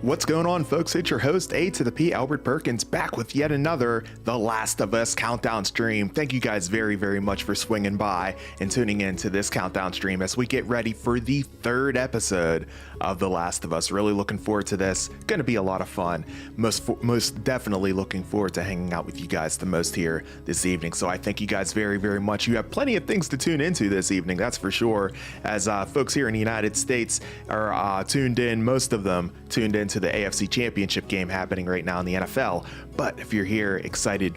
What's going on, folks? It's your host, A to the P, Albert Perkins, back with yet another The Last of Us countdown stream. Thank you guys very, very much for swinging by and tuning in to this countdown stream as we get ready for the third episode of The Last of Us. Really looking forward to this. Going to be a lot of fun. Most definitely looking forward to hanging out with you guys the most here this evening. So I thank you guys very, very much. You have plenty of things to tune into this evening, that's for sure, as folks here in the United States are tuned in, most of them tuned into the AFC Championship game happening right now in the NFL. But if you're here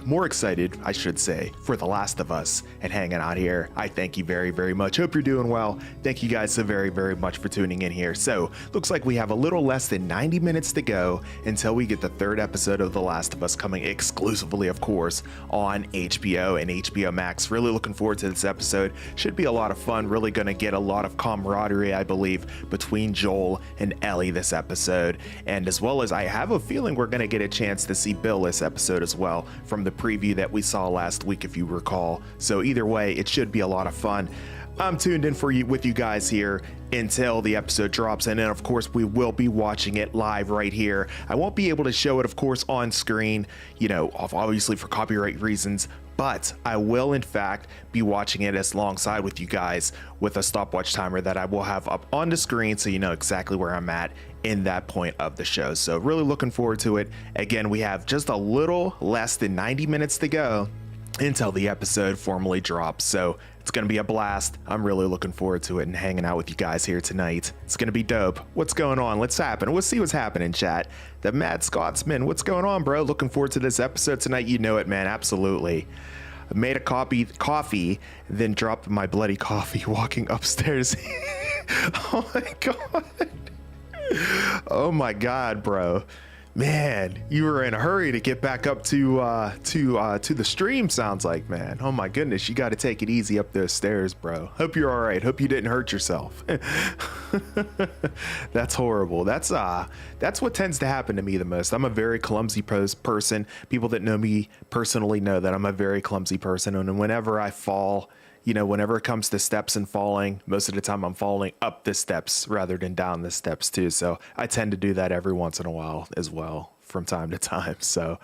more excited, I should say, for The Last of Us and hanging out here, I thank you very, very much. Hope you're doing well. Thank you guys so very, very much for tuning in here. So looks like we have a little less than 90 minutes to go until we get the third episode of The Last of Us coming exclusively, of course, on HBO and HBO Max. Really looking forward to this episode. Should be a lot of fun. Really going to get a lot of camaraderie, I believe, between Joel and Ellie this episode. And as well as I have a feeling we're going to get a chance to see Bill this episode as well from the preview that we saw last week, if you recall. So either way, it should be a lot of fun. I'm tuned in with you guys here until the episode drops, and then of course we will be watching it live right here. I won't be able to show it, of course, on screen, you know, obviously for copyright reasons, but I will in fact be watching it alongside with you guys with a stopwatch timer that I will have up on the screen, so you know exactly where I'm at in that point of the show. So really looking forward to it. Again, we have just a little less than 90 minutes to go until the episode formally drops, so it's gonna be a blast. I'm really looking forward to it and hanging out with you guys here tonight. It's gonna be dope. What's going on? Let's see what's happening, chat. The Mad Scotsman, what's going on, bro? Looking forward to this episode tonight. You know it, man. Absolutely. I made a coffee, then dropped my bloody coffee walking upstairs. Oh my god. Oh my god, bro. Man, you were in a hurry to get back up to the stream, sounds like, man. Oh my goodness, you got to take it easy up those stairs, bro. Hope you're all right. Hope you didn't hurt yourself. That's horrible. That's what tends to happen to me the most. I'm a very clumsy person. People that know me personally know that I'm a very clumsy person, and whenever I fall, you know, whenever it comes to steps and falling, most of the time I'm falling up the steps rather than down the steps too. So I tend to do that every once in a while as well from time to time. So,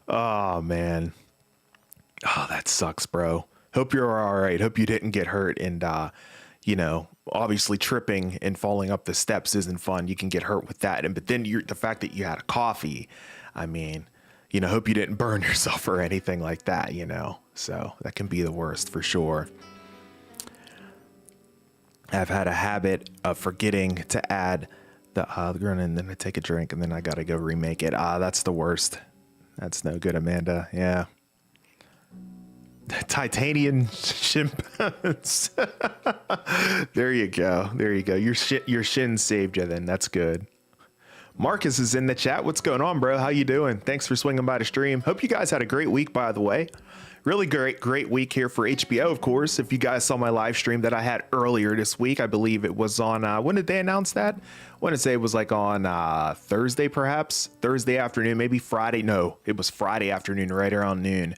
oh man. Oh, that sucks, bro. Hope you're all right. Hope you didn't get hurt. And, you know, obviously tripping and falling up the steps isn't fun. You can get hurt with that. But then the fact that you had a coffee, I mean, you know, hope you didn't burn yourself or anything like that, you know. So that can be the worst for sure. I've had a habit of forgetting to add the grunt, and then I take a drink and then I got to go remake it. That's the worst. That's no good, Amanda. Yeah. Titanium chimpanzees. There you go. There you go. Your shin saved you then. That's good. Marcus is in the chat. What's going on, bro? How you doing? Thanks for swinging by the stream. Hope you guys had a great week, by the way. Really great week here for HBO, of course. If you guys saw my live stream that I had earlier this week, I believe it was on, when did they announce that? I want to say it was like on Thursday, perhaps. Thursday afternoon, maybe Friday. No, it was Friday afternoon, right around noon.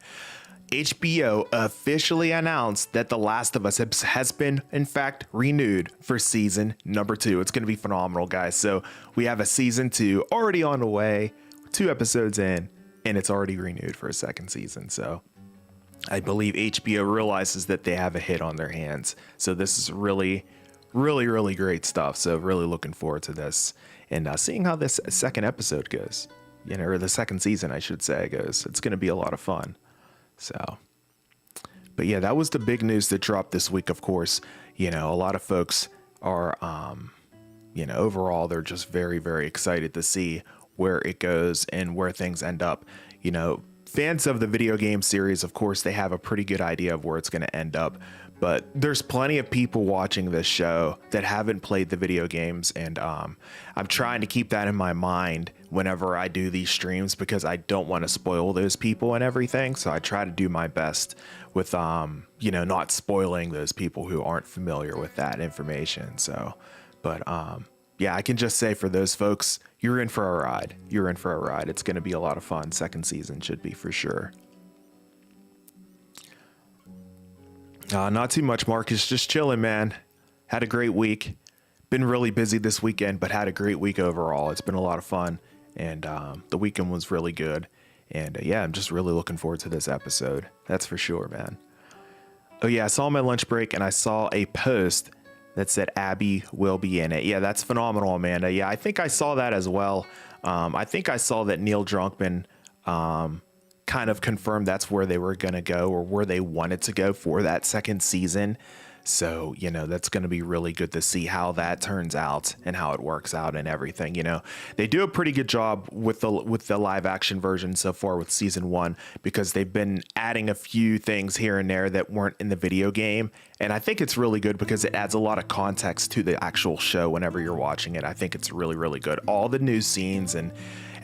HBO officially announced that The Last of Us has been, in fact, renewed for season number 2. It's going to be phenomenal, guys. So we have a season 2 already on the way, 2 episodes in, and it's already renewed for a second season. So I believe HBO realizes that they have a hit on their hands. So this is really, really, really great stuff. So really looking forward to this and seeing how this second episode goes, you know, or the second season, I should say, goes. It's going to be a lot of fun. So, but yeah, that was the big news that dropped this week. Of course, you know, a lot of folks are, you know, overall, they're just very, very excited to see where it goes and where things end up. You know, fans of the video game series, of course, they have a pretty good idea of where it's going to end up. But there's plenty of people watching this show that haven't played the video games. And I'm trying to keep that in my mind whenever I do these streams, because I don't want to spoil those people and everything. So I try to do my best with, you know, not spoiling those people who aren't familiar with that information. So, but yeah, I can just say for those folks, you're in for a ride. You're in for a ride. It's going to be a lot of fun. Second season should be for sure. Not too much, Marcus. Just chilling, man. Had a great week. been really busy this weekend, but had a great week overall. It's been a lot of fun, and the weekend was really good. And yeah, I'm just really looking forward to this episode. That's for sure, man. Oh yeah, I saw my lunch break and I saw a post that said Abby will be in it. Yeah, that's phenomenal, Amanda. Yeah, I think I saw that as well. I think I saw that Neil Druckmann kind of confirmed that's where they were going to go, or where they wanted to go for that second season. So, you know, that's going to be really good to see how that turns out and how it works out and everything. You know, they do a pretty good job with the live action version so far with season 1, because they've been adding a few things here and there that weren't in the video game. And I think it's really good because it adds a lot of context to the actual show whenever you're watching it. I think it's really, really good. All the new scenes and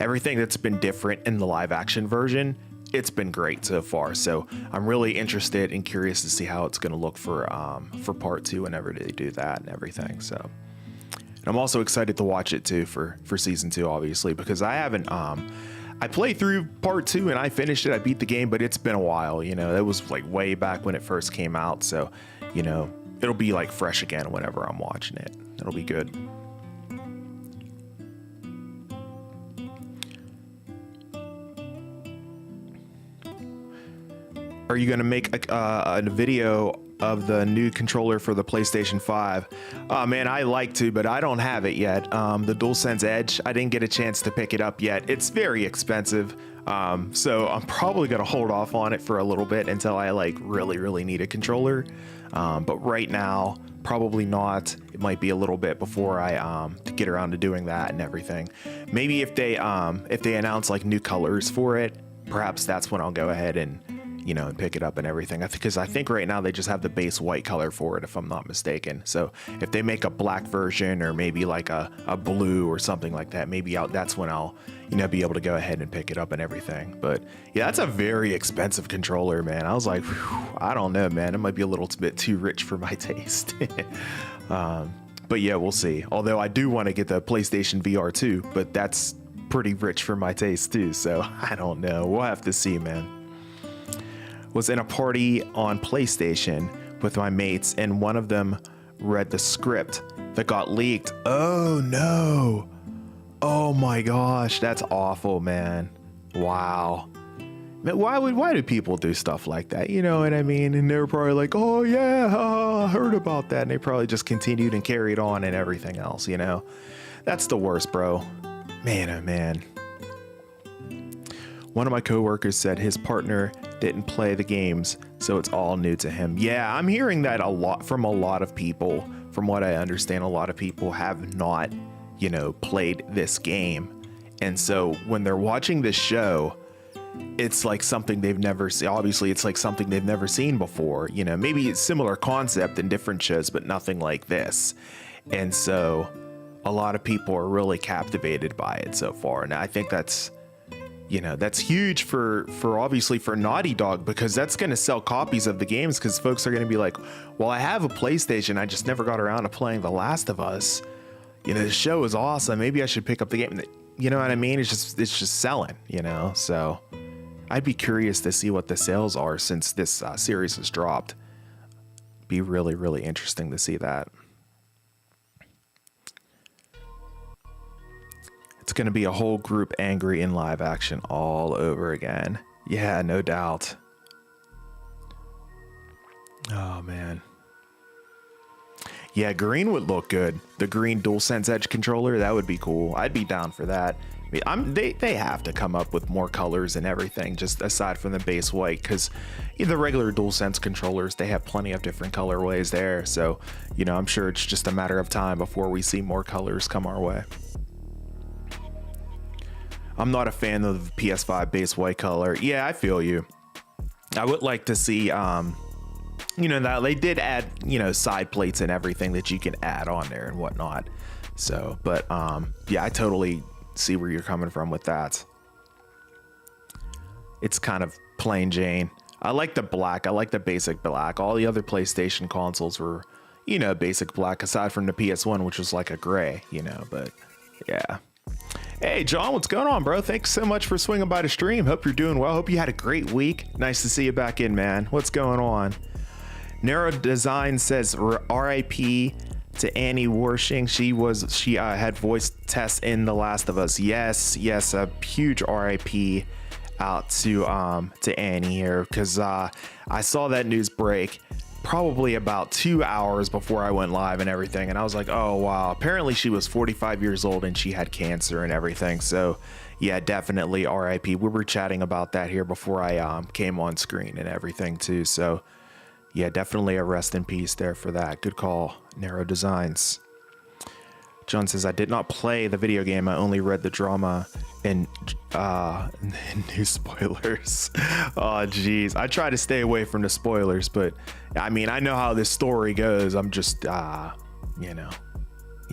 everything that's been different in the live action version, it's been great so far. So I'm really interested and curious to see how it's going to look for part 2 whenever they do that and everything. So, and I'm also excited to watch it too for season 2, obviously, because I haven't, I played through part 2 and I finished it. I beat the game, but it's been a while, you know, that was like way back when it first came out. So, you know, it'll be like fresh again whenever I'm watching it. It'll be good. Are you going to make a video of the new controller for the PlayStation 5? Oh man, I like to, but I don't have it yet. The DualSense Edge, I didn't get a chance to pick it up yet. It's very expensive. So I'm probably going to hold off on it for a little bit until I like really need a controller. But right now, probably not. It might be a little bit before I get around to doing that and everything. Maybe if they announce like new colors for it, perhaps that's when I'll go ahead and, you know, and pick it up and everything. Because I think right now they just have the base white color for it, if I'm not mistaken. So if they make a black version, or maybe like a blue or something like that, maybe that's when I'll, you know, be able to go ahead and pick it up and everything. But yeah, that's a very expensive controller, man. I was like, whew, I don't know, man. It might be a little bit too rich for my taste. But yeah, we'll see. Although I do want to get the PlayStation VR too, but that's pretty rich for my taste too. So I don't know. We'll have to see, man. Was in a party on PlayStation with my mates, and one of them read the script that got leaked. Oh no. Oh my gosh, that's awful, man. Wow. Man, why do people do stuff like that? You know what I mean? And they were probably like, oh yeah, I heard about that. And they probably just continued and carried on and everything else, you know? That's the worst, bro. Man, oh man. One of my coworkers said his partner didn't play the games, so it's all new to him. Yeah, I'm hearing that a lot from a lot of people. From what I understand, a lot of people have not, you know, played this game. And so when they're watching this show, it's like something they've never seen. Obviously, it's like something they've never seen before. You know, maybe it's similar concept in different shows, but nothing like this. And so a lot of people are really captivated by it so far. And I think that's, you know, that's huge for obviously for Naughty Dog, because that's going to sell copies of the games, because folks are going to be like, well, I have a PlayStation, I just never got around to playing The Last of Us. You know, the show is awesome. Maybe I should pick up the game. You know what I mean? It's just selling, you know? So I'd be curious to see what the sales are since this series has dropped. Be really interesting to see that. It's going to be a whole group angry in live action all over again. Yeah, no doubt. Oh, man. Yeah, green would look good. The green DualSense Edge controller, that would be cool. I'd be down for that. I mean, they have to come up with more colors and everything, just aside from the base white, because the regular DualSense controllers, they have plenty of different colorways there. So, you know, I'm sure it's just a matter of time before we see more colors come our way. I'm not a fan of the PS5 base white color. Yeah, I feel you. I would like to see, you know, that they did add, you know, side plates and everything that you can add on there and whatnot. So, but yeah, I totally see where you're coming from with that. It's kind of plain Jane. I like the black. I like the basic black. All the other PlayStation consoles were, you know, basic black, aside from the PS1, which was like a gray, you know, but yeah. Hey, John, what's going on, bro? Thanks so much for swinging by the stream. Hope you're doing well. Hope you had a great week. Nice to see you back in, man. What's going on? Narrow Design says RIP to Annie Wershing. She had voice tests in The Last of Us. Yes, a huge RIP out to Annie here, because I saw that news break probably about 2 hours before I went live and everything, and I was like, oh wow, apparently she was 45 years old and she had cancer and everything. So yeah, definitely RIP. We were chatting about that here before I came on screen and everything too. So yeah, definitely a rest in peace there for that. Good call, Narrow Designs. John says, I did not play the video game. I only read the drama and new spoilers. Oh, geez. I try to stay away from the spoilers, but I mean, I know how this story goes. I'm just, you know,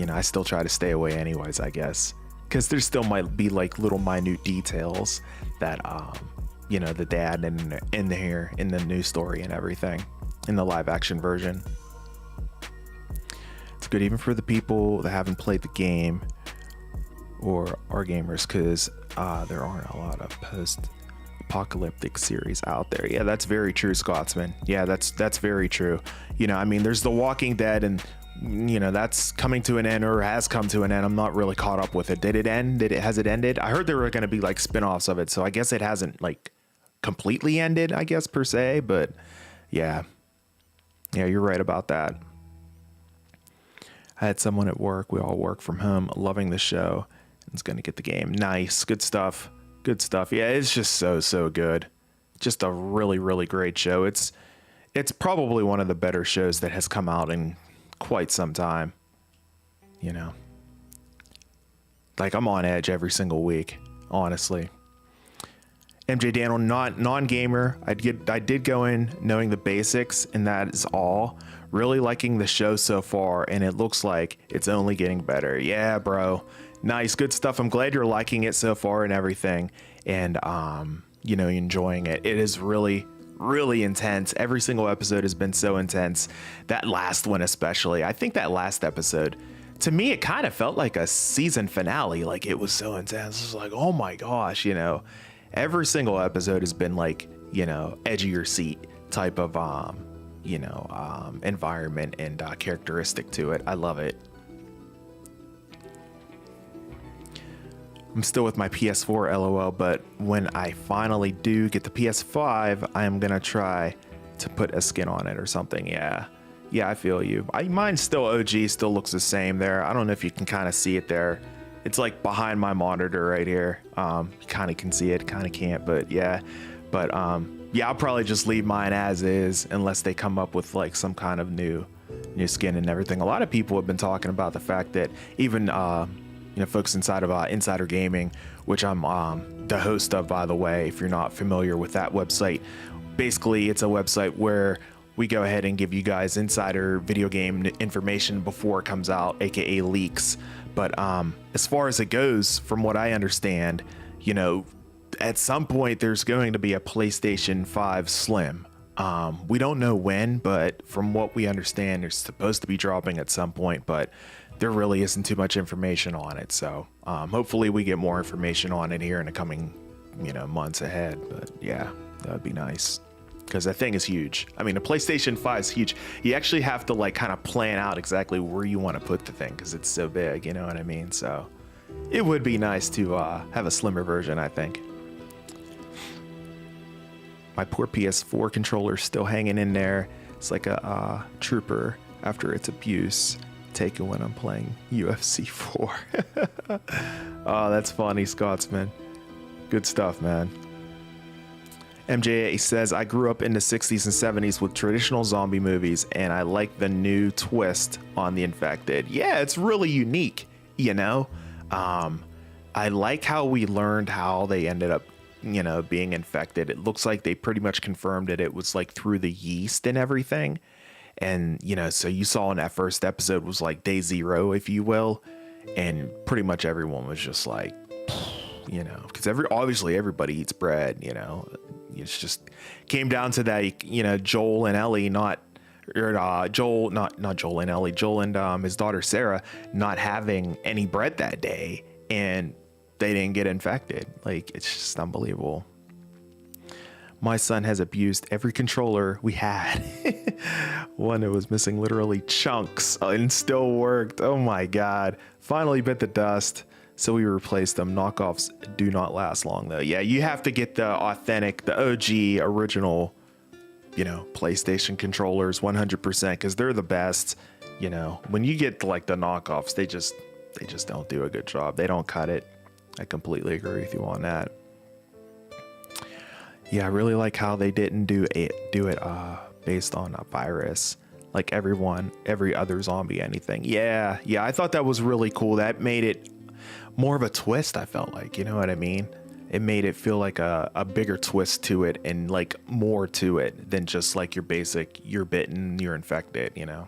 I still try to stay away anyways, I guess, because there still might be like little minute details that, you know, the dad in here in the new story and everything in the live action version. It's good even for the people that haven't played the game or are gamers, because there aren't a lot of post-apocalyptic series out there. Yeah, that's very true, Scotsman. Yeah, that's very true. You know, I mean, there's The Walking Dead, and you know, that's coming to an end or has come to an end. I'm not really caught up with it. Did it end? Has it ended? I heard there were going to be like spin-offs of it, so I guess it hasn't like completely ended, I guess, per se. But yeah, you're right about that. I had someone at work. We all work from home, loving the show. It's going to get the game. Nice. Good stuff. Good stuff. Yeah, it's just so good. Just a really, really great show. It's probably one of the better shows that has come out in quite some time. You know, like I'm on edge every single week, honestly. MJ Daniel, non-gamer. I did go in knowing the basics, and that is all. Really liking the show so far, and it looks like it's only getting better. Yeah, bro. Nice, good stuff. I'm glad you're liking it so far and everything, and you know, enjoying it. It is really, really intense. Every single episode has been so intense. That last one especially. I think that last episode, to me, it kind of felt like a season finale. Like, it was so intense. It was like, oh my gosh, you know. Every single episode has been like, you know, edge of your seat type of you know, environment and characteristic to it. I love it. I'm still with my PS4, LOL, but when I finally do get the PS5, I am gonna try to put a skin on it or something. Yeah, I feel you. Mine's still OG, still looks the same there. I don't know if you can kind of see it there. It's like behind my monitor right here. You kind of can see it, kind of can't, but yeah. But yeah, I'll probably just leave mine as is unless they come up with like some kind of new skin and everything. A lot of people have been talking about the fact that even you know, folks inside of Insider Gaming, which I'm the host of, by the way, if you're not familiar with that website. Basically, it's a website where we go ahead and give you guys insider video game information before it comes out, aka leaks. But as far as it goes, from what I understand, you know, at some point there's going to be a PlayStation 5 Slim. We don't know when, but from what we understand, it's supposed to be dropping at some point, but there really isn't too much information on it. So hopefully we get more information on it here in the coming, you know, months ahead. But yeah, that would be nice, because that thing is huge. I mean, the PlayStation 5 is huge. You actually have to like kind of plan out exactly where you want to put the thing, because it's so big, you know what I mean? So it would be nice to have a slimmer version, I think. My poor PS4 controller is still hanging in there. It's like a trooper after its abuse. Take it when I'm playing UFC 4. Oh, that's funny, Scotsman. Good stuff, man. MJA says, I grew up in the 60s and 70s with traditional zombie movies, and I like the new twist on the infected. Yeah, it's really unique, you know? I like how we learned how they ended up, you know, being infected. It looks like they pretty much confirmed that it was like through the yeast and everything. And, you know, so you saw in that first episode was like day zero, if you will. And pretty much everyone was just like, you know, because obviously everybody eats bread, you know. It's just came down to that, you know, Joel and Ellie not Joel and his daughter Sarah not having any bread that day, and they didn't get infected. Like, it's just unbelievable. My son has abused every controller we had. One that was missing literally chunks and still worked. Oh my God. Finally bit the dust. So we replaced them. Knockoffs do not last long though. Yeah, you have to get the authentic, the OG original, you know, PlayStation controllers 100% because they're the best. You know, when you get like the knockoffs, they just don't do a good job. They don't cut it. I completely agree with you on that. Yeah, I really like how they didn't do it based on a virus, like every other zombie, anything. Yeah, I thought that was really cool. That made it more of a twist, I felt like, you know what I mean? It made it feel like a bigger twist to it and like more to it than just like your basic, you're bitten, you're infected, you know?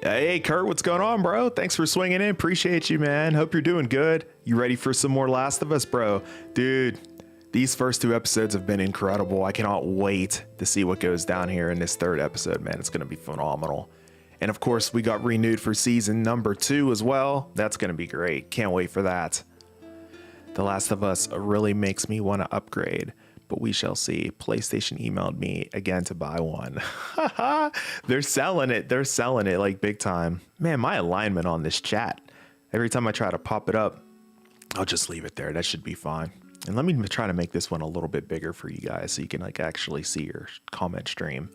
Hey, Kurt, what's going on, bro? Thanks for swinging in. Appreciate you, man. Hope you're doing good. You ready for some more Last of Us, bro? Dude, these first 2 episodes have been incredible. I cannot wait to see what goes down here in this 3rd episode, man. It's going to be phenomenal. And of course, we got renewed for season number 2 as well. That's going to be great. Can't wait for that. The Last of Us really makes me want to upgrade, but we shall see. PlayStation emailed me again to buy one. They're selling it. They're selling it like big time. Man, my alignment on this chat, every time I try to pop it up, I'll just leave it there. That should be fine. And let me try to make this one a little bit bigger for you guys so you can like actually see your comment stream.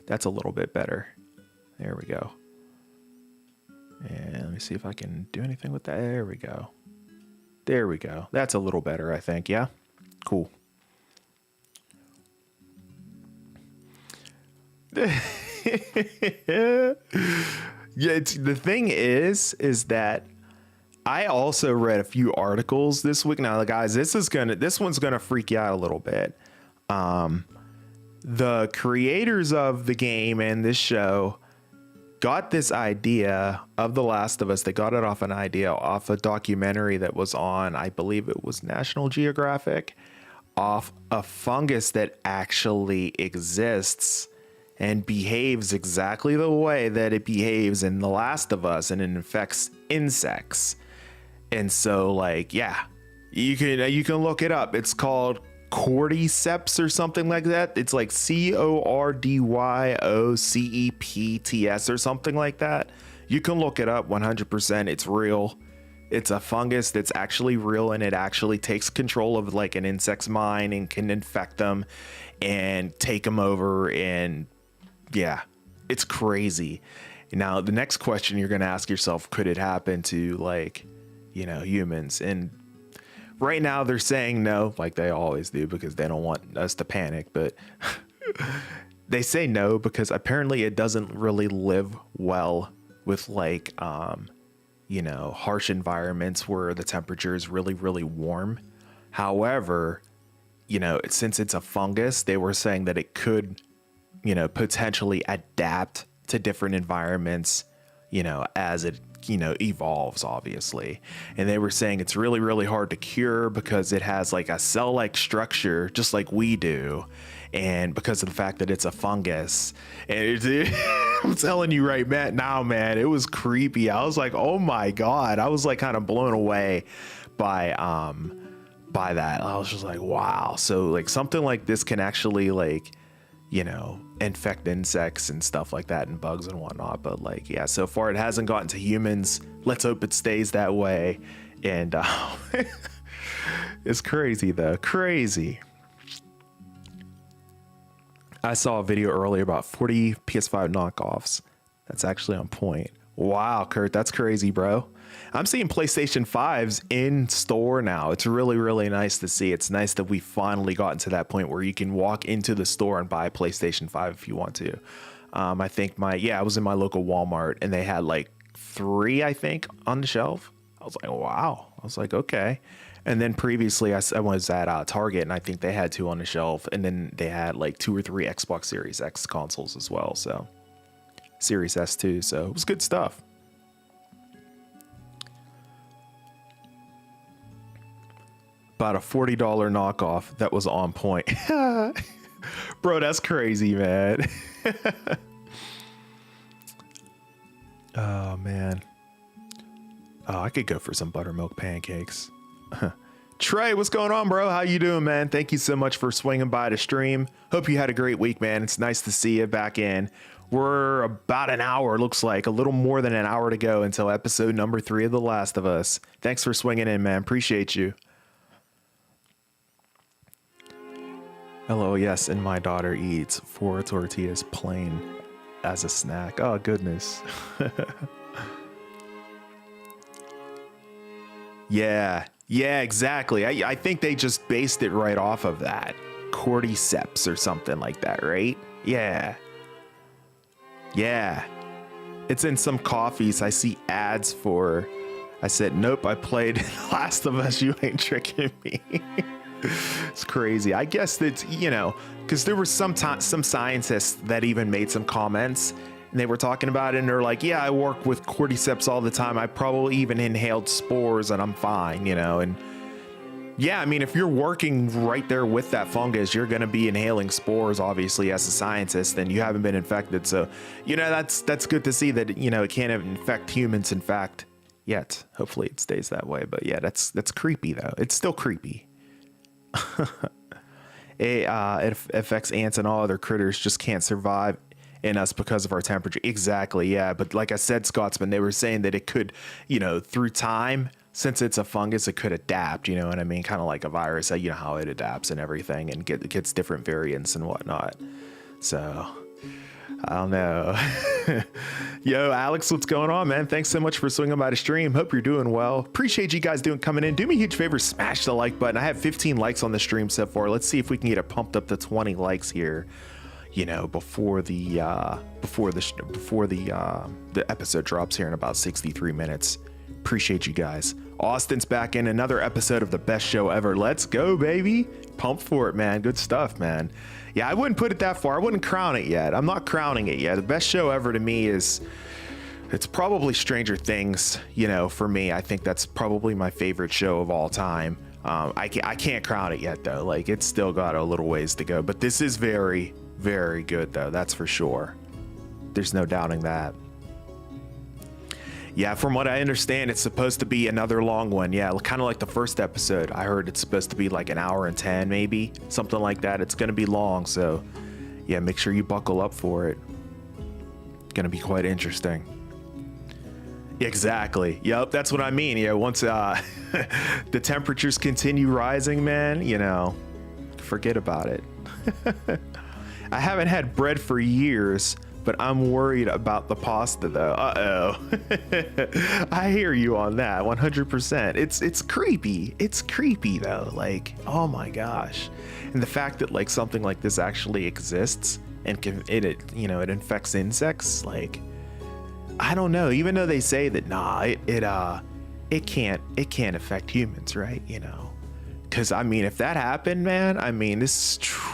That's a little bit better. There we go. And let me see if I can do anything with that. There we go. There we go. That's a little better, I think. Yeah. Cool. Yeah, the thing is that I also read a few articles this week. Now, guys, this one's gonna freak you out a little bit. The creators of the game and this show got this idea of The Last of Us. They got it off a documentary that was on, I believe it was National Geographic, off a fungus that actually exists and behaves exactly the way that it behaves in The Last of Us, and it infects insects. And so, like, yeah, you can look it up. It's called cordyceps or something like that. It's like CORDYOCEPTS or something like that. You can look it up. 100%. It's real. It's a fungus that's actually real, and it actually takes control of like an insect's mind and can infect them and take them over. And yeah, it's crazy. Now, the next question you're going to ask yourself, could it happen to like, you know, humans? And right now they're saying no, like they always do, because they don't want us to panic. But they say no because apparently it doesn't really live well with like, you know, harsh environments where the temperature is really, really warm. However, you know, since it's a fungus, they were saying that it could, you know, potentially adapt to different environments, you know, as it, you know, evolves, obviously. And they were saying it's really, really hard to cure because it has like a cell-like structure, just like we do. And because of the fact that it's a fungus, and I'm telling you right now, man, it was creepy. I was like, oh my God. I was like kind of blown away by that. I was just like, wow. So like something like this can actually like, you know, infect insects and stuff like that and bugs and whatnot. But like, yeah, so far it hasn't gotten to humans. Let's hope it stays that way. And it's crazy though. Crazy. I saw a video earlier about 40 PS5 knockoffs. That's actually on point. Wow, Kurt, that's crazy, bro. I'm seeing PlayStation 5s in store now. It's really, really nice to see. It's nice that we finally gotten to that point where you can walk into the store and buy a PlayStation 5 if you want to. I think I was in my local Walmart and they had like 3, I think, on the shelf. I was like, wow. I was like, okay. And then previously I was at Target and I think they had 2 on the shelf. And then they had like 2 or 3 Xbox Series X consoles as well. So Series S too. So it was good stuff. About a $40 knockoff that was on point. Bro, that's crazy, man. Oh, man. Oh, I could go for some buttermilk pancakes. Trey, what's going on, bro? How you doing, man? Thank you so much for swinging by to stream. Hope you had a great week, man. It's nice to see you back in. We're about an hour, looks like a little more than an hour to go until episode number 3 of The Last of Us. Thanks for swinging in, man. Appreciate you. Hello, yes, and my daughter eats 4 tortillas plain as a snack. Oh, goodness. Yeah, exactly. I think they just based it right off of that. Cordyceps or something like that, right? Yeah. It's in some coffees. I see ads for. I said, nope, I played Last of Us. You ain't tricking me. It's crazy. I guess that's, because there were some scientists that even made some comments. And they were talking about it, and they're like, yeah, I work with cordyceps all the time. I probably even inhaled spores, and I'm fine, And yeah, I mean, if you're working right there with that fungus, you're going to be inhaling spores, obviously, as a scientist, and you haven't been infected. So, that's good to see that, it can't infect humans, in fact, yet. Hopefully it stays that way. But yeah, that's creepy, though. It's still creepy. It affects ants and all other critters, just can't survive in us because of our temperature. Exactly. Yeah. But like I said, Scotsman, they were saying that it could, through time, since it's a fungus, it could adapt, you know what I mean? Kind of like a virus, you know how it adapts and everything and gets different variants and whatnot. So I don't know. Yo, Alex, what's going on, man? Thanks so much for swinging by the stream. Hope you're doing well. Appreciate you guys coming in. Do me a huge favor, smash the like button. I have 15 likes on the stream so far. Let's see if we can get it pumped up to 20 likes here. Before the episode drops here in about 63 minutes. Appreciate you guys. Austin's back in another episode of the best show ever. Let's go, baby. Pumped for it, man. Good stuff, man. Yeah, I wouldn't put it that far. I wouldn't crown it yet. I'm not crowning it yet. The best show ever to me it's probably Stranger Things. For me, I think that's probably my favorite show of all time. I can't crown it yet, though. Like, it's still got a little ways to go, but this is very, very good, though. That's for sure. There's no doubting that. Yeah, from what I understand, it's supposed to be another long one. Yeah, kind of like the first episode. I heard it's supposed to be like an hour and 10, maybe something like that. It's going to be long. So yeah, make sure you buckle up for it. Going to be quite interesting. Exactly. Yep. That's what I mean. Yeah. Once the temperatures continue rising, man, forget about it. I haven't had bread for years, but I'm worried about the pasta, though. I hear you on that 100%. It's creepy. It's creepy, though. Like, oh my gosh. And the fact that like something like this actually exists and it infects insects, like, I don't know. Even though they say that it can't affect humans, right? Because I mean, if that happened, man, I mean,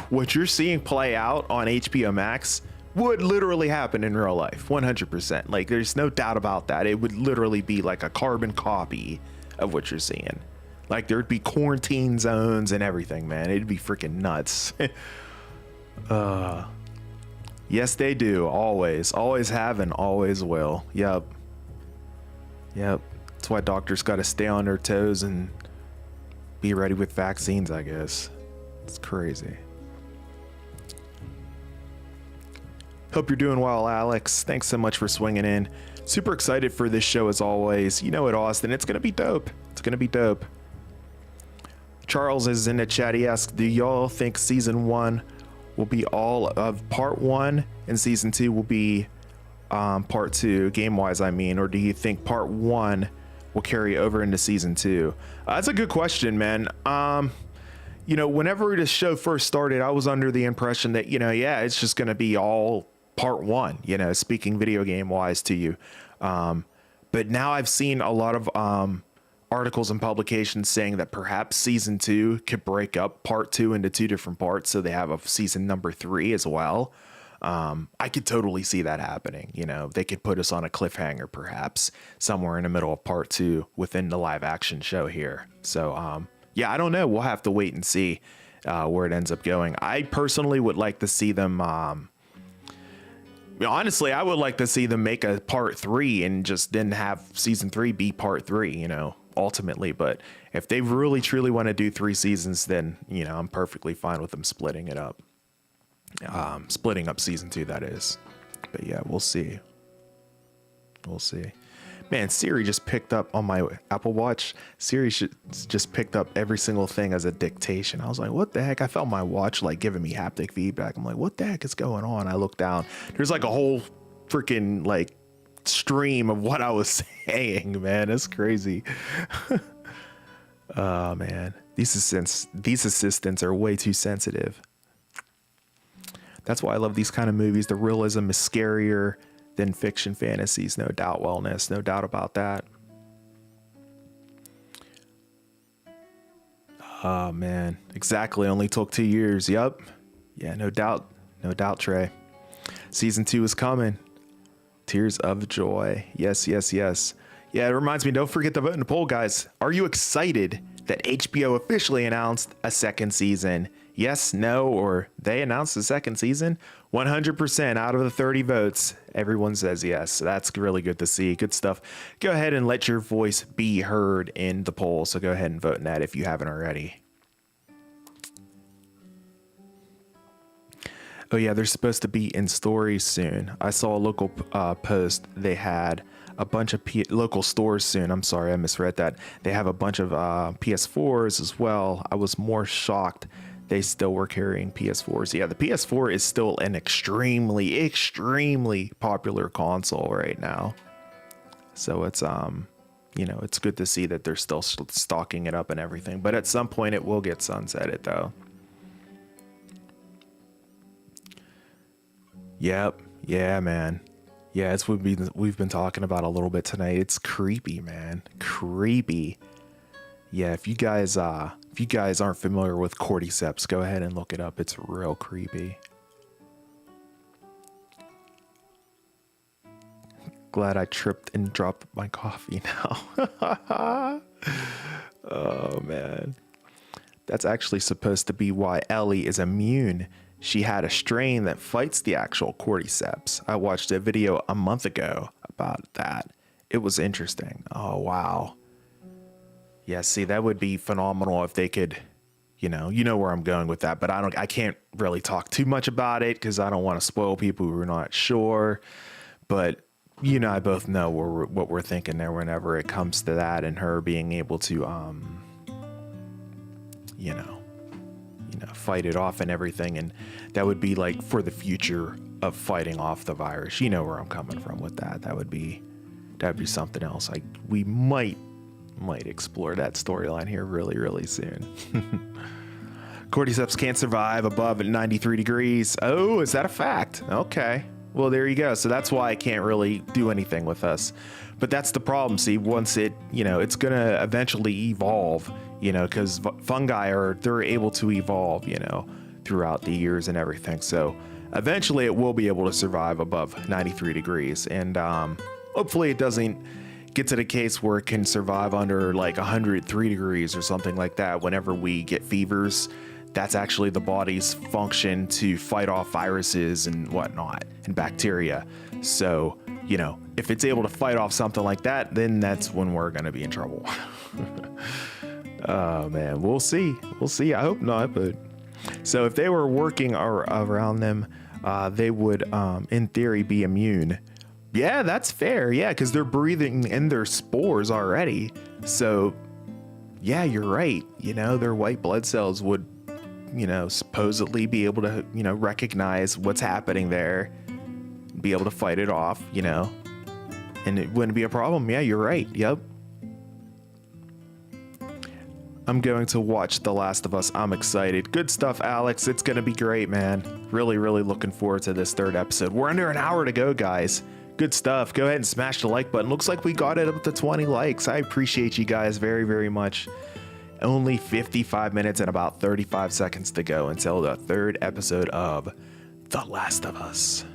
what you're seeing play out on HBO Max would literally happen in real life, 100%. Like, there's no doubt about that. It would literally be like a carbon copy of what you're seeing. Like, there'd be quarantine zones and everything, man. It'd be freaking nuts. Yes, they do. Always have and always will. Yep. That's why doctors got to stay on their toes and be ready with vaccines, I guess. It's crazy. Hope you're doing well, Alex. Thanks so much for swinging in. Super excited for this show as always. You know it, Austin. It's going to be dope. Charles is in the chat. He asks, do y'all think season 1 will be all of part 1 and season 2 will be part 2, game-wise, I mean? Or do you think part 1 will carry over into season 2? That's a good question, man. Whenever this show first started, I was under the impression that, it's just going to be all part 1, speaking video game wise to you. But now I've seen a lot of articles and publications saying that perhaps season 2 could break up part 2 into 2 different parts. So they have a season number 3 as well. I could totally see that happening. They could put us on a cliffhanger, perhaps somewhere in the middle of part 2 within the live action show here. So, yeah, I don't know. We'll have to wait and see where it ends up going. I personally would like to see them. Honestly, I would like to see them make a part 3 and just then have season 3 be part 3, ultimately. But if they really truly want to do 3 seasons, then, you know, I'm perfectly fine with them splitting it up. Splitting up season 2, that is. But yeah, we'll see. We'll see. Man, Siri just picked up on my Apple Watch. Siri just picked up every single thing as a dictation. I was like, what the heck? I felt my watch like giving me haptic feedback. I'm like, what the heck is going on? I look down. There's like a whole freaking like stream of what I was saying, man. It's crazy. Oh man, these assistants are way too sensitive. That's why I love these kind of movies. The realism is scarier than fiction fantasies, no doubt. Wellness, no doubt about that. Oh man, exactly. Only took 2 years. Yep. Yeah, no doubt. No doubt, Trey. Season 2 is coming. Tears of joy. Yes, yes, yes. Yeah, it reminds me, don't forget to vote in the poll, guys. Are you excited that HBO officially announced a 2nd season? Yes, no, or they announced the 2nd season? 100% out of the 30 votes, everyone says yes. So that's really good to see. Good stuff. Go ahead and let your voice be heard in the poll. So go ahead and vote in that if you haven't already. Oh yeah, they're supposed to be in stories soon. I saw a local post. They had a bunch of local stores soon. I'm sorry, I misread that. They have a bunch of PS4s as well. I was more shocked they still were carrying PS4s. Yeah, the PS4 is still an extremely, extremely popular console right now. So it's, you know, it's good to see that they're still stocking it up and everything. But at some point it will get sunsetted though. Yep. Yeah, man. Yeah, it's what we've been talking about a little bit tonight. It's creepy, man. Creepy. Yeah, if you guys aren't familiar with cordyceps, go ahead and look it up. It's real creepy. Glad I tripped and dropped my coffee now. Oh man. That's actually supposed to be why Ellie is immune. She had a strain that fights the actual cordyceps. I watched a video a month ago about that. It was interesting. Oh, wow. Yeah, see, that would be phenomenal if they could, you know where I'm going with that, but I can't really talk too much about it because I don't want to spoil people who are not sure. But you and I both know what we're thinking there whenever it comes to that, and her being able to, fight it off and everything. And that would be like for the future of fighting off the virus. You know where I'm coming from with that. That would be something else. We might explore that storyline here really, really soon. Cordyceps can't survive above 93 degrees. Oh, is that a fact? Okay. Well, there you go. So that's why I can't really do anything with us. But that's the problem. See, once it's going to eventually evolve, because fungi they're able to evolve, throughout the years and everything. So eventually it will be able to survive above 93 degrees. And hopefully it doesn't get to the case where it can survive under like 103 degrees or something like that. Whenever we get fevers, that's actually the body's function to fight off viruses and whatnot and bacteria. So, if it's able to fight off something like that, then that's when we're going to be in trouble. Oh man, we'll see. I hope not. But so if they were working around them, they would, in theory, be immune. Yeah, that's fair. Yeah, because they're breathing in their spores already. So, yeah, you're right. Their white blood cells would, supposedly be able to, recognize what's happening there, be able to fight it off, and it wouldn't be a problem. Yeah, you're right. Yep. I'm going to watch The Last of Us. I'm excited. Good stuff, Alex. It's going to be great, man. Really, really looking forward to this 3rd episode. We're under an hour to go, guys. Good stuff. Go ahead and smash the like button. Looks like we got it up to 20 likes. I appreciate you guys very, very much. Only 55 minutes and about 35 seconds to go until the 3rd episode of The Last of Us.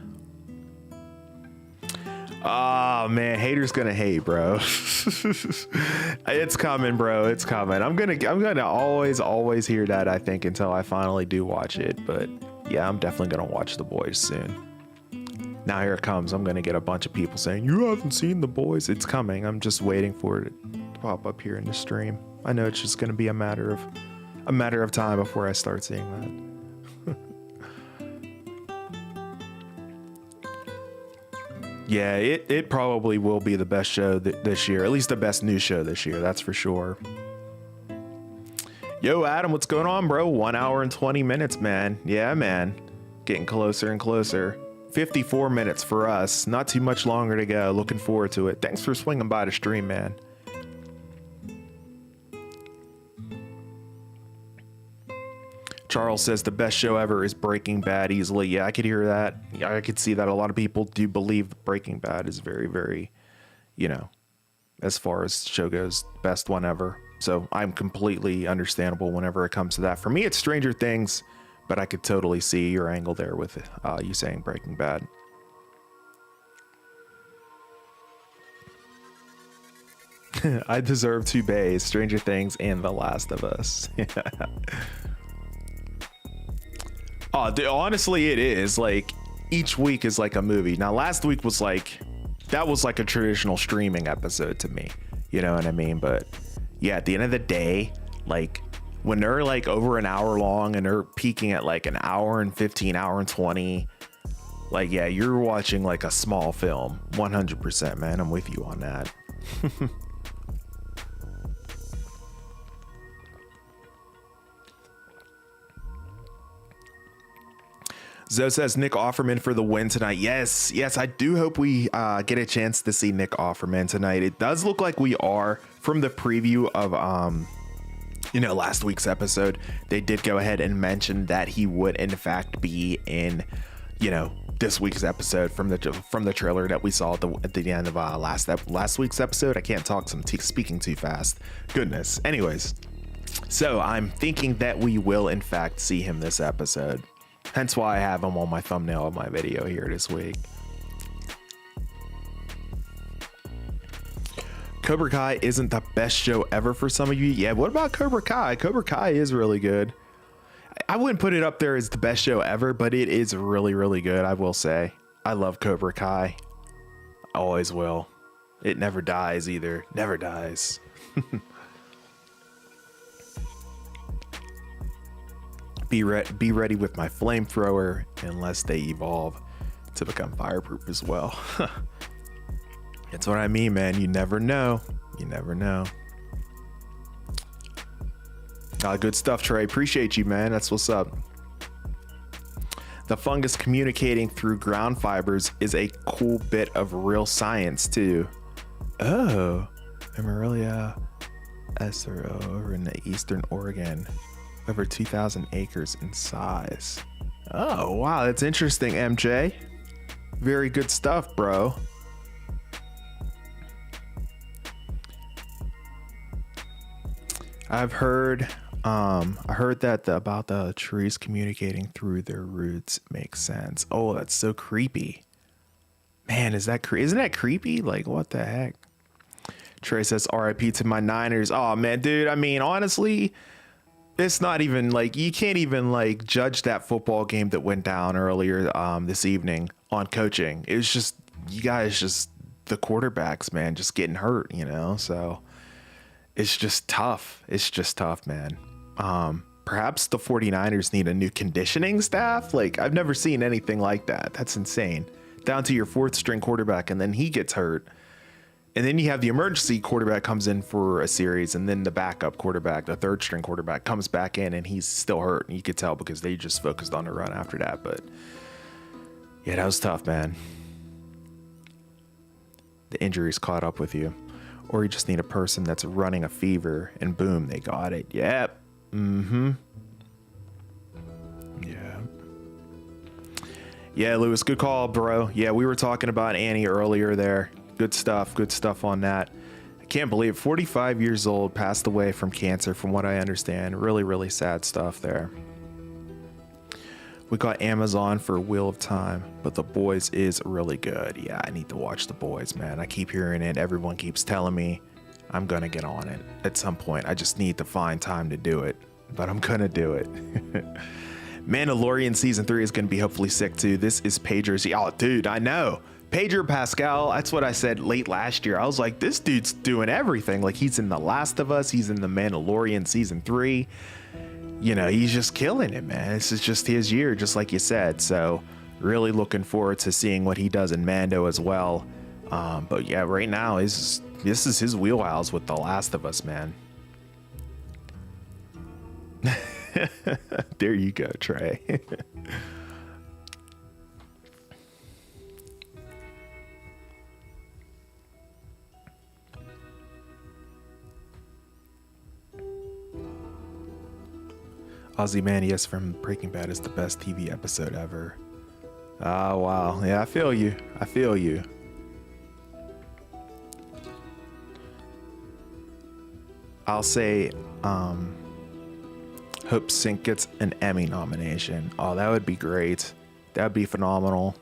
Oh man, haters gonna hate, bro. It's coming, bro. It's coming. I'm gonna always hear that, I think, until I finally do watch it. But yeah, I'm definitely gonna watch The Boys soon. Now here it comes. I'm gonna get a bunch of people saying you haven't seen The Boys. It's coming. I'm just waiting for it to pop up here in the stream. I know it's just going to be a matter of time before I start seeing that. Yeah, it probably will be the best show this year, at least the best new show this year, that's for sure. Yo, Adam, what's going on, bro? 1 hour and 20 minutes, man. Yeah, man. Getting closer and closer. 54 minutes for us. Not too much longer to go. Looking forward to it. Thanks for swinging by the stream, man. Charles says the best show ever is Breaking Bad easily. Yeah, I could hear that. Yeah, I could see that. A lot of people do believe Breaking Bad is very, very, you know, as far as show goes, best one ever. So I'm completely understandable whenever it comes to that. For me, it's Stranger Things, but I could totally see your angle there with you saying Breaking Bad. I deserve 2 bays, Stranger Things and The Last of Us. Oh, dude, honestly, it is. Like, each week is like a movie. Now, last week was like, that was like a traditional streaming episode to me. You know what I mean? But yeah, at the end of the day, like, when they're like over an hour long and they're peaking at like an hour and 15, hour and 20, like, yeah, you're watching like a small film. 100%, man. I'm with you on that. Zoe says Nick Offerman for the win tonight. Yes, I do hope we get a chance to see Nick Offerman tonight. It does look like we are from the preview of last week's episode. They did go ahead and mention that he would in fact be in, this week's episode from the trailer that we saw at the end of last week's episode. I can't talk, so I'm speaking too fast. Goodness. Anyways, so I'm thinking that we will in fact see him this episode. Hence why I have him on my thumbnail of my video here this week. Cobra Kai isn't the best show ever for some of you. Yeah, what about Cobra Kai? Cobra Kai is really good. I wouldn't put it up there as the best show ever, but it is really, really good, I will say. I love Cobra Kai. Always will. It never dies either. Never dies. Be ready with my flamethrower unless they evolve to become fireproof as well. That's what I mean, man. You never know. You never know. Good stuff, Trey. Appreciate you, man. That's what's up. The fungus communicating through ground fibers is a cool bit of real science, too. Oh, Amarelia Esero over in the Eastern Oregon. Over 2,000 acres in size. Oh, wow. That's interesting, MJ. Very good stuff, bro. I heard that about the trees communicating through their roots makes sense. Oh, that's so creepy. Man, isn't that creepy? Like, what the heck? Trey says, RIP to my Niners. Oh, man, dude. I mean, honestly, it's not even like, you can't even like judge that football game that went down earlier this evening on coaching. It was just, you guys just, the quarterbacks, man, just getting hurt, so it's just tough. It's just tough, man. Perhaps the 49ers need a new conditioning staff. Like, I've never seen anything like that. That's insane. Down to your 4th string quarterback and then he gets hurt. And then you have the emergency quarterback comes in for a series, and then the backup quarterback, the 3rd string quarterback, comes back in and he's still hurt. And you could tell because they just focused on the run after that. But yeah, that was tough, man. The injuries caught up with you. Or you just need a person that's running a fever and boom, they got it. Yep. Mm-hmm. Yeah. Yeah, Lewis, good call, bro. Yeah, we were talking about Annie earlier there. Good stuff on that. I can't believe 45 years old, passed away from cancer from what I understand. Really, really sad stuff there. We got Amazon for Wheel of Time, but The Boys is really good. Yeah, I need to watch The Boys, man. I keep hearing it. Everyone keeps telling me I'm going to get on it at some point. I just need to find time to do it, but I'm going to do it. Mandalorian season 3 is going to be hopefully sick too. This is Pager's. Oh, dude, I know. Pedro Pascal, that's what I said late last year. I was like, this dude's doing everything. Like, he's in The Last of Us, he's in The Mandalorian season 3. You know, he's just killing it, man. This is just his year, just like you said. So really looking forward to seeing what he does in Mando as well. But yeah, right now this is his wheelhouse with The Last of Us, man. There you go, Trey. Ozymandias from Breaking Bad is the best TV episode ever. Oh, wow. Yeah, I feel you. I feel you. I'll say, hope Sync gets an Emmy nomination. Oh, that would be great. That would be phenomenal.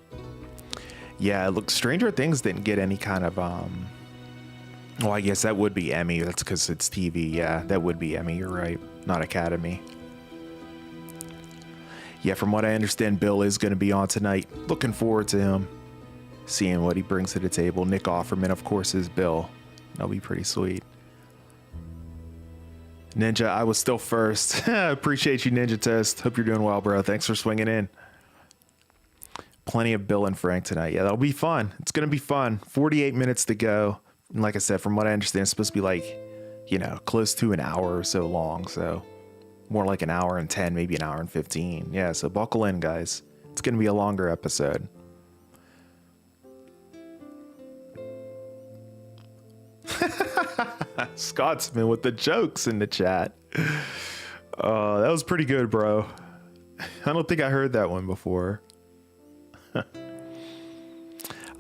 Yeah, look, Stranger Things didn't get any kind of, well, I guess that would be Emmy. That's because it's TV. Yeah, that would be Emmy. You're right. Not Academy. Yeah, from what I understand, Bill is going to be on tonight. Looking forward to him, seeing what he brings to the table. Nick Offerman, of course, is Bill. That'll be pretty sweet. Ninja, I was still first. Appreciate you, Ninja Test. Hope you're doing well, bro. Thanks for swinging in. Plenty of Bill and Frank tonight. Yeah, that'll be fun. It's going to be fun. 48 minutes to go. And like I said, from what I understand, it's supposed to be like, you know, close to an hour or so long. So more like an hour and 10, maybe an hour and 15. Yeah, so buckle in, guys. It's going to be a longer episode. Scotsman with the jokes in the chat. That was pretty good, bro. I don't think I heard that one before. I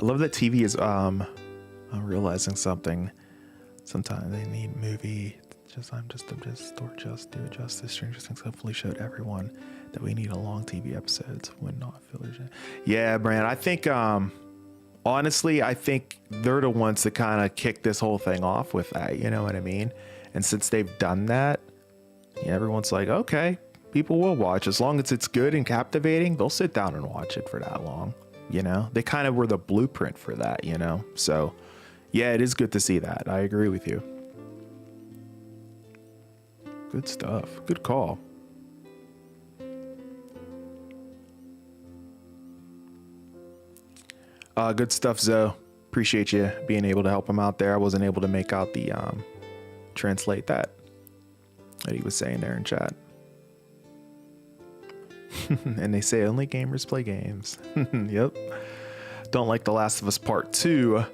love that TV is I'm realizing something. Sometimes they need movie. I'm just do justice. Stranger Things hopefully showed everyone that we need a long TV episodes when not fillers. Yeah, Brand. I think honestly, I think they're the ones that kind of kick this whole thing off with that. You know what I mean? And since they've done that, yeah, everyone's like, okay, people will watch as long as it's good and captivating. They'll sit down and watch it for that long. You know, they kind of were the blueprint for that. You know, so yeah, it is good to see that. I agree with you. Good stuff. Good call. Good stuff, Zoe. Appreciate you being able to help him out there. I wasn't able to make out the translate that he was saying there in chat. And they say only gamers play games. Yep. Don't like The Last of Us Part 2,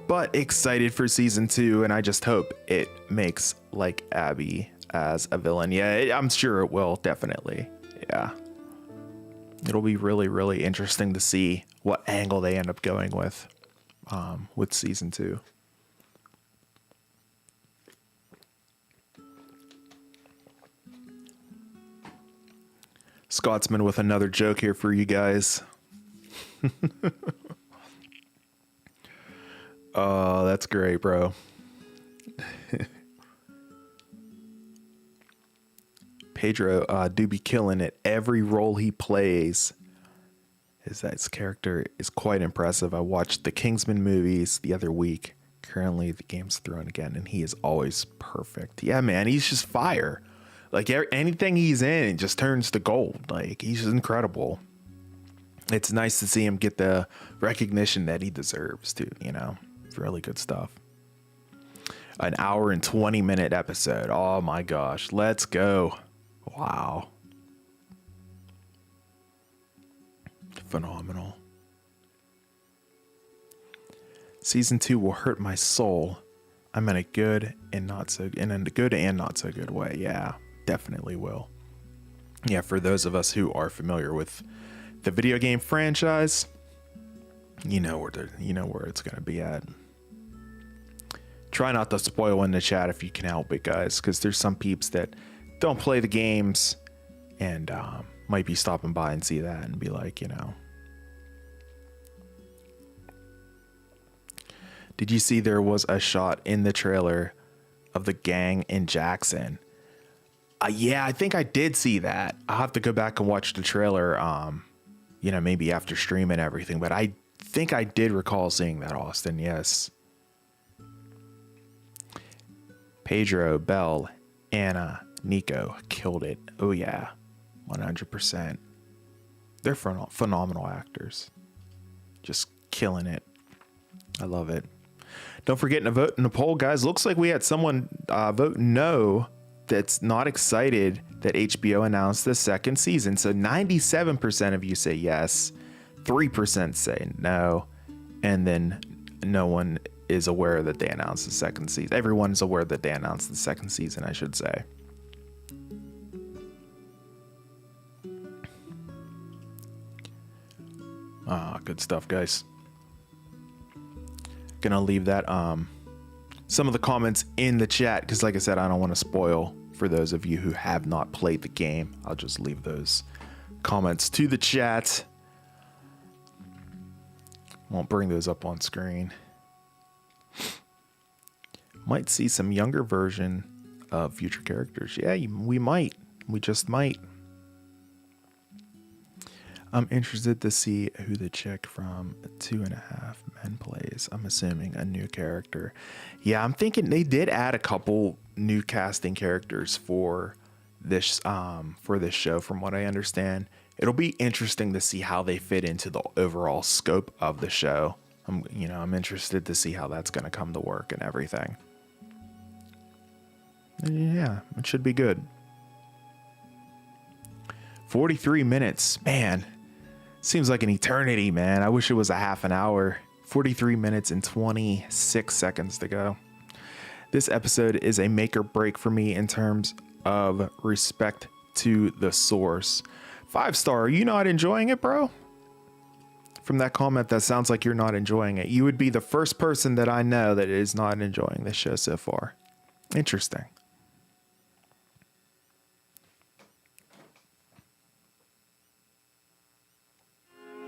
but excited for Season 2, and I just hope it makes like Abby as a villain. Yeah, I'm sure it will, definitely. Yeah. It'll be really, really interesting to see what angle they end up going with Season 2. Scotsman with another joke here for you guys. Oh, that's great, bro. Pedro do be killing it. Every role he plays his character is quite impressive. I watched the Kingsman movies the other week. Currently, the Game's of Thrones again, and he is always perfect. Yeah, man, he's just fire. Like anything he's in, it just turns to gold. Like, he's just incredible. It's nice to see him get the recognition that he deserves too. You know, it's really good stuff. An hour and 20-minute episode. Oh my gosh, let's go. Wow. Phenomenal. Season 2 will hurt my soul. I'm in a good and not so good way. Yeah, definitely will. Yeah, for those of us who are familiar with the video game franchise, you know where it's gonna be at. Try not to spoil in the chat if you can help it, guys, because there's some peeps that don't play the games and might be stopping by and see that and be like, you know. Did you see there was a shot in the trailer of the gang in Jackson? Yeah, I think I did see that. I'll have to go back and watch the trailer, you know, maybe after stream and everything. But I think I did recall seeing that, Austin. Yes. Pedro, Belle, Anna, Nico killed it. Oh yeah, 100%. They're phenomenal actors. Just killing it. I love it. Don't forget to vote in the poll, guys. Looks like we had someone vote no that's not excited that HBO announced the second season. So 97% of you say yes, 3% say no, and then no one is aware that they announced the second season. Everyone is aware that they announced the second season, I should say. Good stuff, guys. Gonna leave that some of the comments in the chat because, like I said, I don't want to spoil for those of you who have not played the game. I'll just leave those comments to the chat. Won't bring those up on screen. Might see some younger version of future characters. Yeah, we might. We just might. I'm interested to see who the chick from 2.5 Men plays. I'm assuming a new character. Yeah, I'm thinking they did add a couple new casting characters for this show, from what I understand. It'll be interesting to see how they fit into the overall scope of the show. I'm interested to see how that's going to come to work and everything. Yeah, it should be good. 43 minutes, man. Seems like an eternity, man. I wish it was a half an hour. 43 minutes and 26 seconds to go. This episode is a make or break for me in terms of respect to the source. 5-star, are you not enjoying it, bro? From that comment, that sounds like you're not enjoying it. You would be the first person that I know that is not enjoying this show so far. Interesting.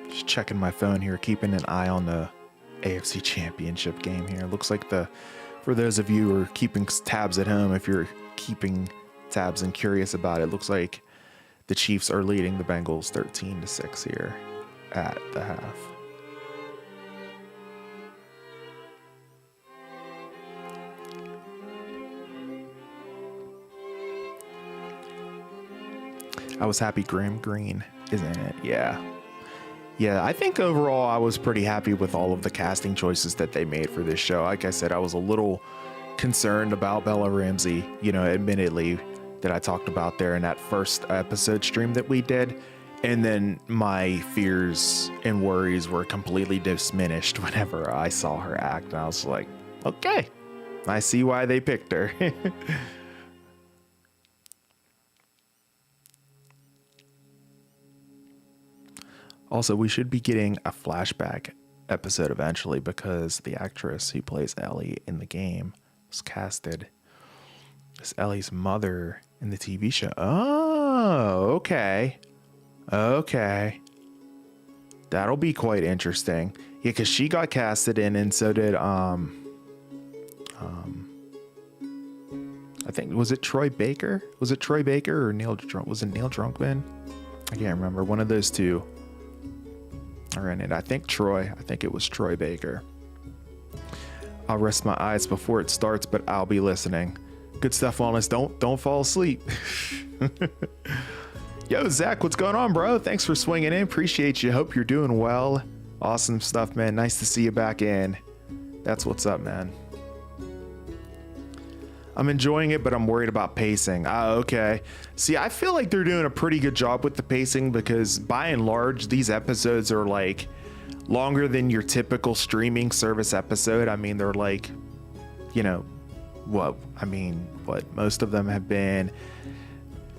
Just checking my phone here, keeping an eye on the AFC Championship game here. Looks like for those of you who are keeping tabs at home, if you're keeping tabs and curious about it, looks like the Chiefs are leading the Bengals 13-6 here at the half. I was happy Graham Greene is in it. Yeah, I think overall I was pretty happy with all of the casting choices that they made for this show. Like I said, I was a little concerned about Bella Ramsey, admittedly, that I talked about there in that first episode stream that we did. And then my fears and worries were completely diminished whenever I saw her act. And I was like, okay, I see why they picked her. Also, we should be getting a flashback episode eventually because the actress who plays Ellie in the game was casted as Ellie's mother in the TV show. Oh, okay. Okay. That'll be quite interesting. Yeah, because she got casted in, and so did I think, was it Troy Baker? Was it Troy Baker or Neil Drunkman? I can't remember. One of those two are in it. I think it was Troy Baker. I'll rest my eyes before it starts, but I'll be listening. Good stuff, Wellness. Don't fall asleep. Yo, Zach, what's going on, bro? Thanks for swinging in. Appreciate you. Hope you're doing well. Awesome stuff, man. Nice to see you back in. That's what's up, man. I'm enjoying it, but I'm worried about pacing. Okay. See, I feel like they're doing a pretty good job with the pacing because by and large, these episodes are like longer than your typical streaming service episode. I mean, they're like, most of them have been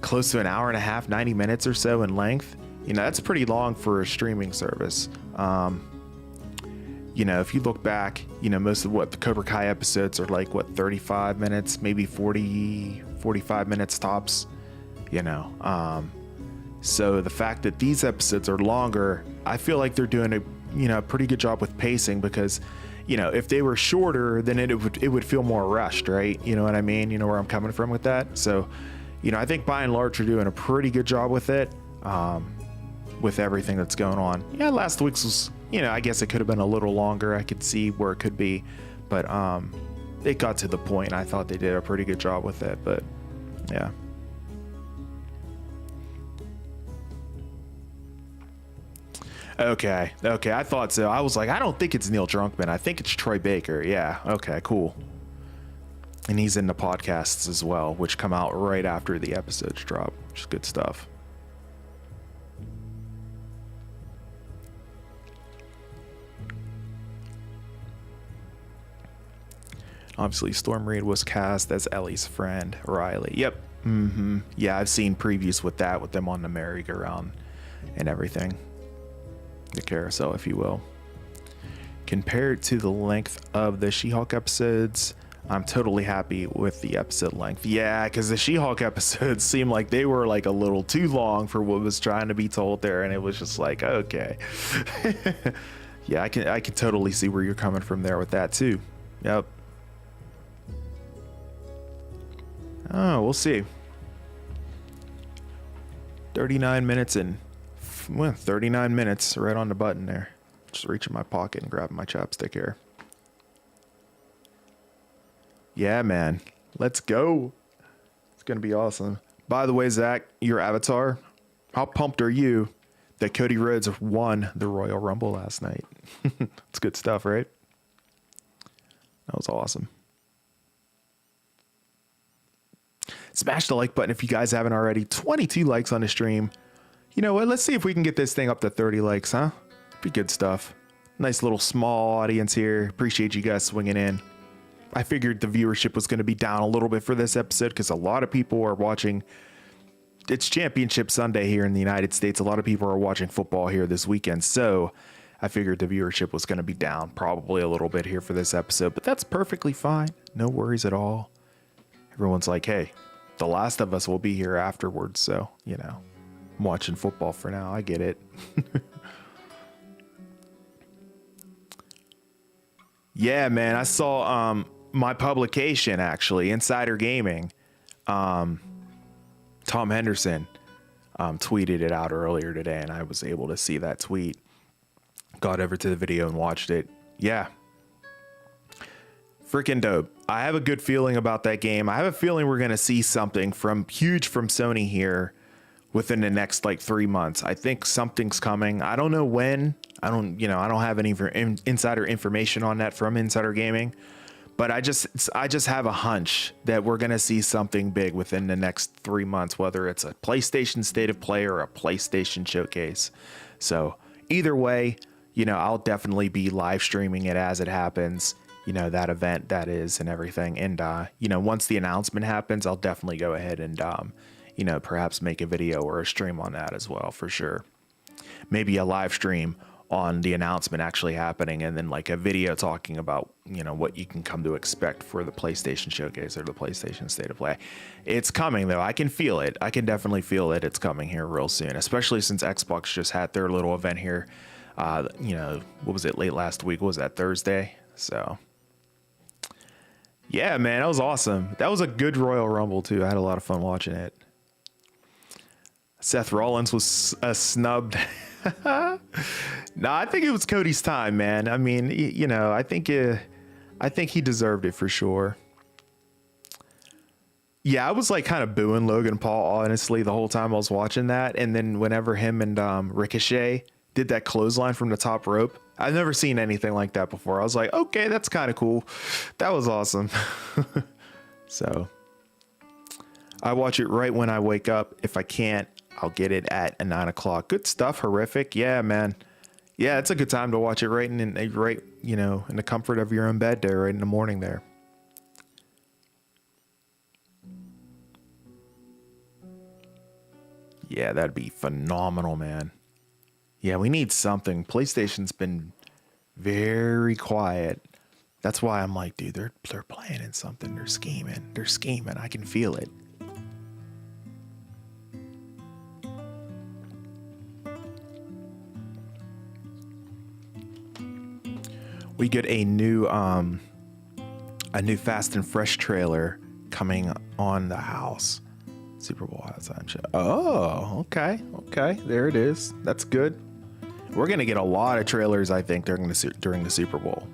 close to an hour and a half, 90 minutes or so in length. That's pretty long for a streaming service. If you look back, most of the Cobra Kai episodes are like, 35 minutes, maybe 40, 45 minutes tops, So the fact that these episodes are longer, I feel like they're doing a pretty good job with pacing because, if they were shorter, then it would feel more rushed, right? You know what I mean? You know where I'm coming from with that? So, I think by and large, you're doing a pretty good job with it. with everything that's going on. Yeah, last week's was, I guess it could have been a little longer. I could see where it could be, but it got to the point. I thought they did a pretty good job with it, but yeah. Okay, I thought so. I was like, I don't think it's Neil Druckmann. I think it's Troy Baker. Yeah, okay, cool. And he's in the podcasts as well, which come out right after the episodes drop, which is good stuff. Obviously, Storm Reid was cast as Ellie's friend, Riley. Yep. Yeah, I've seen previews with that, with them on the merry-go-round and everything. The carousel, if you will. Compared to the length of the She-Hulk episodes, I'm totally happy with the episode length. Yeah, because the She-Hulk episodes seemed like they were like a little too long for what was trying to be told there, and it was just like, okay. Yeah, I can totally see where you're coming from there with that too. Yep. Oh, we'll see. 39 minutes in. Well, 39 minutes right on the button there. Just reach in my pocket and grab my chapstick here. Yeah, man. Let's go. It's going to be awesome. By the way, Zach, your avatar, how pumped are you that Cody Rhodes won the Royal Rumble last night? It's good stuff, right? That was awesome. Smash the like button if you guys haven't already. 22 likes on the stream. You know what? Let's see if we can get this thing up to 30 likes, huh? Be good stuff. Nice little small audience here. Appreciate you guys swinging in. I figured the viewership was going to be down a little bit for this episode because a lot of people are watching. It's Championship Sunday here in the United States. A lot of people are watching football here this weekend. So I figured the viewership was going to be down probably a little bit here for this episode. But that's perfectly fine. No worries at all. Everyone's like, hey, The Last of Us will be here afterwards. So, I'm watching football for now. I get it. Yeah, man. I saw my publication, actually, Insider Gaming. Tom Henderson tweeted it out earlier today, and I was able to see that tweet. Got over to the video and watched it. Yeah. Freaking dope. I have a good feeling about that game. I have a feeling we're going to see something huge from Sony here within the next 3 months. I think something's coming. I don't know when. I don't have any insider information on that from Insider Gaming, but I just have a hunch that we're going to see something big within the next 3 months, whether it's a PlayStation State of Play or a PlayStation Showcase. So either way, I'll definitely be live streaming it as it happens, that event that is and everything. And, once the announcement happens, I'll definitely go ahead and, perhaps make a video or a stream on that as well, for sure. Maybe a live stream on the announcement actually happening, and then a video talking about, what you can come to expect for the PlayStation Showcase or the PlayStation State of Play. It's coming, though. I can feel it. I can definitely feel it. It's coming here real soon, especially since Xbox just had their little event here. What was it, late last week? What was that, Thursday? So yeah, man, that was awesome. That was a good Royal Rumble too. I had a lot of fun watching it. Seth Rollins was snubbed. No, I think it was Cody's time, man. I mean, I think he deserved it for sure. Yeah, I was kind of booing Logan Paul, honestly, the whole time I was watching that. And then whenever him and Ricochet did that clothesline from the top rope, I've never seen anything like that before. I was like, okay, that's kind of cool. That was awesome. So I watch it right when I wake up. If I can't, I'll get it at 9 o'clock. Good stuff. Horrific. Yeah, man. Yeah, it's a good time to watch it right in the comfort of your own bed there, right in the morning there. Yeah, that'd be phenomenal, man. Yeah, we need something. PlayStation's been very quiet. That's why I'm like, dude, they're planning something. They're scheming. They're scheming. I can feel it. We get a new Fast and Fresh trailer coming on the house. Super Bowl halftime show. Oh, okay. Okay. There it is. That's good. We're going to get a lot of trailers, I think, during the Super Bowl.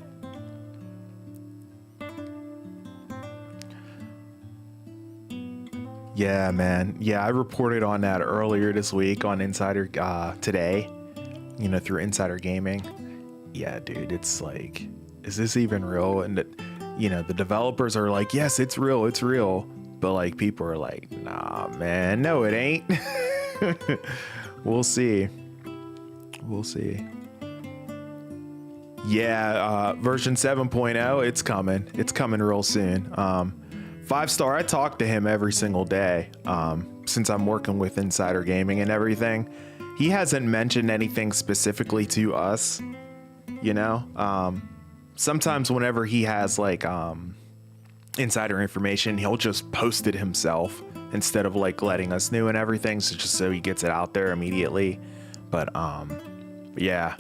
Yeah, man. Yeah, I reported on that earlier this week on Insider today, you know, through Insider Gaming. Yeah, dude, it's like, is this even real? And, you know, the developers are like, yes, it's real. It's real. But like, people are like, nah, man, no, it ain't. We'll see. We'll see. Yeah, version 7.0, it's coming. It's coming real soon. 5-star, I talk to him every single day since I'm working with Insider Gaming and everything. He hasn't mentioned anything specifically to us, you know. Sometimes whenever he has like insider information, he'll just post it himself instead of like letting us know and everything, so just so he gets it out there immediately. But yeah,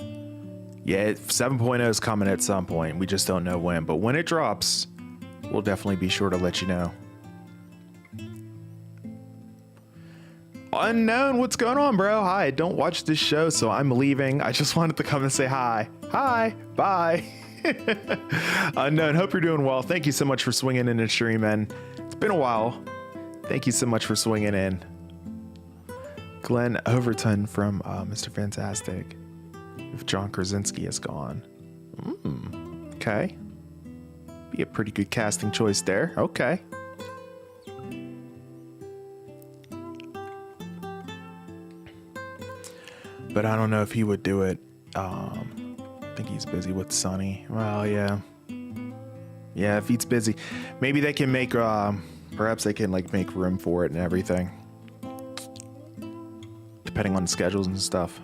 7.0 is coming at some point. We just don't know when, but when it drops, we'll definitely be sure to let you know. Unknown, what's going on, bro? Hi, don't watch this show, so I'm leaving. I just wanted to come and say hi. Hi, bye. Unknown, hope you're doing well. Thank you so much for swinging in the stream, man. It's been a while. Thank you so much for swinging in. Glenn Overton from Mr. Fantastic. If John Krasinski is gone. Okay. Be a pretty good casting choice there. Okay. But I don't know if he would do it. I think he's busy with Sonny. Well, yeah. Yeah, if he's busy. Maybe they can make, perhaps they can like make room for it and everything. Depending on schedules and stuff.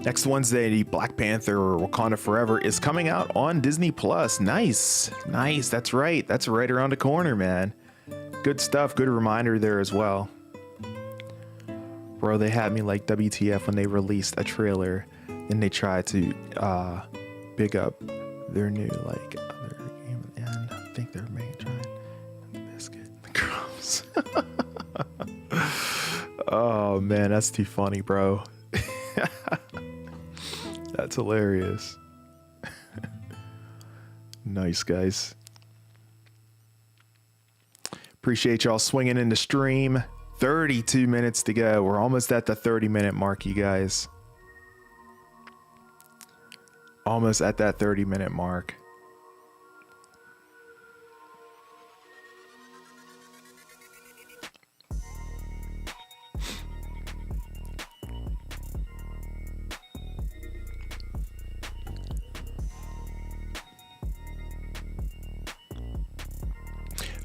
Next Wednesday, Black Panther or Wakanda Forever is coming out on Disney Plus. Nice. Nice. That's right. That's right around the corner, man. Good stuff. Good reminder there as well. Bro, they had me like WTF when they released a trailer and they tried to big up their new like other game, and I think they're trying biscuit crumbs. Oh man, that's too funny, bro. That's hilarious. Nice, guys. Appreciate y'all swinging in the stream. 32 minutes to go. We're almost at the 30-minute mark, you guys. Almost at that 30-minute mark.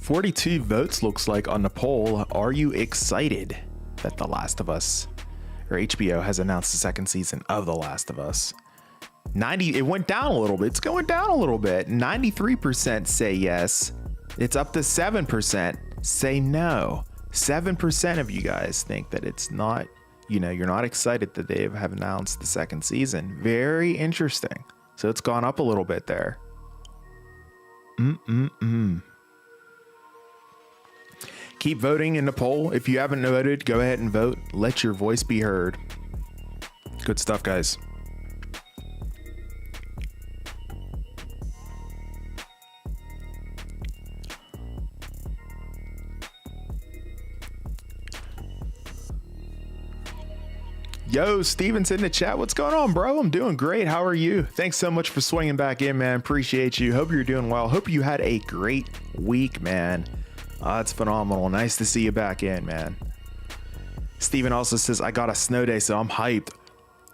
$42 votes looks like on the poll. Are you excited that The Last of Us or HBO has announced the second season of The Last of Us? It went down a little bit. It's going down a little bit. 93% say yes. It's up to 7% say no. 7% of you guys think that it's not, you know, you're not excited that they have announced the second season. Very interesting. So it's gone up a little bit there. Keep voting in the poll. If you haven't voted, go ahead and vote. Let your voice be heard. Good stuff, guys. Yo, Steven's in the chat. What's going on, bro? I'm doing great. How are you? Thanks so much for swinging back in, man. Appreciate you. Hope you're doing well. Hope you had a great week, man. It's phenomenal. Nice to see you back in, man. Steven also says, I got a snow day, so I'm hyped.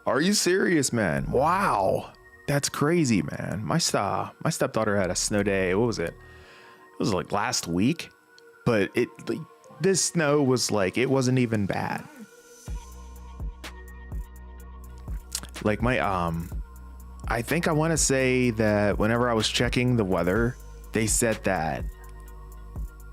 Are you serious, man? Wow. That's crazy, man. My stepdaughter had a snow day. What was it? It was like last week, but this snow was like, it wasn't even bad. Like I think I want to say that whenever I was checking the weather, they said that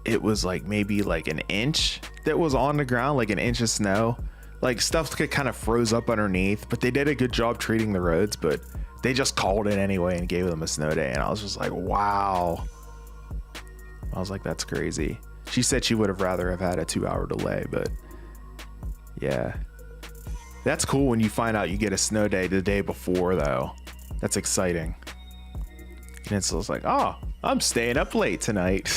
it was like maybe like an inch that was on the ground, like an inch of snow. Like stuff kind of froze up underneath, but they did a good job treating the roads, but they just called it anyway and gave them a snow day. And I was just like, wow. I was like, that's crazy. She said she would have rather have had a 2-hour delay, but yeah. That's cool when you find out you get a snow day the day before, though. That's exciting. And it's just like, oh, I'm staying up late tonight.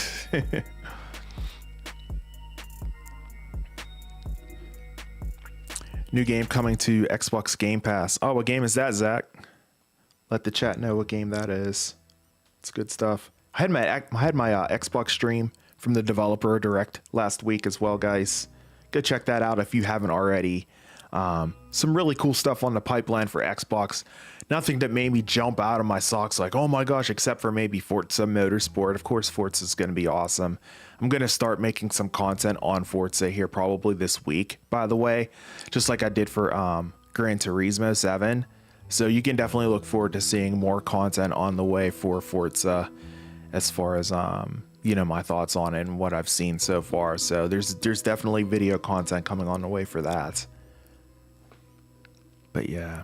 New game coming to Xbox Game Pass. Oh, what game is that, Zach? Let the chat know what game that is. It's good stuff. I had my Xbox stream from the developer direct last week as well, guys. Go check that out if you haven't already. Some really cool stuff on the pipeline for Xbox. Nothing that made me jump out of my socks like, oh my gosh, except for maybe Forza Motorsport. Of course, Forza is going to be awesome. I'm going to start making some content on Forza here probably this week, by the way, just like I did for Gran Turismo 7. So you can definitely look forward to seeing more content on the way for Forza as far as, you know, my thoughts on it and what I've seen so far. So there's definitely video content coming on the way for that. But yeah.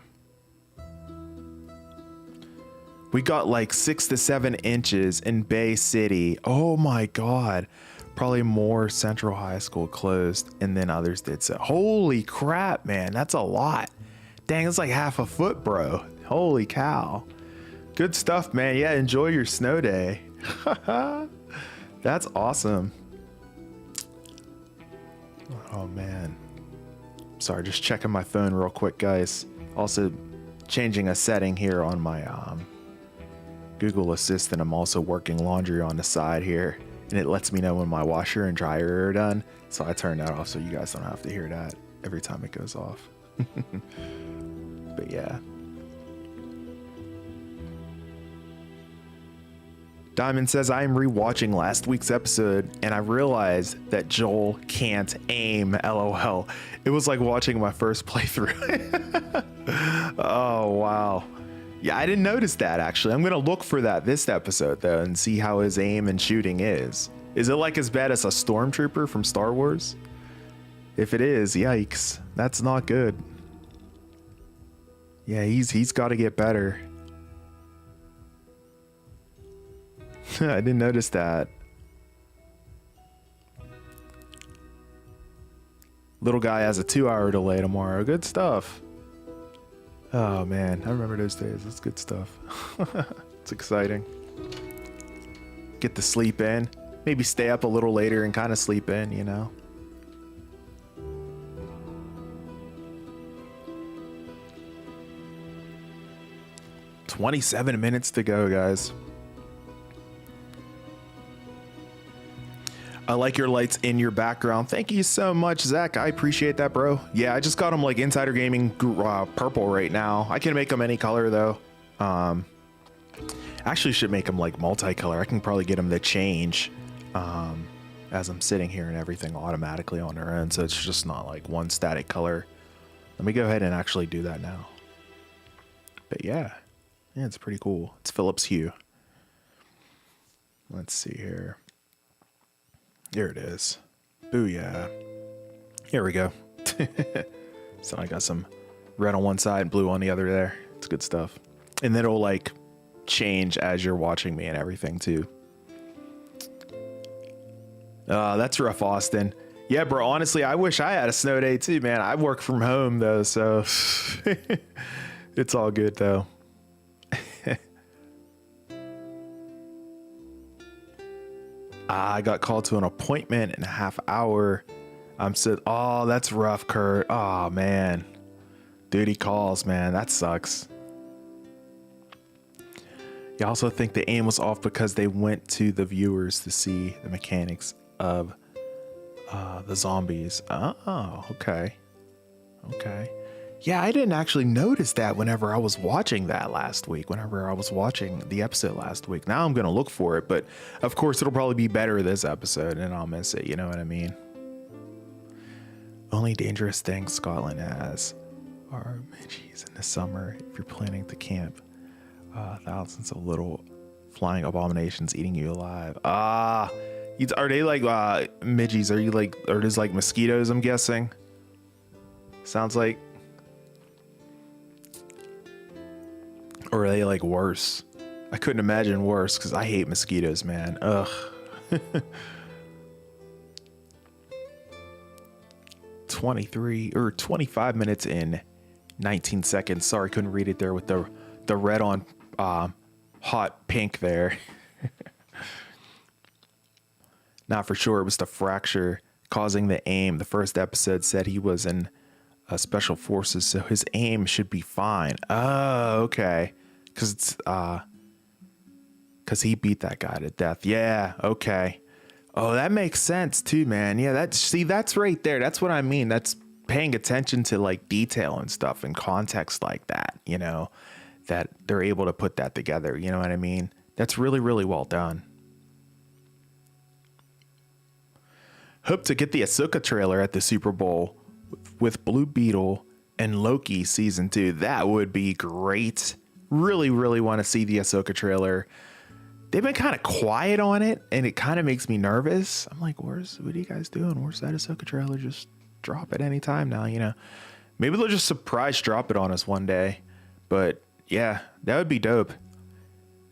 We got like 6 to 7 inches in Bay City. Oh my God. Probably more Central High School closed and then others did so. Holy crap, man. That's a lot. Dang, it's like half a foot, bro. Holy cow. Good stuff, man. Yeah, enjoy your snow day. That's awesome. Oh man. Sorry, just checking my phone real quick, guys. Also changing a setting here on my Google Assistant. I'm also working laundry on the side here, and it lets me know when my washer and dryer are done. So I turn that off so you guys don't have to hear that every time it goes off. But yeah. Diamond says, I am rewatching last week's episode and I realized that Joel can't aim. LOL. It was like watching my first playthrough. Oh, wow. Yeah, I didn't notice that actually. I'm going to look for that this episode though and see how his aim and shooting is. Is it like as bad as a stormtrooper from Star Wars? If it is, yikes. That's not good. Yeah, he's got to get better. I didn't notice that. Little guy has a 2-hour delay tomorrow. Good stuff. Oh man, I remember those days. That's good stuff. It's exciting. Get to sleep in. Maybe stay up a little later and kind of sleep in, you know. "27 minutes to go, guys." I like your lights in your background. Thank you so much, Zach. I appreciate that, bro. Yeah, I just got them like Insider Gaming purple right now. I can make them any color though. Actually should make them like multicolor. I can probably get them to change as I'm sitting here and everything automatically on their own. So it's just not like one static color. Let me go ahead and actually do that now. But yeah, it's pretty cool. It's Philips Hue. Let's see here. There it is. Booyah. Here we go. So I got some red on one side and blue on the other there. It's good stuff. And then it'll like change as you're watching me and everything too. That's rough, Austin. Yeah, bro, honestly, I wish I had a snow day too, man. I work from home though, so it's all good though. I got called to an appointment in a half hour. Oh, that's rough, Kurt. Oh, man. Duty calls, man. That sucks. You also think the aim was off because they went to the viewers to see the mechanics of the zombies. Oh, okay. Okay. Yeah, I didn't actually notice that whenever I was watching that last week, whenever I was watching the episode last week. Now I'm going to look for it, but of course it'll probably be better this episode and I'll miss it. You know what I mean? Only dangerous thing Scotland has are midgies in the summer if you're planning to camp. Thousands of little flying abominations eating you alive. Are they like midgies? Are these like mosquitoes, I'm guessing? Sounds like. Or are they like worse? I couldn't imagine worse because I hate mosquitoes, man. Ugh. 23 or 25 minutes and 19 seconds. Sorry, couldn't read it there with the red on hot pink there. Not for sure it was the fracture causing the aim. The first episode said he was in special forces, so his aim should be fine. Oh, okay. Because he beat that guy to death. Yeah, okay. Oh, that makes sense too, man. Yeah, that's right there. That's what I mean. That's paying attention to like detail and stuff and context like that, you know, that they're able to put that together. You know what I mean? That's really, really well done. Hope to get the Ahsoka trailer at the Super Bowl with Blue Beetle and Loki season 2. That would be great. Really, really want to see the Ahsoka trailer. They've been kind of quiet on it, and it kind of makes me nervous. I'm like, what are you guys doing? Where's that Ahsoka trailer? Just drop it anytime now, you know. Maybe they'll just surprise drop it on us one day. But yeah, that would be dope.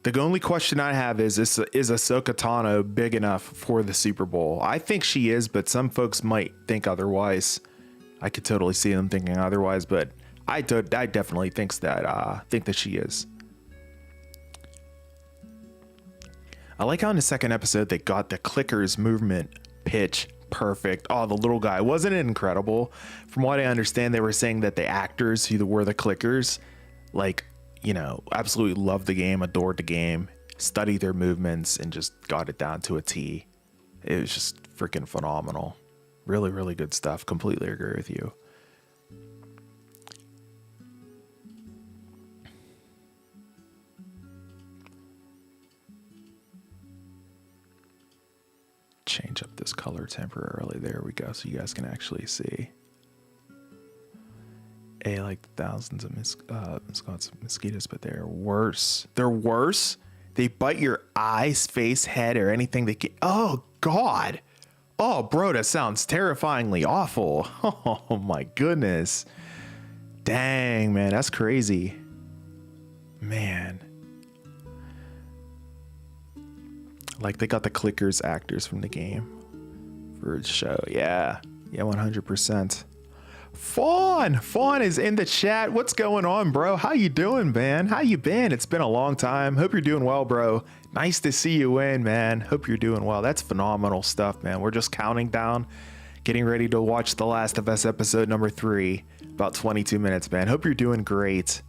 The only question I have is Ahsoka Tano big enough for the Super Bowl? I think she is, but some folks might think otherwise. I could totally see them thinking otherwise, but I definitely think that she is. I like how in the second episode they got the clickers movement pitch perfect. Oh, the little guy, wasn't it incredible? From what I understand, they were saying that the actors who were the clickers, like, you know, absolutely loved the game, adored the game, studied their movements, and just got it down to a T. It was just freaking phenomenal. Really, really good stuff. Completely agree with you. Change up this color temporarily. There we go, so you guys can actually see. Like thousands of mosquitoes, but they're worse. They're worse. They bite your eyes, face, head, or anything they can. Oh God. Oh, bro, that sounds terrifyingly awful. Oh my goodness. Dang, man, that's crazy. Man. Like they got the clickers actors from the game for the show. Yeah. Yeah, 100%. Fawn is in the chat. What's going on, bro? How you doing, man? How you been? It's been a long time. Hope you're doing well, bro. Nice to see you in, man. Hope you're doing well. That's phenomenal stuff, man. We're just counting down, getting ready to watch The Last of Us episode number 3. About 22 minutes, man. Hope you're doing great.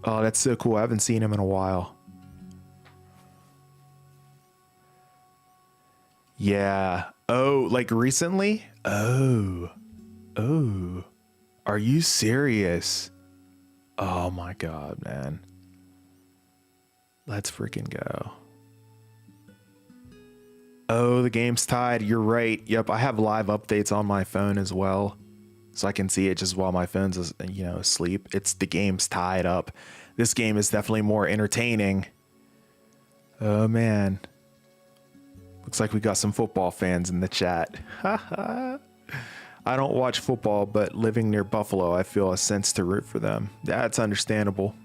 Oh, that's so cool. I haven't seen him in a while. Yeah. Oh, like recently? Oh, are you serious? Oh my God, man. Let's freaking go. Oh, the game's tied. You're right. Yep, I have live updates on my phone as well, so I can see it just while my phone's, you know, asleep. The game's tied up. This game is definitely more entertaining. Oh man. Looks like we got some football fans in the chat. I don't watch football, but living near Buffalo, I feel a sense to root for them. That's understandable.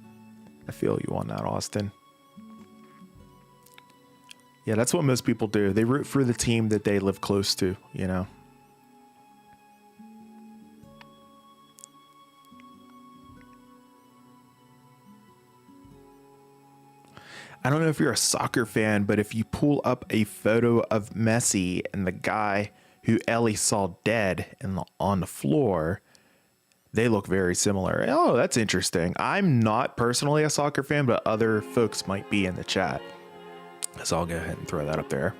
I feel you on that, Austin. Yeah, that's what most people do. They root for the team that they live close to, you know. I don't know if you're a soccer fan, but if you pull up a photo of Messi and the guy who Ellie saw dead on the floor, they look very similar. Oh, that's interesting. I'm not personally a soccer fan, but other folks might be in the chat. So I'll go ahead and throw that up there.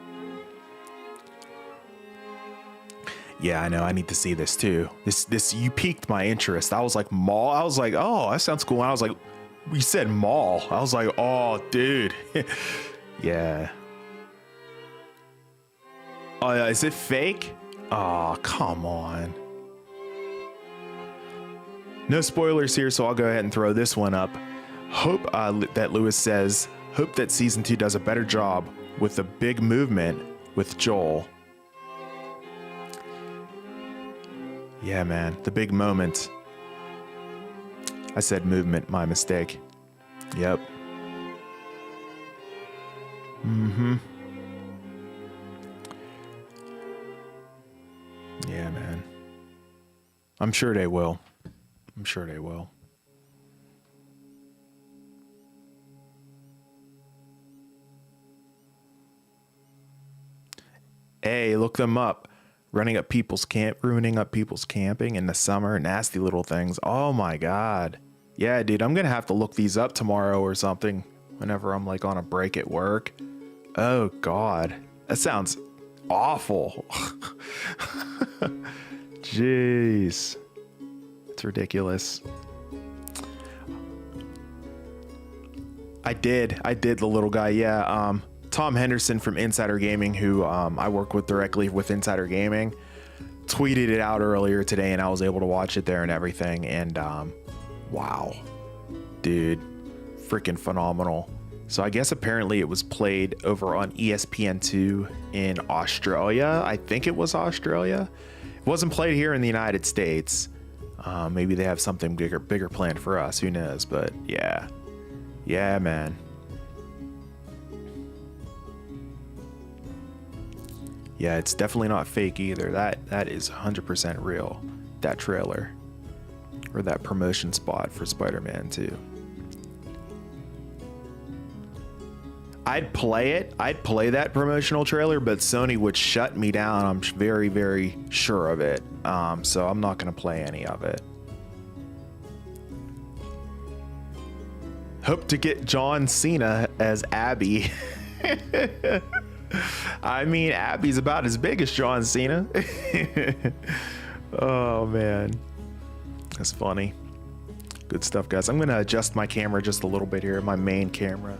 Yeah, I know. I need to see this too. This you piqued my interest. I was like, mall. I was like, oh, that sounds cool. And I was like, we said mall. I was like, oh, dude. Yeah. Oh, is it fake? Oh, come on. No spoilers here, so I'll go ahead and throw this one up. Hope that Lewis says, hope that season 2 does a better job with the big movement with Joel. Yeah, man, the big moment. I said movement, my mistake. Yep. Mm-hmm. Yeah, man. I'm sure they will. I'm sure they will. Hey, look them up. Ruining up people's camping in the summer. Nasty little things. Oh my God. Yeah, dude, I'm gonna have to look these up tomorrow or something whenever I'm like on a break at work. Oh God. That sounds awful. Jeez. It's ridiculous. I did the little guy. Yeah. Tom Henderson from Insider Gaming, who I work with directly with Insider Gaming, tweeted it out earlier today, and I was able to watch it there and everything. And wow, dude, freaking phenomenal. So I guess apparently it was played over on ESPN2 in Australia. I think it was Australia. It wasn't played here in the United States. Maybe they have something bigger planned for us. Who knows? But yeah, man. Yeah, it's definitely not fake either. That is 100% real. That trailer or that promotion spot for Spider-Man 2. I'd play it. I'd play that promotional trailer, but Sony would shut me down. I'm very, very sure of it. So I'm not going to play any of it. Hope to get John Cena as Abby. I mean, Abby's about as big as John Cena. Oh, man. That's funny. Good stuff, guys. I'm going to adjust my camera just a little bit here, my main camera.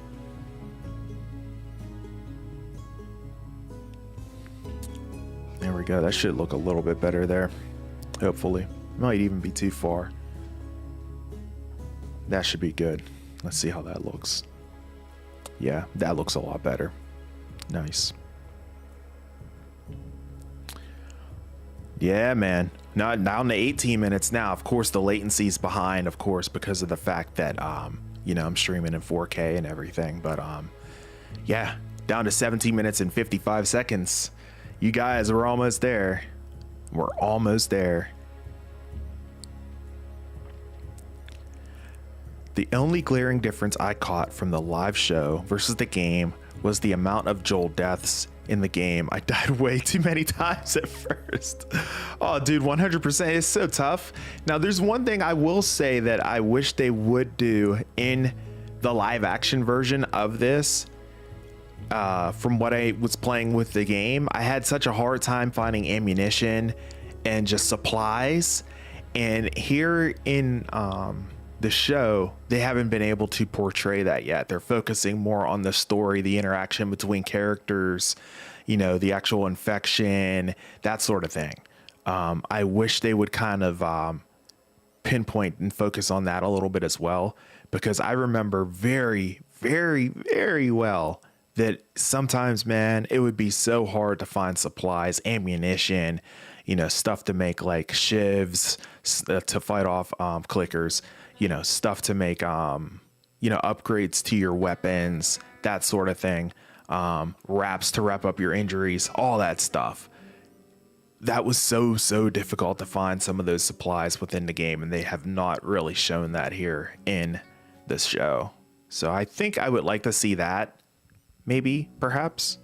There we go. That should look a little bit better there. Hopefully. Might even be too far. That should be good. Let's see how that looks. Yeah, that looks a lot better. Nice. Yeah, man. Now down to 18 minutes now. Of course, the latency's behind, of course, because of the fact that, you know, I'm streaming in 4K and everything. But, yeah, down to 17 minutes and 55 seconds. You guys, we're almost there. We're almost there. The only glaring difference I caught from the live show versus the game was the amount of Joel deaths in the game. I died way too many times at first. Oh, dude, 100% is so tough. Now, there's one thing I will say that I wish they would do in the live action version of this. From what I was playing with the game, I had such a hard time finding ammunition and just supplies. And here in the show, they haven't been able to portray that yet. They're focusing more on the story, the interaction between characters, you know, the actual infection, that sort of thing. I wish they would kind of pinpoint and focus on that a little bit as well, because I remember very, very, very well that sometimes, man, it would be so hard to find supplies, ammunition, you know, stuff to make like shivs, to fight off clickers, you know, stuff to make, you know, upgrades to your weapons, that sort of thing, wraps to wrap up your injuries, all that stuff. That was so difficult to find some of those supplies within the game, and they have not really shown that here in this show. So I think I would like to see that. Maybe, perhaps.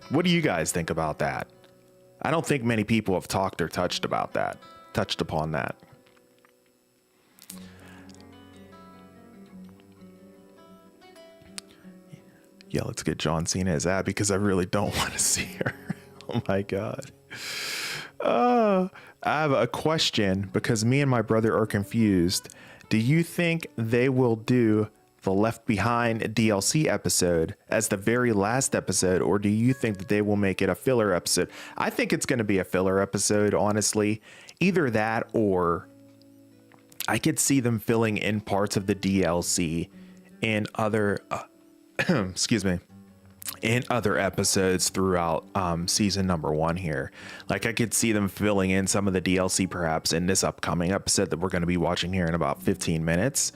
What do you guys think about that? I don't think many people have talked or touched upon that. Yeah, let's get John Cena as Abby, because I really don't want to see her. Oh my God. I have a question, because me and my brother are confused. Do you think they will do the Left Behind DLC episode as the very last episode, or do you think that they will make it a filler episode? I think it's going to be a filler episode, honestly. Either that, or I could see them filling in parts of the DLC in other excuse me, in other episodes throughout season number 1 here. Like, I could see them filling in some of the DLC perhaps in this upcoming episode that we're going to be watching here in about 15 minutes.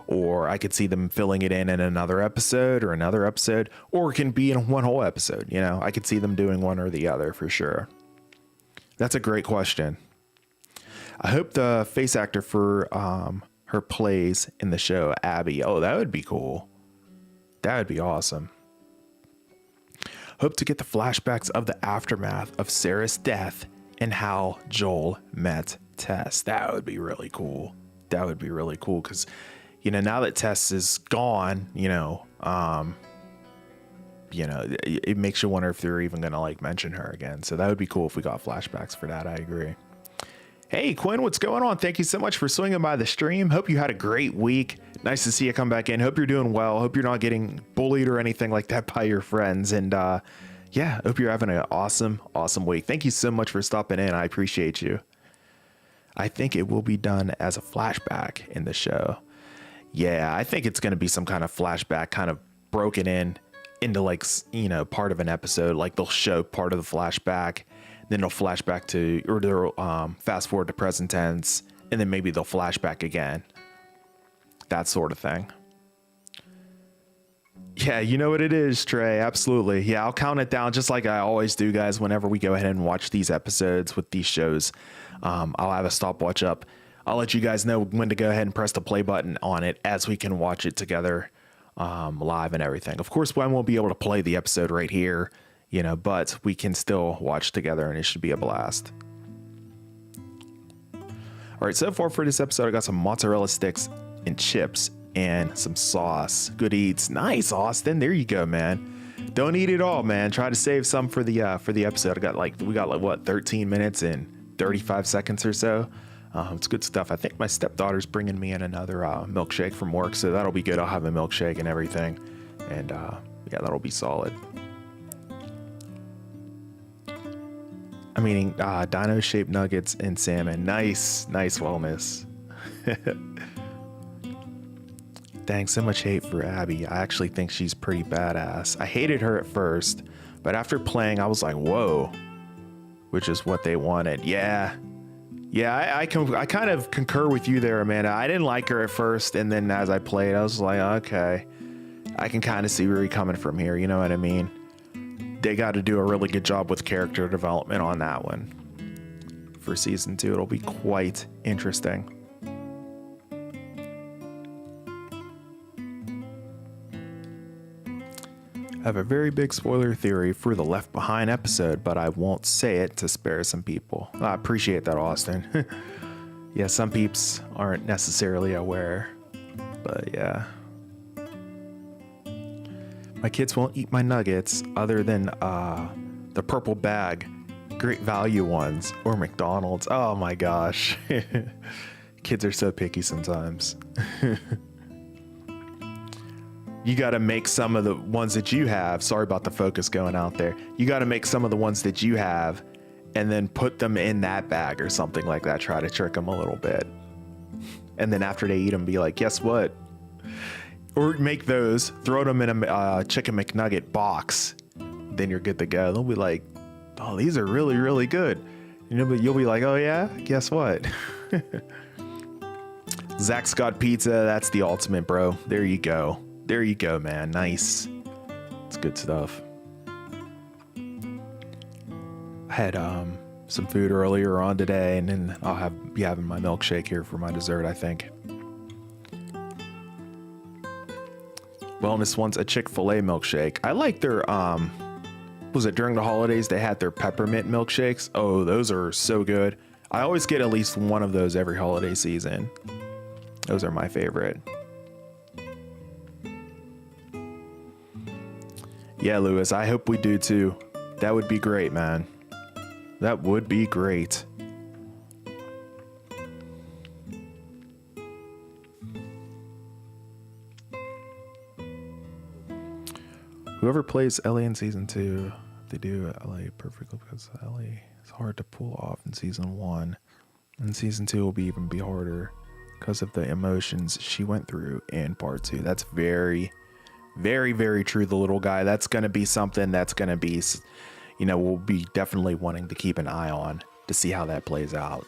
Or I could see them filling it in another episode, or it can be in one whole episode. You know, I could see them doing one or the other for sure. That's a great question. I hope the face actor for her plays in the show, Abby. Oh, that would be cool. That would be awesome. Hope to get the flashbacks of the aftermath of Sarah's death and how Joel met Tess. That would be really cool. That would be really cool because, you know, now that Tess is gone, it makes you wonder if they're even going to like mention her again. So that would be cool if we got flashbacks for that. I agree. Hey, Quinn, what's going on? Thank you so much for swinging by the stream. Hope you had a great week. Nice to see you come back in. Hope you're doing well. Hope you're not getting bullied or anything like that by your friends. And yeah, hope you're having an awesome week. Thank you so much for stopping in. I appreciate you. I think it will be done as a flashback in the show. Yeah, I think it's going to be some kind of flashback kind of broken into like, part of an episode. Like they'll show part of the flashback, then they'll flashback to, or they'll fast forward to present tense, and then maybe they'll flashback again. That sort of thing. Yeah, you know what it is, Trey. Absolutely. Yeah, I'll count it down just like I always do, guys. Whenever we go ahead and watch these episodes with these shows, I'll have a stopwatch up. I'll let you guys know when to go ahead and press the play button on it as we can watch it together live and everything. Of course, I won't be able to play the episode right here, but we can still watch together and it should be a blast. All right, so far for this episode, I got some mozzarella sticks and chips and some sauce. Good eats. Nice, Austin. There you go, man. Don't eat it all, man. Try to save some for the episode. We got what, 13 minutes and 35 seconds or so. It's good stuff. I think my stepdaughter's bringing me in another milkshake from work, so that'll be good. I'll have a milkshake and everything, and yeah, that'll be solid. I'm eating dino-shaped nuggets and salmon. Nice wellness. Dang, so much hate for Abby. I actually think she's pretty badass. I hated her at first, but after playing, I was like, whoa, which is what they wanted. Yeah, I kind of concur with you there, Amanda. I didn't like her at first, and then as I played, I was like, okay, I can kind of see where you're coming from here. You know what I mean? They got to do a really good job with character development on that one. For season 2, it'll be quite interesting. I have a very big spoiler theory for the Left Behind episode, but I won't say it to spare some people. I appreciate that, Austin. Yeah, some peeps aren't necessarily aware, but yeah. My kids won't eat my nuggets other than the purple bag, Great Value ones, or McDonald's. Oh my gosh. Kids are so picky sometimes. You got to make some of the ones that you have. Sorry about the focus going out there. You got to make some of the ones that you have and then put them in that bag or something like that. Try to trick them a little bit. And then after they eat them, be like, guess what? Or make those, throw them in a chicken McNugget box. Then you're good to go. They'll be like, oh, these are really, really good. But you'll be like, oh yeah, guess what? Zach Scott Pizza, that's the ultimate, bro. There you go. There you go, man. Nice. It's good stuff. I had some food earlier on today, and then I'll be having my milkshake here for my dessert, I think. Wellness wants a Chick-fil-A milkshake. I like their, was it during the holidays they had their peppermint milkshakes? Oh, those are so good. I always get at least one of those every holiday season. Those are my favorite. Yeah, Lewis, I hope we do too. That would be great, man. That would be great. Whoever plays Ellie in season 2, they do Ellie perfectly because Ellie is hard to pull off in season 1. And season 2 will even be harder because of the emotions she went through in part 2. That's very, very, very true. The little guy, that's going to be something that's going to be, we'll be definitely wanting to keep an eye on to see how that plays out.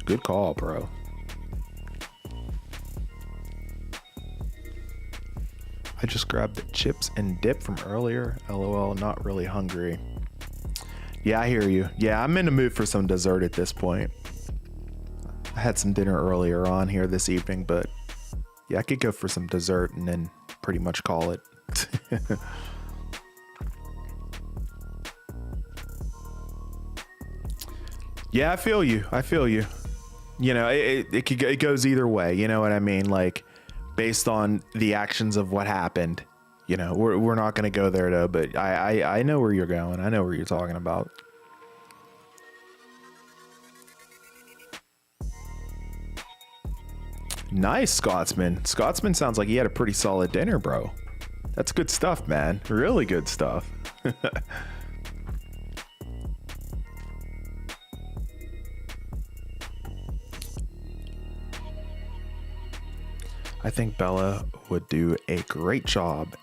Good call, bro. I just grabbed the chips and dip from earlier. LOL, not really hungry. Yeah, I hear you. Yeah, I'm in the mood for some dessert at this point. I had some dinner earlier on here this evening, but yeah, I could go for some dessert and then pretty much call it. Yeah, I feel you. I feel you. You know, it goes either way. You know what I mean? Like, based on the actions of what happened. You know, we're not going to go there though. But I know where you're going. I know where you're talking about. Nice, Scotsman. Scotsman sounds like he had a pretty solid dinner, bro. That's good stuff, man. Really good stuff. I think Bella would do a great job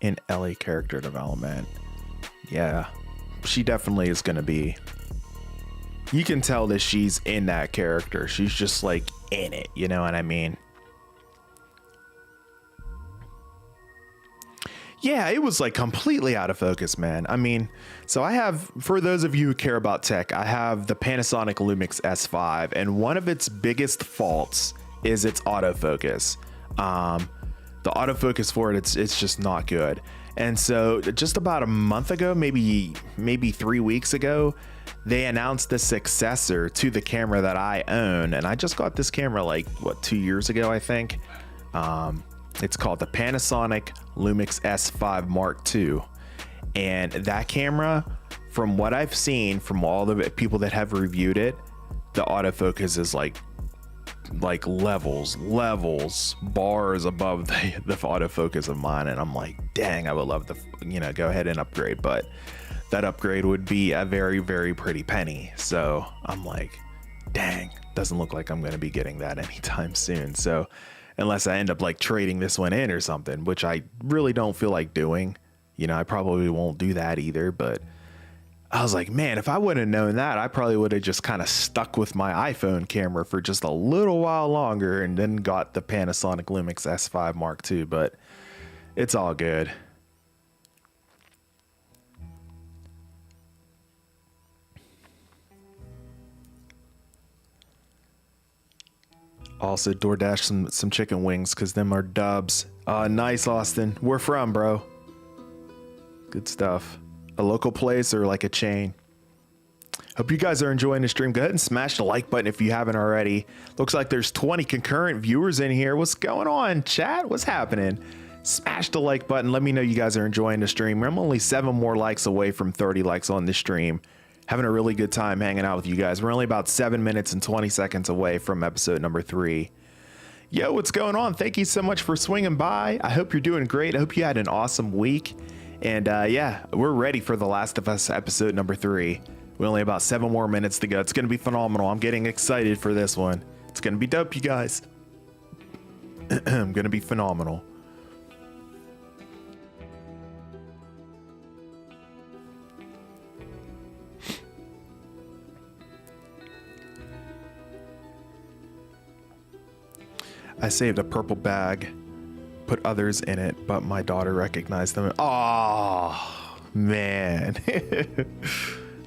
in Ellie character development. Yeah, she definitely is going to be. You can tell that she's in that character. She's just like in it. You know what I mean? Yeah, it was like completely out of focus, man. I mean, so I have, for those of you who care about tech, I have the Panasonic Lumix S5, and one of its biggest faults is its autofocus. The autofocus for it, it's just not good. And so just about a month ago, maybe 3 weeks ago, they announced the successor to the camera that I own. And I just got this camera like, what, 2 years ago, I think. It's called the Panasonic Lumix S5 Mark II. And that camera, from what I've seen from all the people that have reviewed it, the autofocus is like levels, bars above the autofocus of mine. And I'm like, dang, I would love to, go ahead and upgrade. But that upgrade would be a very, very pretty penny. So I'm like, dang, doesn't look like I'm going to be getting that anytime soon. So unless I end up like trading this one in or something, which I really don't feel like doing, I probably won't do that either. But I was like, man, if I would have known that, I probably would have just kind of stuck with my iPhone camera for just a little while longer and then got the Panasonic Lumix S5 Mark II, but it's all good. Also DoorDash some chicken wings because them are dubs. Nice, Austin. Where from, bro? Good stuff. A local place or like a chain? Hope you guys are enjoying the stream. Go ahead and smash the like button if you haven't already. Looks like there's 20 concurrent viewers in here. What's going on, chat? What's happening? Smash the like button. Let me know you guys are enjoying the stream. I'm only 7 more likes away from 30 likes on this stream. Having a really good time hanging out with you guys. We're only about 7 minutes and 20 seconds away from episode number 3. Yo, what's going on? Thank you so much for swinging by. I hope you're doing great. I hope you had an awesome week. And yeah, we're ready for The Last of Us episode number 3. We only about 7 more minutes to go. It's going to be phenomenal. I'm getting excited for this one. It's going to be dope, you guys. I'm going to be phenomenal. I saved a purple bag, put others in it, but my daughter recognized them. Oh, man.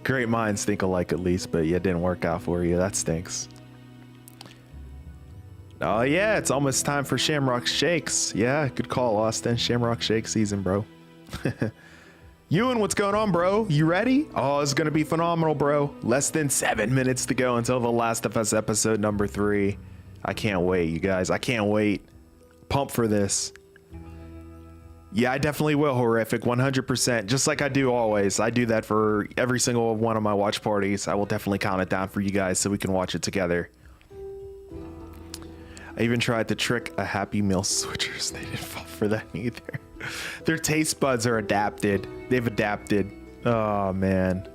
Great minds think alike at least, but yeah, it didn't work out for you. That stinks. Oh, yeah, it's almost time for Shamrock Shakes. Yeah, good call, Austin. Shamrock Shake season, bro. Ewan, what's going on, bro? You ready? Oh, it's going to be phenomenal, bro. Less than 7 minutes to go until The Last of Us episode number 3. I can't wait, you guys. I can't wait. Pump for this. Yeah, I definitely will, Horrific. 100%. Just like I do always. I do that for every single one of my watch parties. I will definitely count it down for you guys so we can watch it together. I even tried to trick a Happy Meal switchers. They didn't fall for that either. Their taste buds are adapted. They've adapted. Oh, man.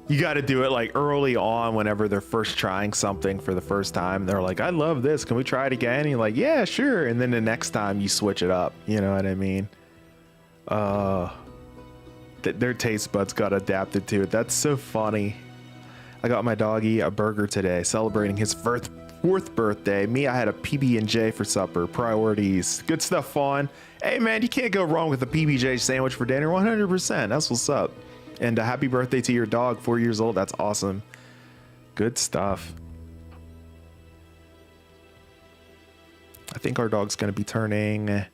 You got to do it like early on whenever they're first trying something for the first time. They're like, I love this. Can we try it again? And you're like, yeah, sure. And then the next time you switch it up. You know what I mean? Their taste buds got adapted to it. That's so funny. I got my doggy a burger today, celebrating his 4th birthday. Me, I had a PB&J for supper. Priorities. Good stuff, Fawn. Hey, man, you can't go wrong with a PB&J sandwich for dinner. 100%. That's what's up. And a happy birthday to your dog, 4 years old. That's awesome. Good stuff. I think our dog's going to be turning,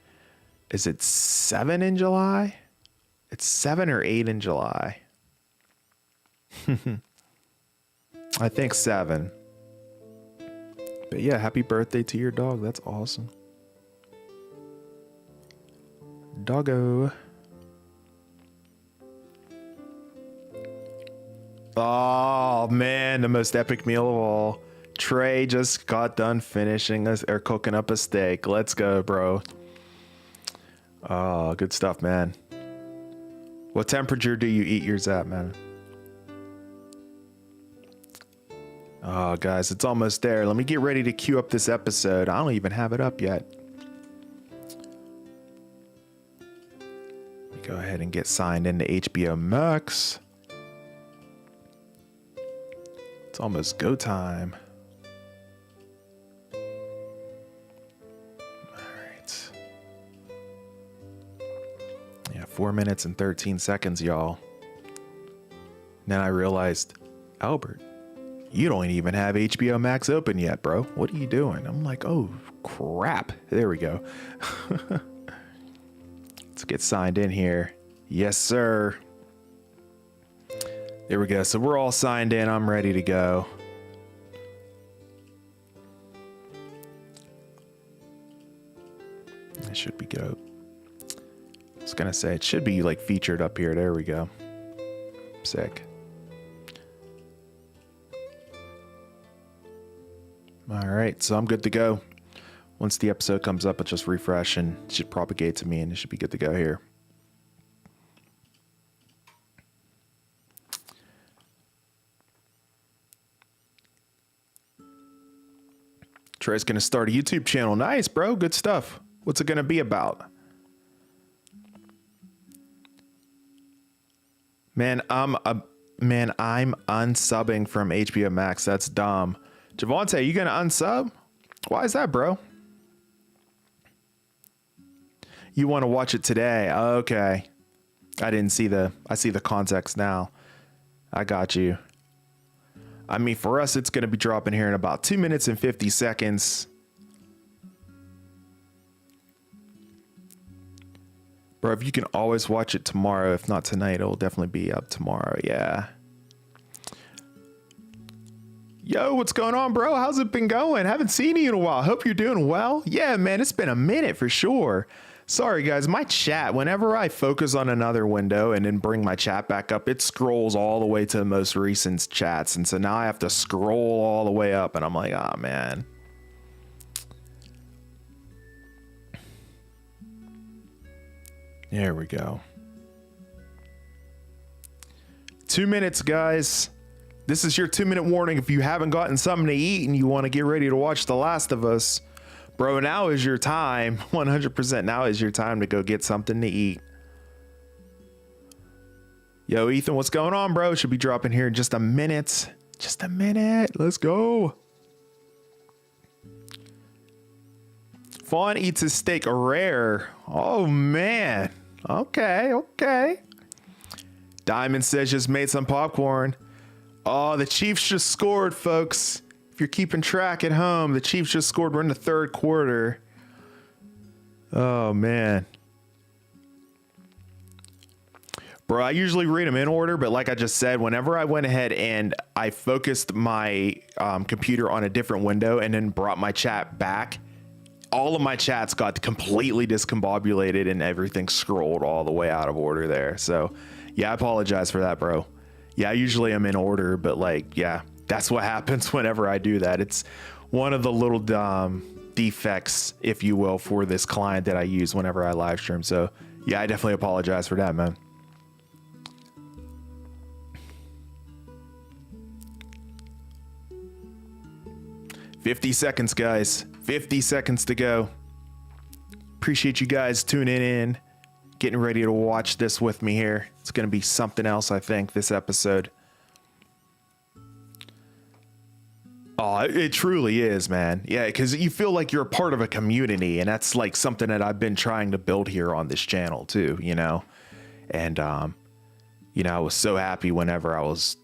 is it 7 in July? It's 7 or 8 in July. I think 7. But yeah, happy birthday to your dog. That's awesome. Doggo. Oh man, the most epic meal of all. Trey just got done finishing us or cooking up a steak. Let's go, bro. Oh, good stuff, man. What temperature do you eat yours at, man? Oh, guys, it's almost there. Let me get ready to queue up this episode. I don't even have it up yet. Let me go ahead and get signed into HBO Max. It's almost go time. Alright. Yeah, 4 minutes and 13 seconds, y'all. Then I realized, Albert, you don't even have HBO Max open yet, bro. What are you doing? I'm like, oh, crap. There we go. Let's get signed in here. Yes, sir. There we go. So we're all signed in. I'm ready to go. It should be good. I was going to say, it should be like featured up here. There we go. Sick. All right. So I'm good to go. Once the episode comes up, it's just refresh and it should propagate to me and it should be good to go here. Trey's going to start a YouTube channel. Nice, bro. Good stuff. What's it going to be about? Man, I'm unsubbing from HBO Max. That's dumb. Javante, you going to unsub? Why is that, bro? You want to watch it today? Okay. I see the context now. I got you. I mean, for us, it's going to be dropping here in about 2 minutes and 50 seconds. Bro, if you can always watch it tomorrow, if not tonight, it'll definitely be up tomorrow. Yeah. Yo, what's going on, bro? How's it been going? Haven't seen you in a while. Hope you're doing well. Yeah, man, it's been a minute for sure. Sorry, guys, my chat, whenever I focus on another window and then bring my chat back up, it scrolls all the way to the most recent chats. And so now I have to scroll all the way up and I'm like, oh, man. There we go. 2 minutes, guys. This is your 2-minute warning. If you haven't gotten something to eat and you want to get ready to watch The Last of Us, bro, now is your time. 100% now is your time to go get something to eat. Yo, Ethan, what's going on, bro? Should be dropping here in just a minute. Just a minute. Let's go. Fawn eats his steak rare. Oh, man. Okay, okay. Diamond says just made some popcorn. Oh, the Chiefs just scored, folks. If you're keeping track at home, the Chiefs just scored. We're in the third quarter. Oh, man. Bro, I usually read them in order, but like I just said, whenever I went ahead and I focused my computer on a different window and then brought my chat back, all of my chats got completely discombobulated and everything scrolled all the way out of order there. So, yeah, I apologize for that, bro. Yeah, I usually am in order, but like, yeah, that's what happens whenever I do that. It's one of the little defects, if you will, for this client that I use whenever I live stream. So, yeah, I definitely apologize for that, man. $50 seconds, guys. 50 seconds to go. Appreciate you guys tuning in, getting ready to watch this with me here. It's going to be something else, I think, this episode. Oh, it truly is, man. Yeah, because you feel like you're a part of a community, and that's like something that I've been trying to build here on this channel too, you know? And I was so happy whenever I was,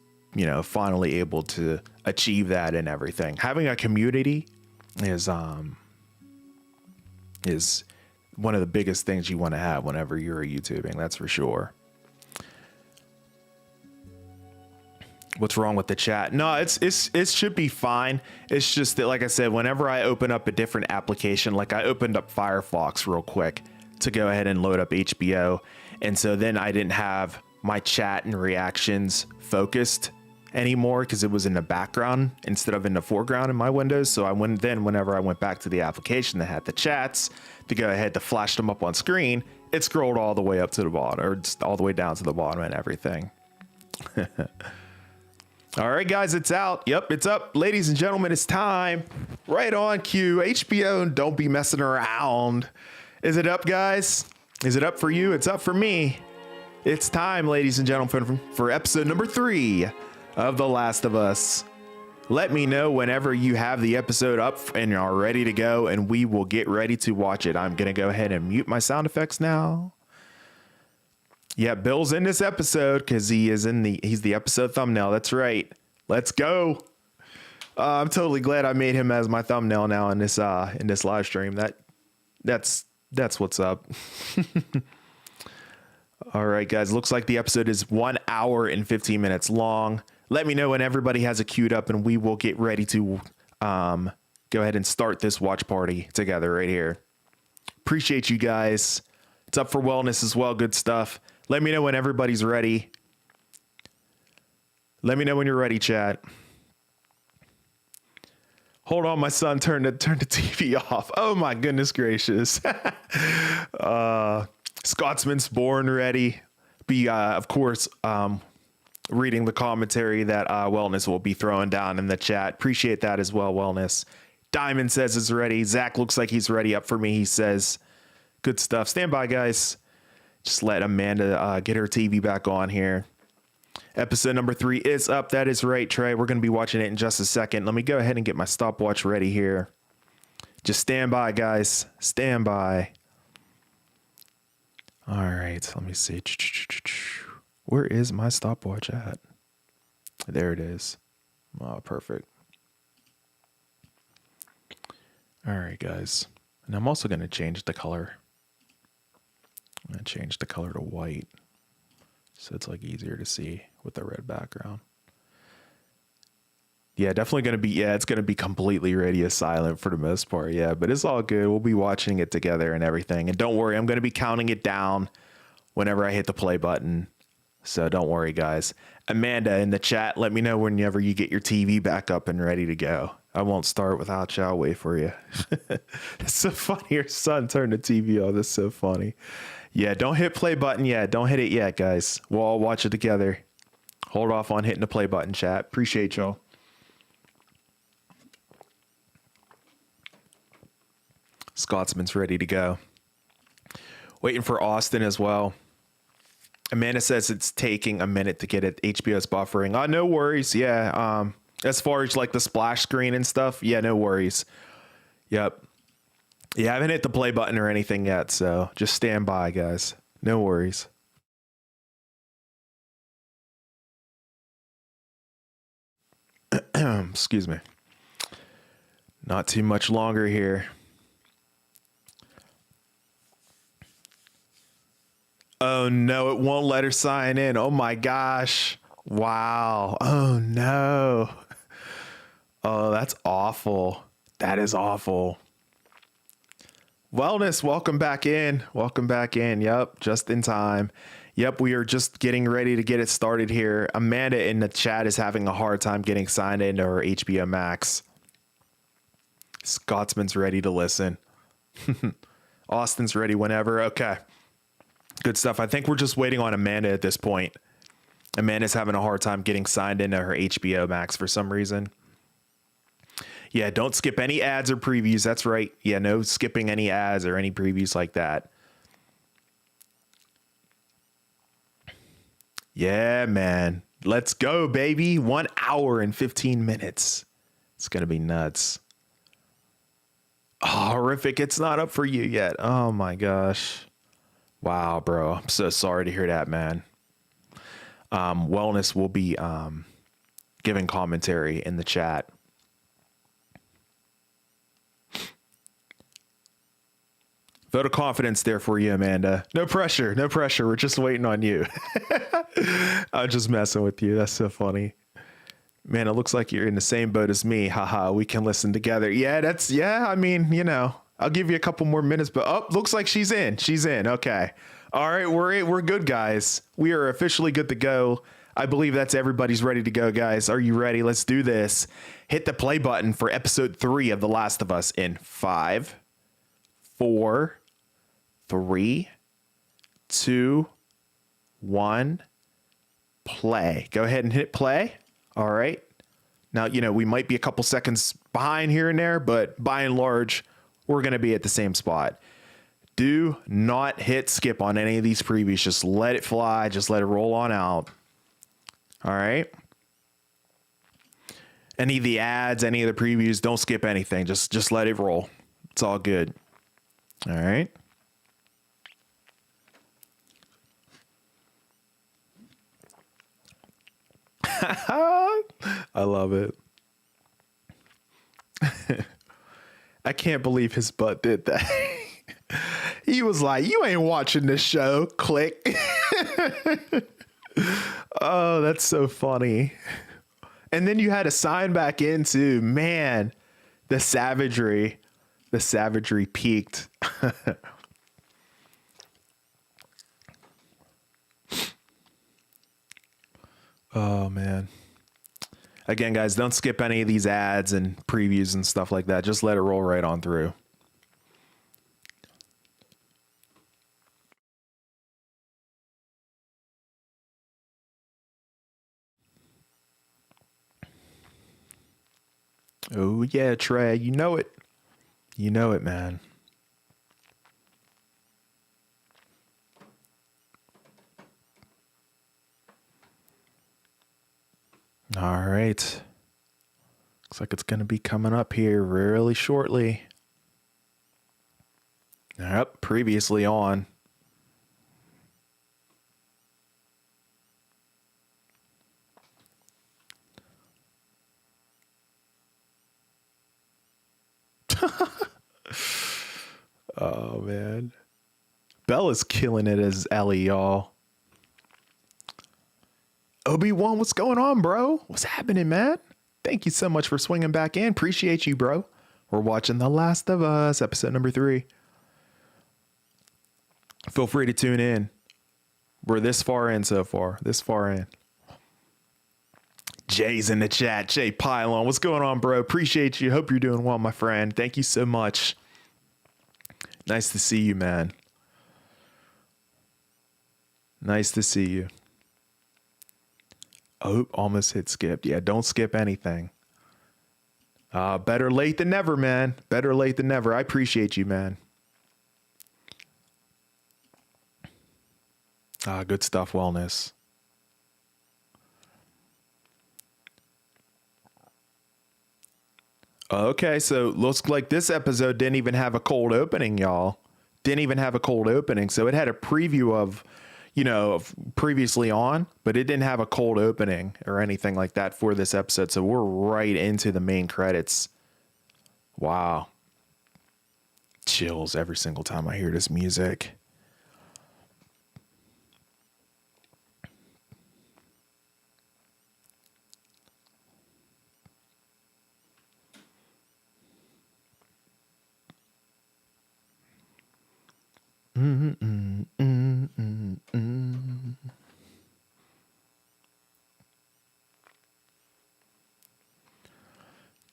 finally able to achieve that and everything. Having a community is one of the biggest things you want to have whenever you're YouTubing. That's for sure. What's wrong with the chat? No, it should be fine. It's just that, like I said, whenever I open up a different application, like I opened up Firefox real quick to go ahead and load up HBO. And so then I didn't have my chat and reactions focused anymore because it was in the background instead of in the foreground in my windows. So whenever I went back to the application that had the chats to go ahead to flash them up on screen, it scrolled all the way up to the bottom, or just all the way down to the bottom and everything. All right, guys, it's out. Yep, it's up. Ladies and gentlemen, it's time. Right on cue. HBO, don't be messing around. Is it up, guys? Is it up for you? It's up for me. It's time, ladies and gentlemen, for episode number 3 of The Last of Us. Let me know whenever you have the episode up and are ready to go, and we will get ready to watch it. I'm going to go ahead and mute my sound effects now. Yeah, Bill's in this episode because he's the episode thumbnail. That's right. Let's go. I'm totally glad I made him as my thumbnail now in this live stream. That's what's up. All right, guys. Looks like the episode is 1 hour and 15 minutes long. Let me know when everybody has it queued up, and we will get ready to go ahead and start this watch party together right here. Appreciate you guys. It's up for wellness as well. Good stuff. Let me know when everybody's ready. Let me know when you're ready, chat. Hold on, my son turned the TV off. Oh my goodness gracious. Scotsman's born ready. Be of course reading the commentary that Wellness will be throwing down in the chat. Appreciate that as well, Wellness. Diamond says it's ready. Zach looks like he's ready up for me. He says, good stuff. Stand by, guys. Just let Amanda get her TV back on here. Episode number 3 is up. That is right, Trey. We're going to be watching it in just a second. Let me go ahead and get my stopwatch ready here. Just stand by, guys. Stand by. All right. Let me see. Where is my stopwatch at? There it is. Oh, perfect. All right, guys. And I'm also going to change the color. I'm going to change the color to white so it's like easier to see with the red background. Yeah, definitely going to be, it's going to be completely radio silent for the most part. Yeah, but it's all good. We'll be watching it together and everything. And don't worry, I'm going to be counting it down whenever I hit the play button. So don't worry, guys. Amanda in the chat, let me know whenever you get your TV back up and ready to go. I won't start without you. I'll wait for you. It's so funny. Your son turned the TV on. That's so funny. Yeah, don't hit play button yet. Don't hit it yet, guys. We'll all watch it together. Hold off on hitting the play button, chat. Appreciate y'all. Scotsman's ready to go. Waiting for Austin as well. Amanda says it's taking a minute to get it. HBO's buffering. Oh, no worries. Yeah. As far as like the splash screen and stuff. Yeah, no worries. Yep. Yeah, I haven't hit the play button or anything yet, so just stand by, guys. No worries. Excuse me. Not too much longer here. Oh no, it won't let her sign in. Oh my gosh. Wow. Oh no. Oh, that's awful. That is awful. Wellness, welcome back in. Welcome back in. Yep, just in time. Yep, we are just getting ready to get it started here. Amanda in the chat is having a hard time getting signed into her HBO Max. Scotsman's ready to listen. Austin's ready whenever. Okay. Good stuff. I think we're just waiting on Amanda at this point. Amanda's having a hard time getting signed into her HBO Max for some reason. Yeah, don't skip any ads or previews. That's right. Yeah, no skipping any ads or any previews like that. Yeah, man. Let's go, baby. 1 hour and 15 minutes. It's going to be nuts. Oh, horrific. It's not up for you yet. Oh, my gosh. Wow, bro. I'm so sorry to hear that, man. Wellness will be giving commentary in the chat. Vote of confidence there for you, Amanda. No pressure, no pressure. We're just waiting on you. I'm just messing with you. That's so funny. Man, it looks like you're in the same boat as me. Haha, we can listen together. Yeah, I mean, you know, I'll give you a couple more minutes, but looks like she's in. She's in. Okay. All right, we're good, guys. We are officially good to go. I believe that's everybody's ready to go, guys. Are you ready? Let's do this. Hit the play button for episode 3 of The Last of Us in 5, 4, 3, 2, 1, play. Go ahead and hit play. All right. Now, you know, we might be a couple seconds behind here and there, but by and large, we're going to be at the same spot. Do not hit skip on any of these previews. Just let it fly. Just let it roll on out. All right. Any of the ads, any of the previews, don't skip anything. Just let it roll. It's all good. All right. I love it. I can't believe his butt did that. He was like, you ain't watching this show. Click. Oh, that's so funny. And then you had to sign back into, man, the savagery peaked. Oh, man. Again, guys, don't skip any of these ads and previews and stuff like that. Just let it roll right on through. Oh, yeah, Trey. You know it. You know it, man. All right. Looks like it's going to be coming up here really shortly. Yep, previously on. Oh, man. Bella's killing it as Ellie, y'all. Obi-Wan, what's going on, bro? What's happening, man? Thank you so much for swinging back in. Appreciate you, bro. We're watching The Last of Us, episode number 3. Feel free to tune in. We're this far in so far. This far in. Jay's in the chat. Jay Pylon, what's going on, bro? Appreciate you. Hope you're doing well, my friend. Thank you so much. Nice to see you, man. Nice to see you. Oh, almost hit skipped. Yeah, don't skip anything. Better late than never, man. Better late than never. I appreciate you, man. Good stuff, wellness. Okay, so looks like this episode didn't even have a cold opening, y'all. Didn't even have a cold opening. So it had a preview of, you know, of previously on, but it didn't have a cold opening or anything like that for this episode. So we're right into the main credits. Wow. Chills every single time I hear this music.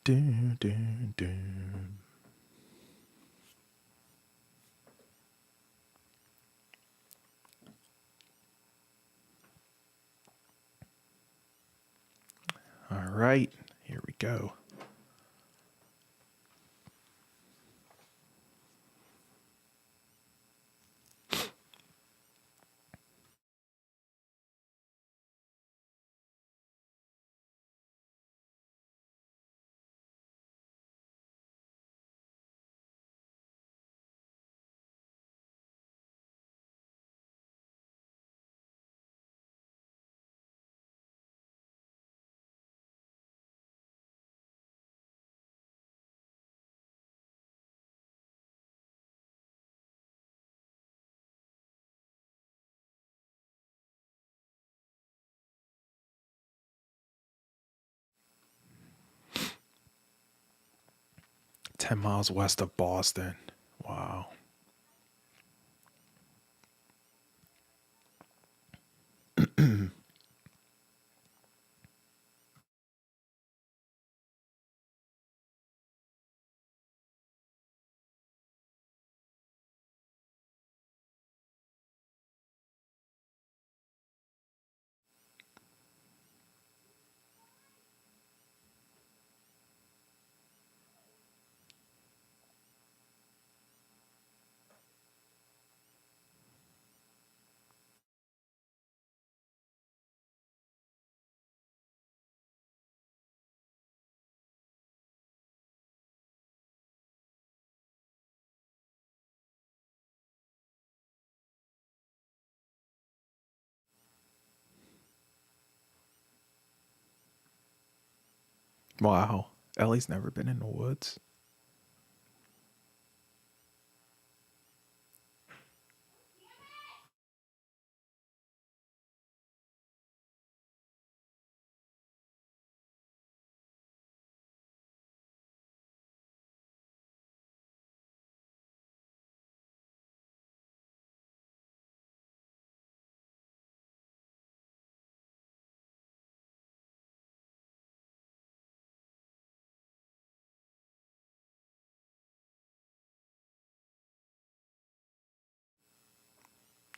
Dun, dun, dun. All right, here we go. 10 miles west of Boston. Wow. Wow. Ellie's never been in the woods.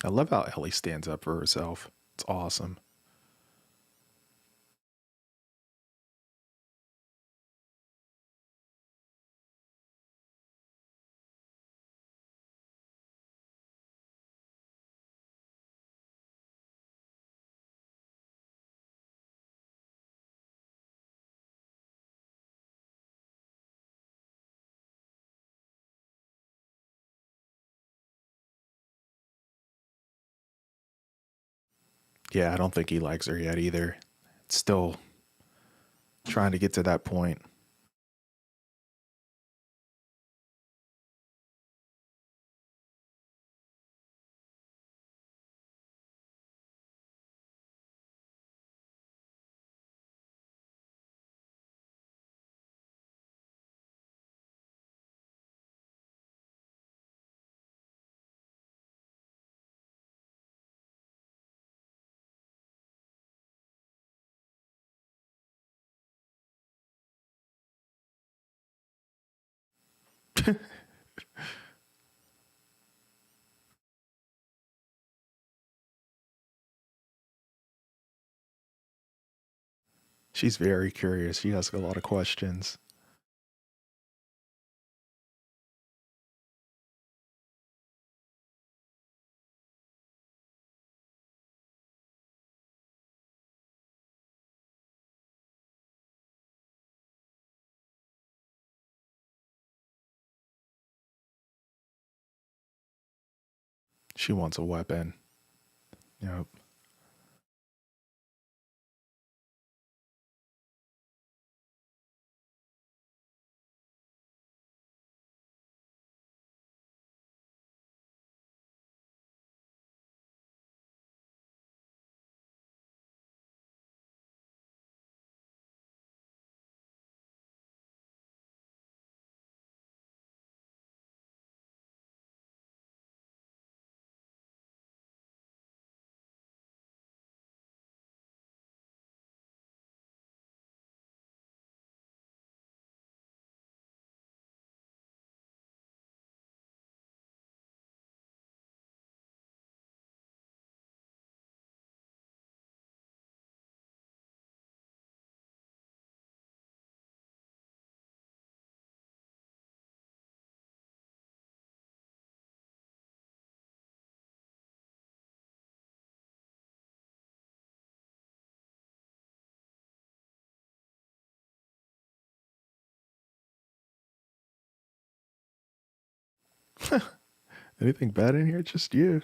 I love how Ellie stands up for herself. It's awesome. Yeah, I don't think he likes her yet either. It's still trying to get to that point. She's very curious. She asks a lot of questions. She wants a weapon. Yep. Anything bad in here? Just you.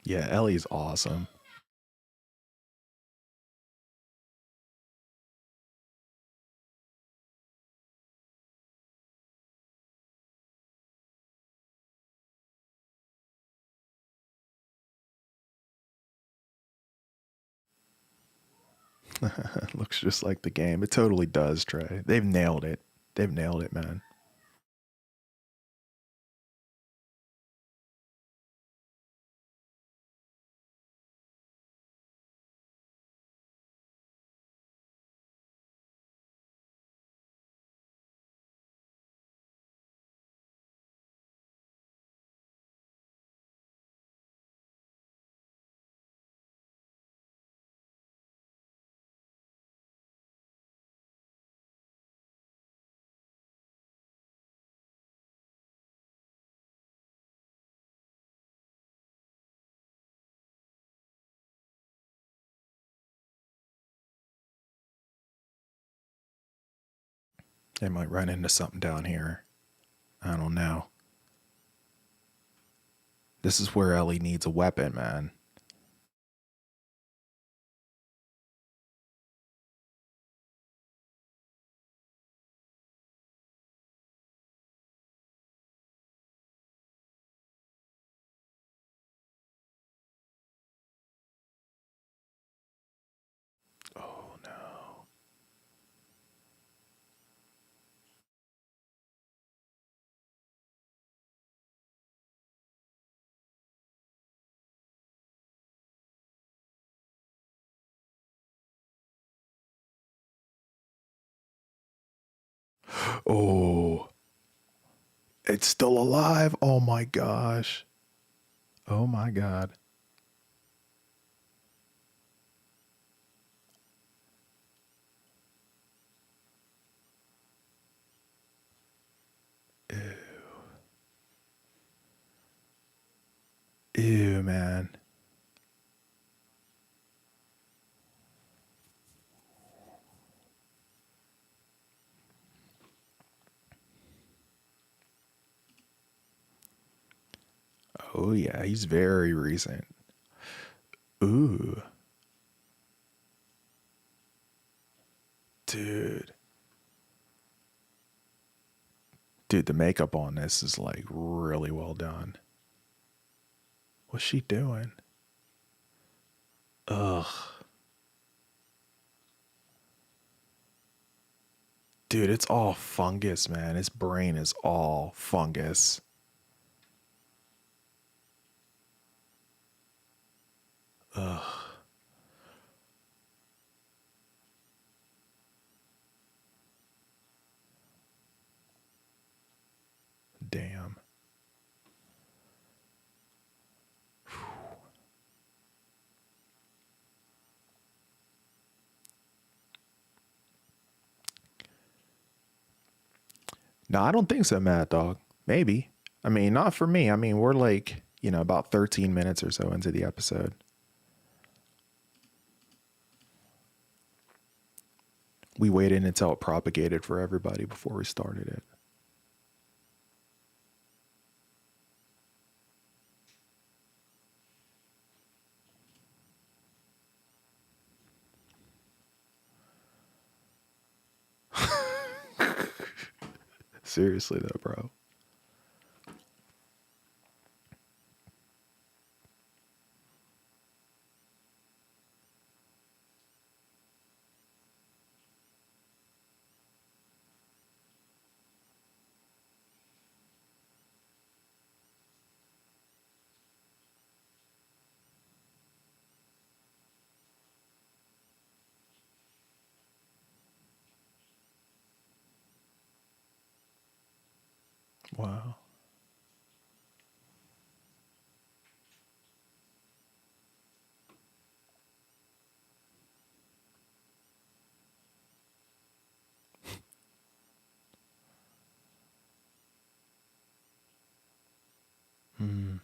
Yeah, Ellie's awesome. Looks just like the game. It totally does, Trey. They've nailed it. They've nailed it, man. They might run into something down here. I don't know. This is where Ellie needs a weapon, man. Oh no. Oh, it's still alive. Oh my gosh. Oh my god. Ew, man. Oh yeah, he's very recent. Ooh, dude. Dude, the makeup on this is like really well done. What's she doing? Ugh. Dude, it's all fungus, man. His brain is all fungus. Ugh. Damn. No, I don't think so, Mad Dog. Maybe. I mean, not for me. I mean, we're like, about 13 minutes or so into the episode. We waited until it propagated for everybody before we started it. Seriously, though, bro. Wow. Hmm.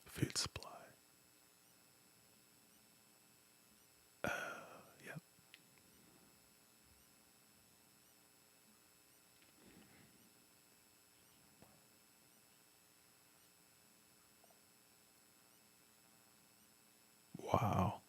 Food supply. Yep. Wow.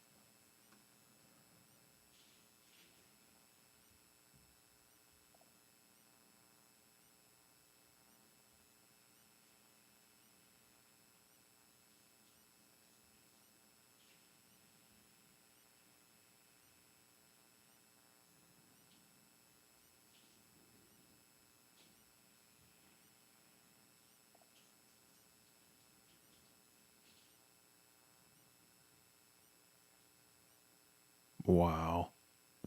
Wow.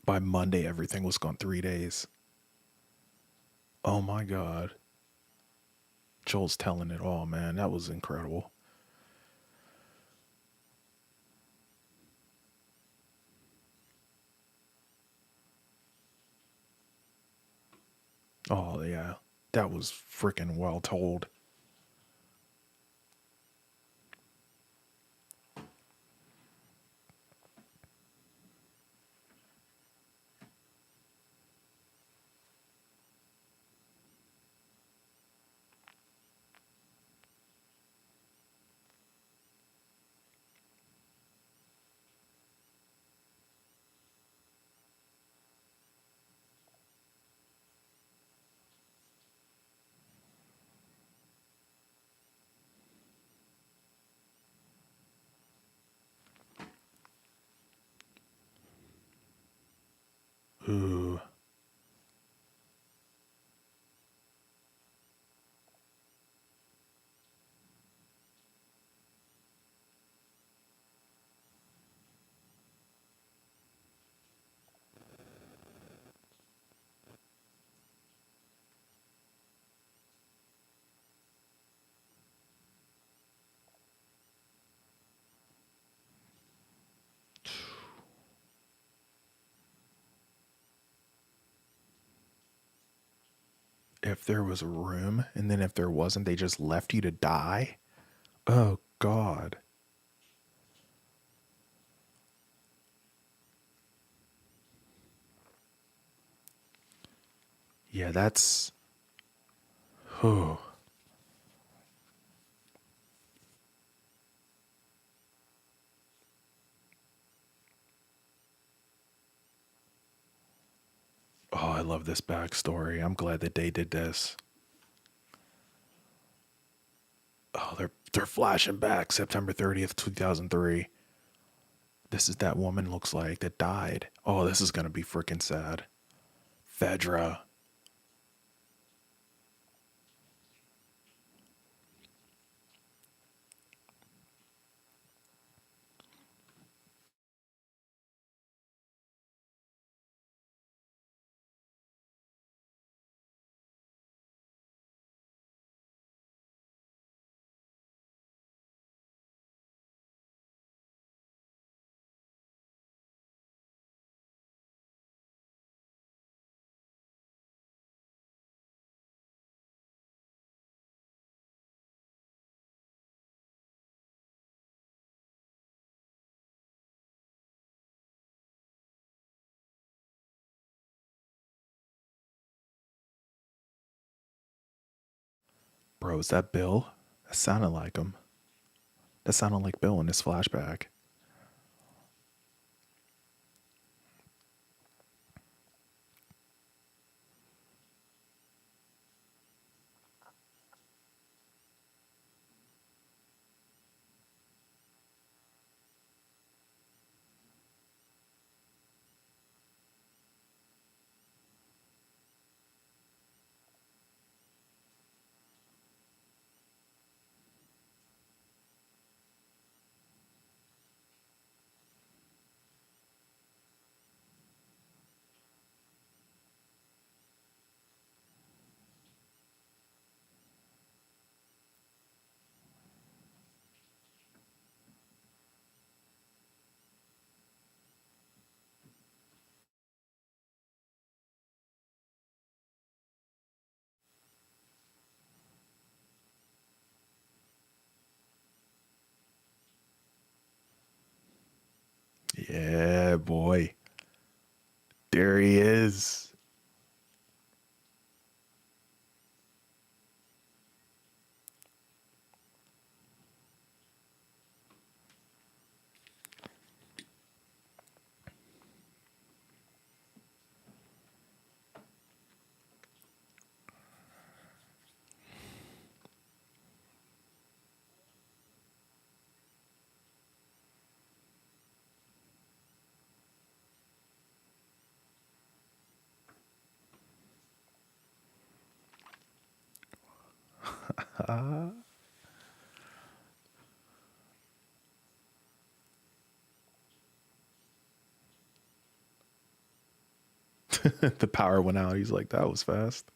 By Monday, everything was gone 3 days. Oh my God. Joel's telling it all, man. That was incredible. Oh, yeah. That was freaking well told. Ooh. If there was a room, and then if there wasn't, they just left you to die? Oh, God. Yeah, that's. Oh, I love this backstory. I'm glad that they did this. Oh, they're flashing back September 30th, 2003. This is that woman looks like that died. Oh, this is gonna be freaking sad. Fedra. Bro, is that Bill? That sounded like him. That sounded like Bill in this flashback. boy. There he is. The power went out. He's like, that was fast.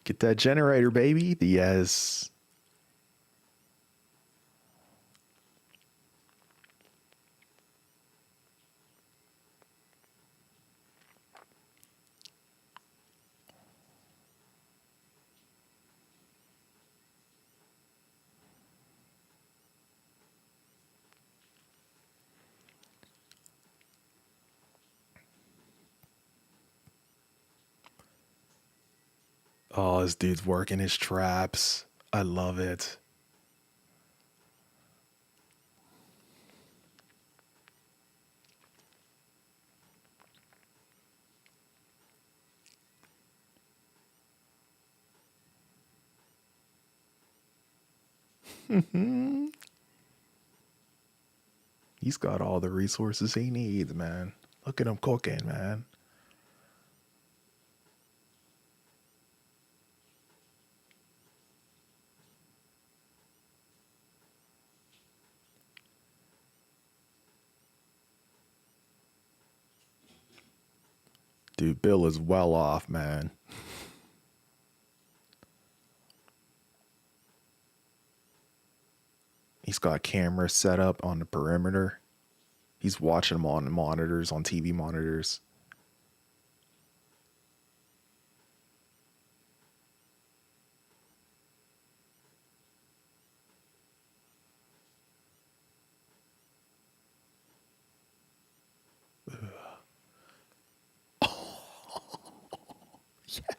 Get that generator, baby. Yes. Oh, this dude's working his traps. I love it. He's got all the resources he needs, man. Look at him cooking, man. Dude, Bill is well off, man. He's got cameras set up on the perimeter. He's watching them on monitors, on TV monitors.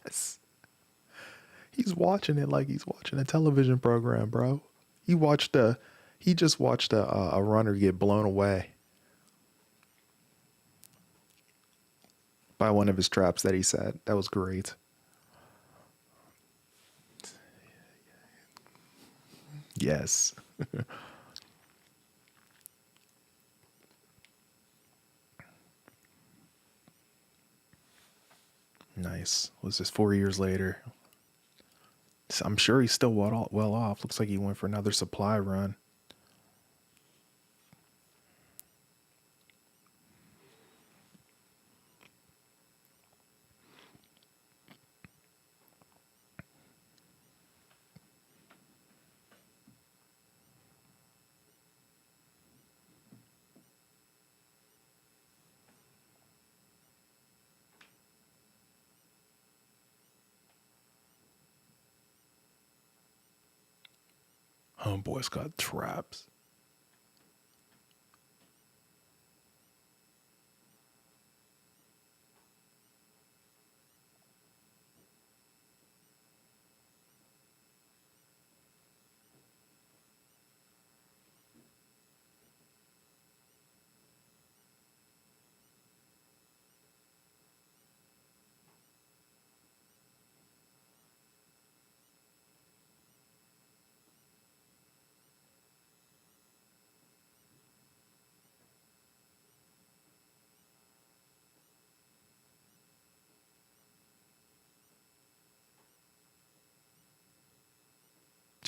Yes. He's watching it like he's watching a television program, bro. He just watched a runner get blown away by one of his traps that he set. That was great. Yes. Nice. Was this 4 years later? So I'm sure he's still well off. Looks like he went for another supply run. Homeboy's got traps.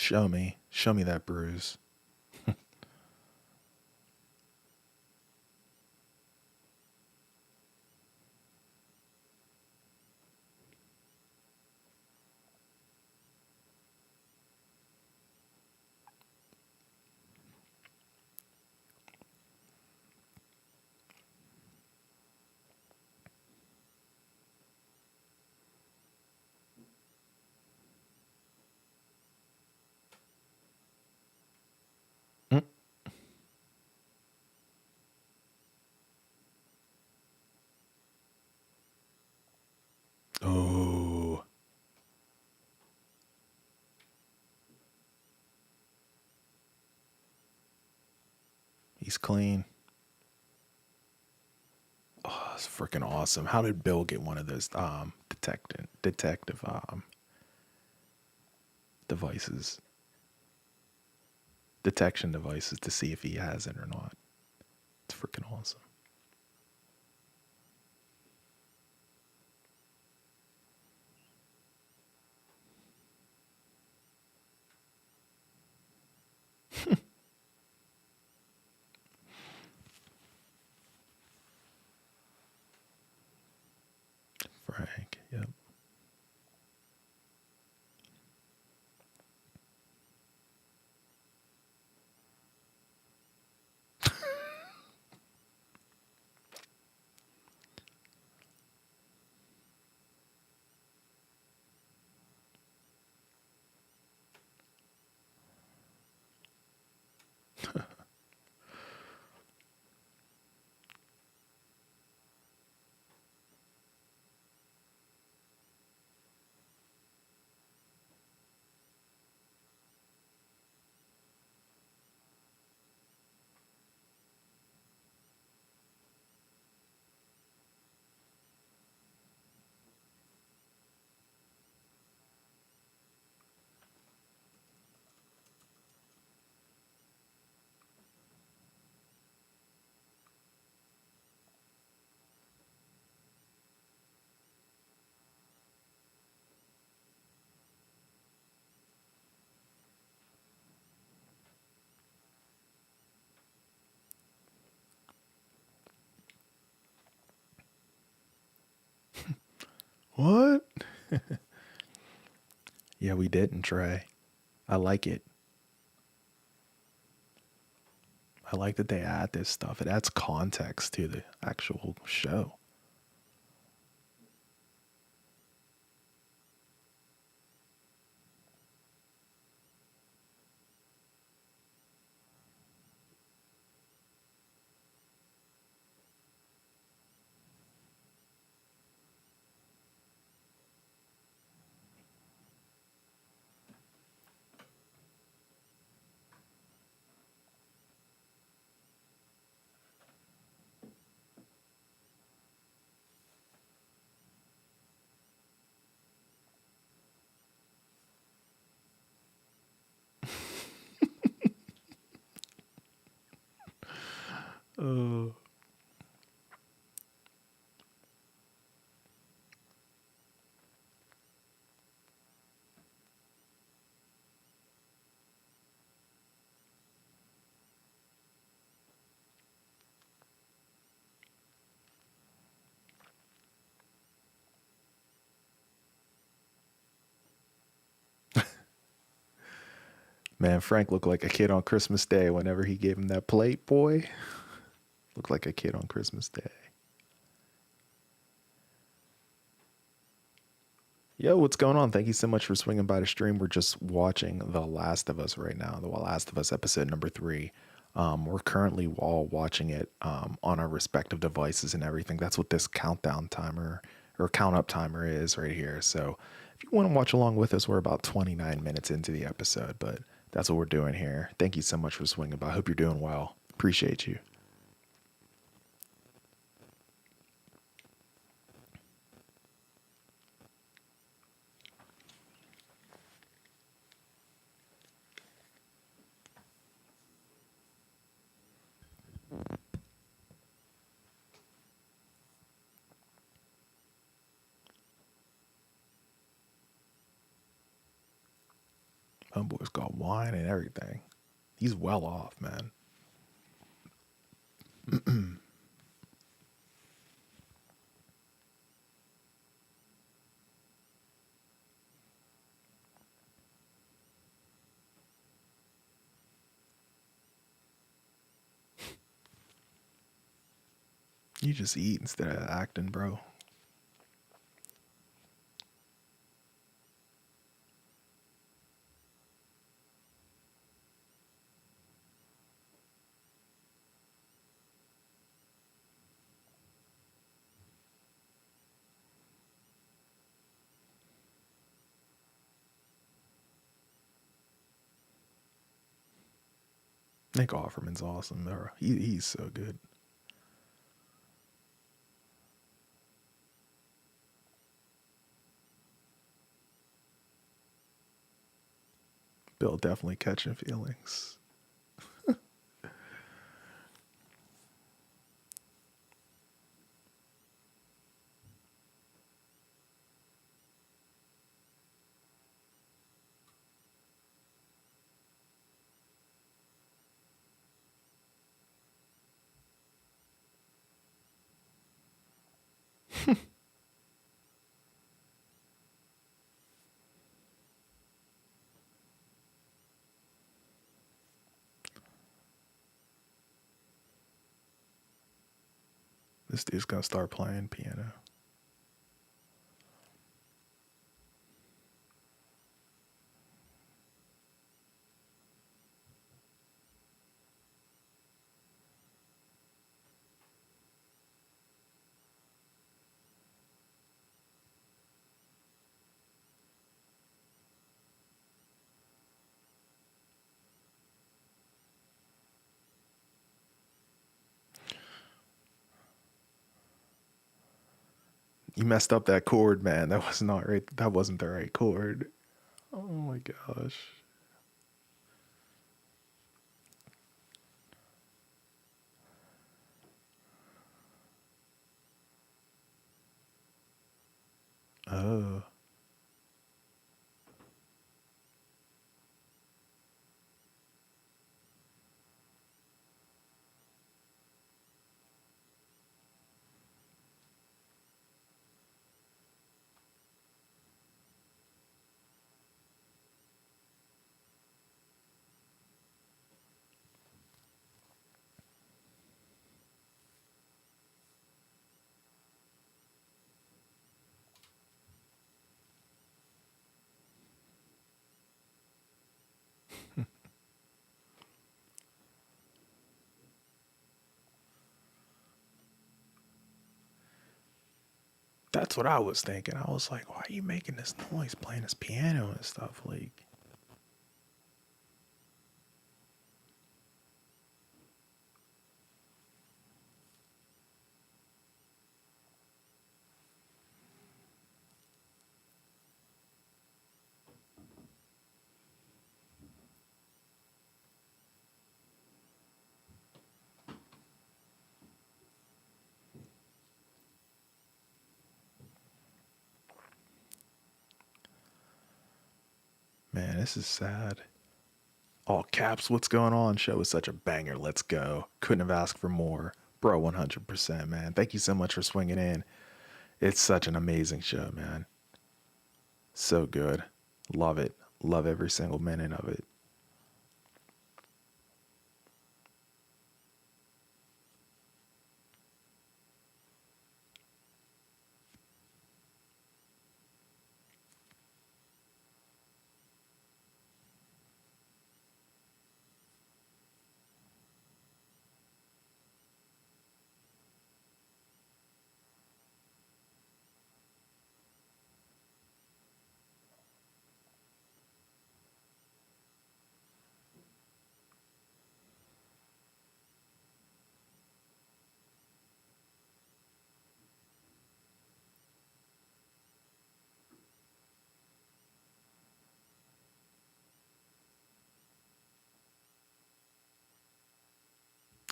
Show me that bruise. Mm. Oh, he's clean. Oh, it's freaking awesome. How did Bill get one of those detective devices, detection devices to see if he has it or not? It's freaking awesome. Frank, yep. What? Yeah, we didn't, Trey. I like it. I like that they add this stuff. It adds context to the actual show. Oh, man, Frank looked like a kid on Christmas Day whenever he gave him that plate, boy. Looked like a kid on Christmas Day. Yo, what's going on? Thank you so much for swinging by the stream. We're just watching The Last of Us right now, The Last of Us episode number 3. We're currently all watching it on our respective devices and everything. That's what this countdown timer or count up timer is right here. So if you want to watch along with us, we're about 29 minutes into the episode, but that's what we're doing here. Thank you so much for swinging by. Hope you're doing well. Appreciate you. Homeboy's got wine and everything. He's well off, man. You just eat instead of acting, bro. Nick Offerman's awesome, bro. He's so good. Bill definitely catching feelings. This dude's gonna start playing piano. You messed up that chord, man. That was not right. That wasn't the right chord. Oh my gosh. Oh. That's what I was thinking. I was like, why are you making this noise playing this piano and stuff? Like, man, this is sad. All caps, what's going on? Show is such a banger. Let's go. Couldn't have asked for more. Bro, 100%, man. Thank you so much for swinging in. It's such an amazing show, man. So good. Love it. Love every single minute of it.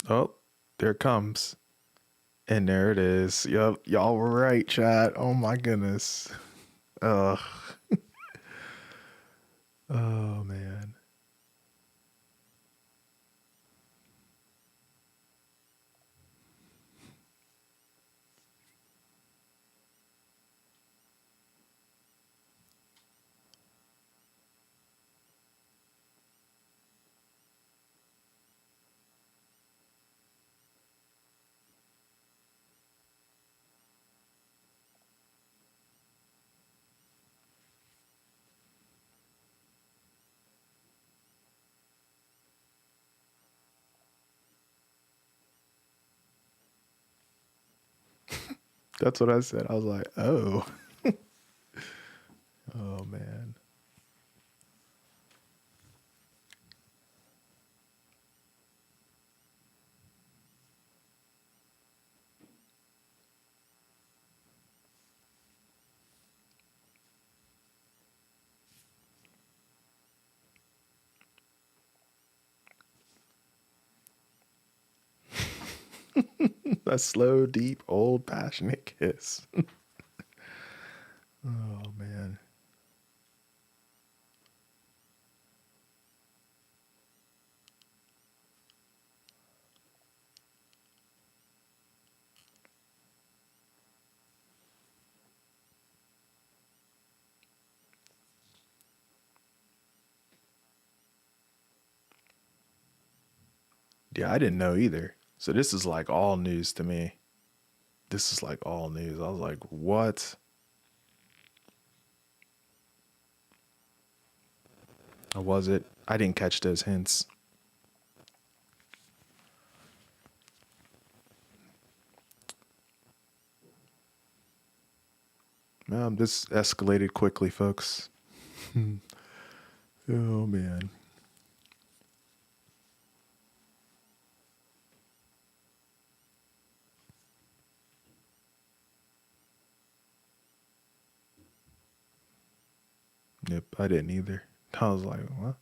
Oh, there it comes. And there it is. Yup, y'all were right, chat. Oh my goodness. Ugh. Oh man. That's what I said. I was like, oh, oh man. A slow, deep, old, passionate kiss. Oh man. Yeah, I didn't know either. So this is like all news to me. This is like all news. I was like, what? Or was it? I didn't catch those hints. This escalated quickly, folks. Oh man. Yep, I didn't either. I was like, what?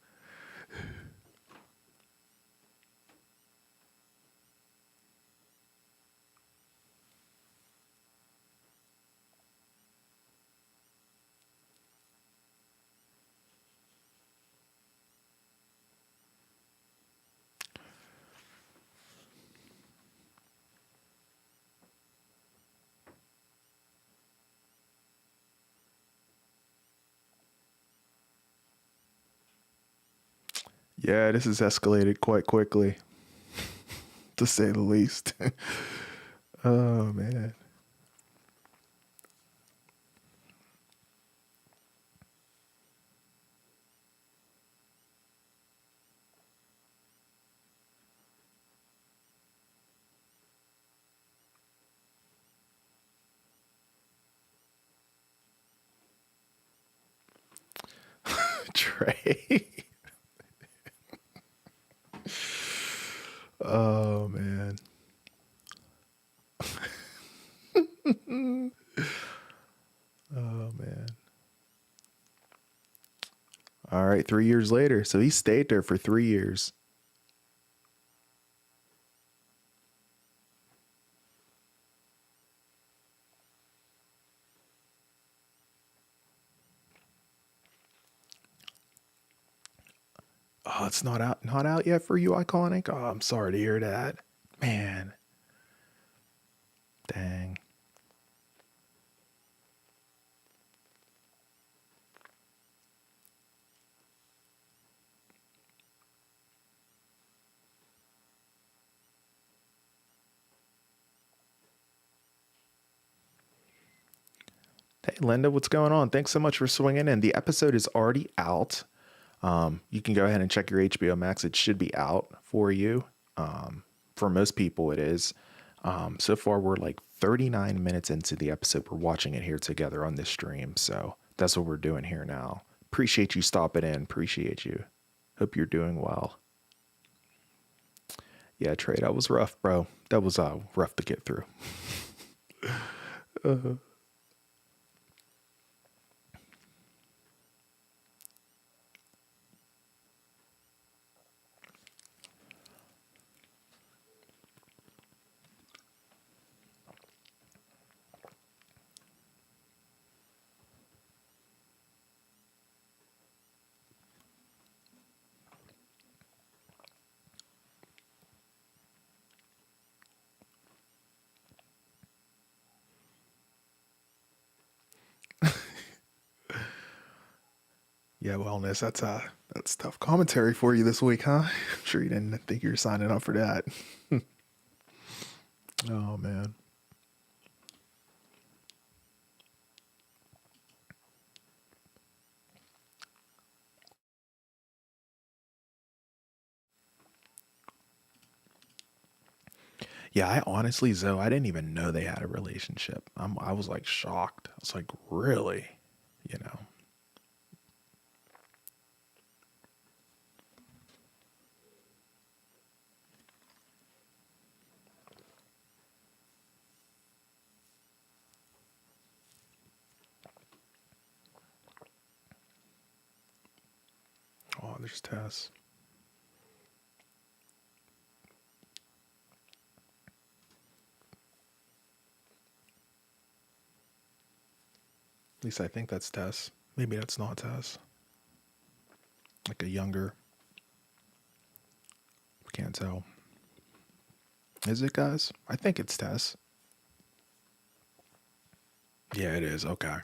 Yeah, this has escalated quite quickly, to say the least. Oh man. Trey. Oh man. Oh man. All right, 3 years later. So he stayed there for 3 years. Oh, it's not out yet for you, Iconic. Oh, I'm sorry to hear that. Man. Dang. Hey, Linda, what's going on? Thanks so much for swinging in. The episode is already out. You can go ahead and check your HBO Max. It should be out for you. For most people, it is. So far, we're like 39 minutes into the episode. We're watching it here together on this stream. So that's what we're doing here now. Appreciate you stopping in. Appreciate you. Hope you're doing well. Yeah, Trey, that was rough, bro. That was rough to get through. Yeah, wellness. That's tough commentary for you this week, huh? I'm sure you didn't think you were signing up for that. Oh man. Yeah, I honestly, Zoe, I didn't even know they had a relationship. I was like shocked. I was like, really? You know? Oh, there's Tess. At least I think that's Tess. Maybe that's not Tess. Like a younger. Can't tell. Is it, guys? I think it's Tess. Yeah, it is. Okay.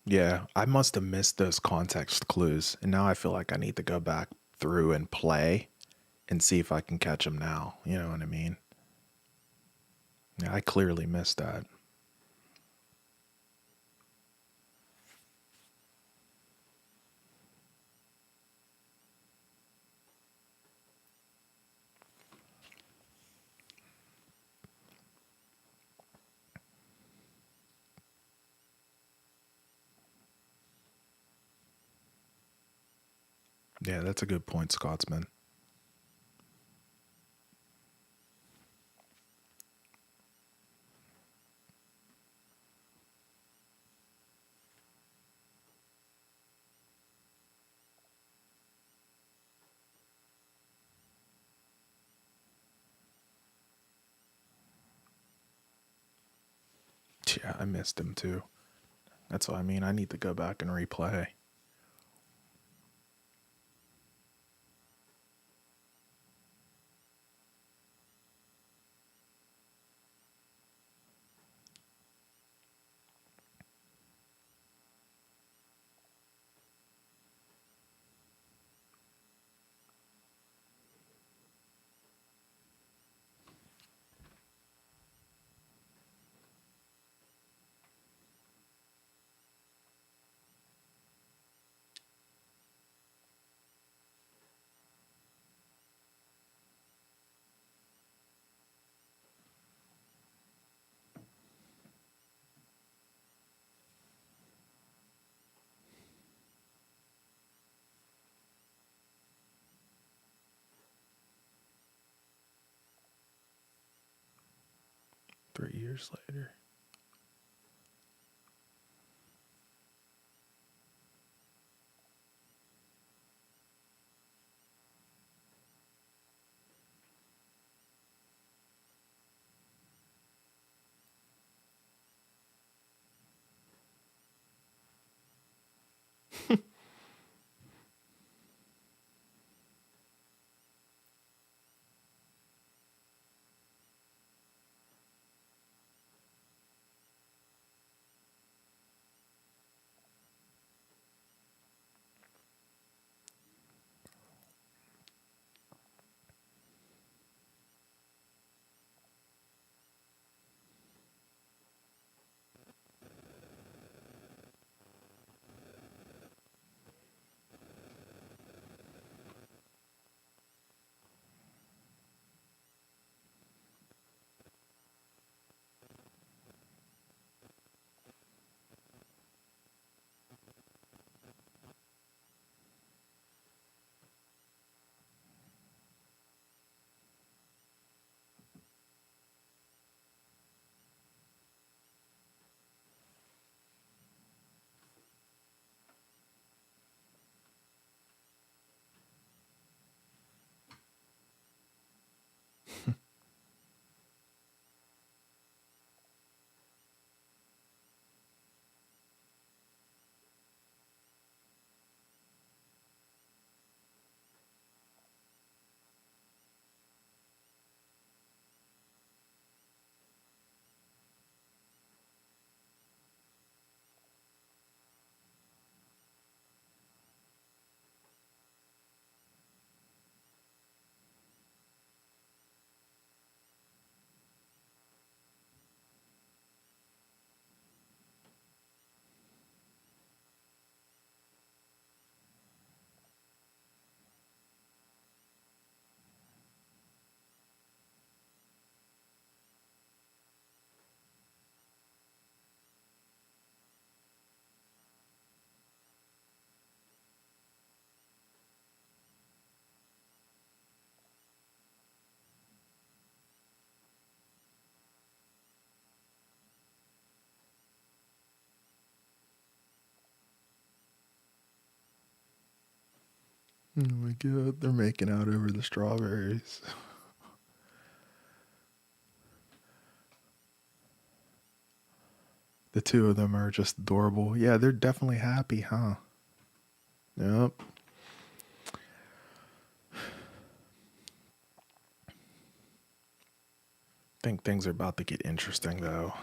Yeah, I must have missed those context clues, and now I feel like I need to go back through and play and see if I can catch them now. You know what I mean? Yeah, I clearly missed that. Yeah, that's a good point, Scotsman. Yeah, I missed him too. That's what I mean. I need to go back and replay. Three years later. Oh my god, they're making out over the strawberries. The two of them are just adorable. Yeah, they're definitely happy, huh? Yep. Think things are about to get interesting though.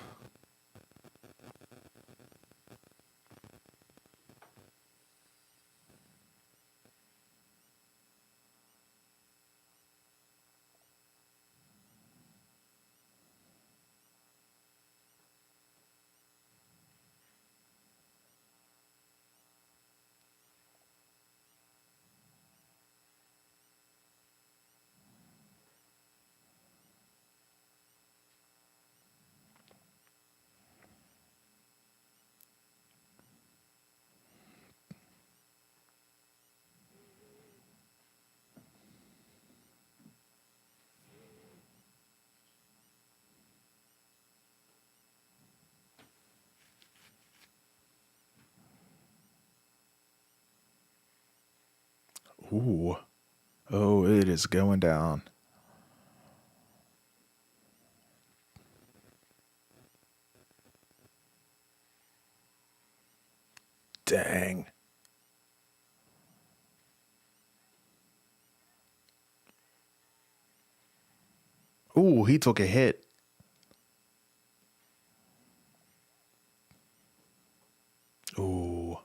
Ooh. Oh, it is going down. Dang. Ooh, he took a hit. Ooh.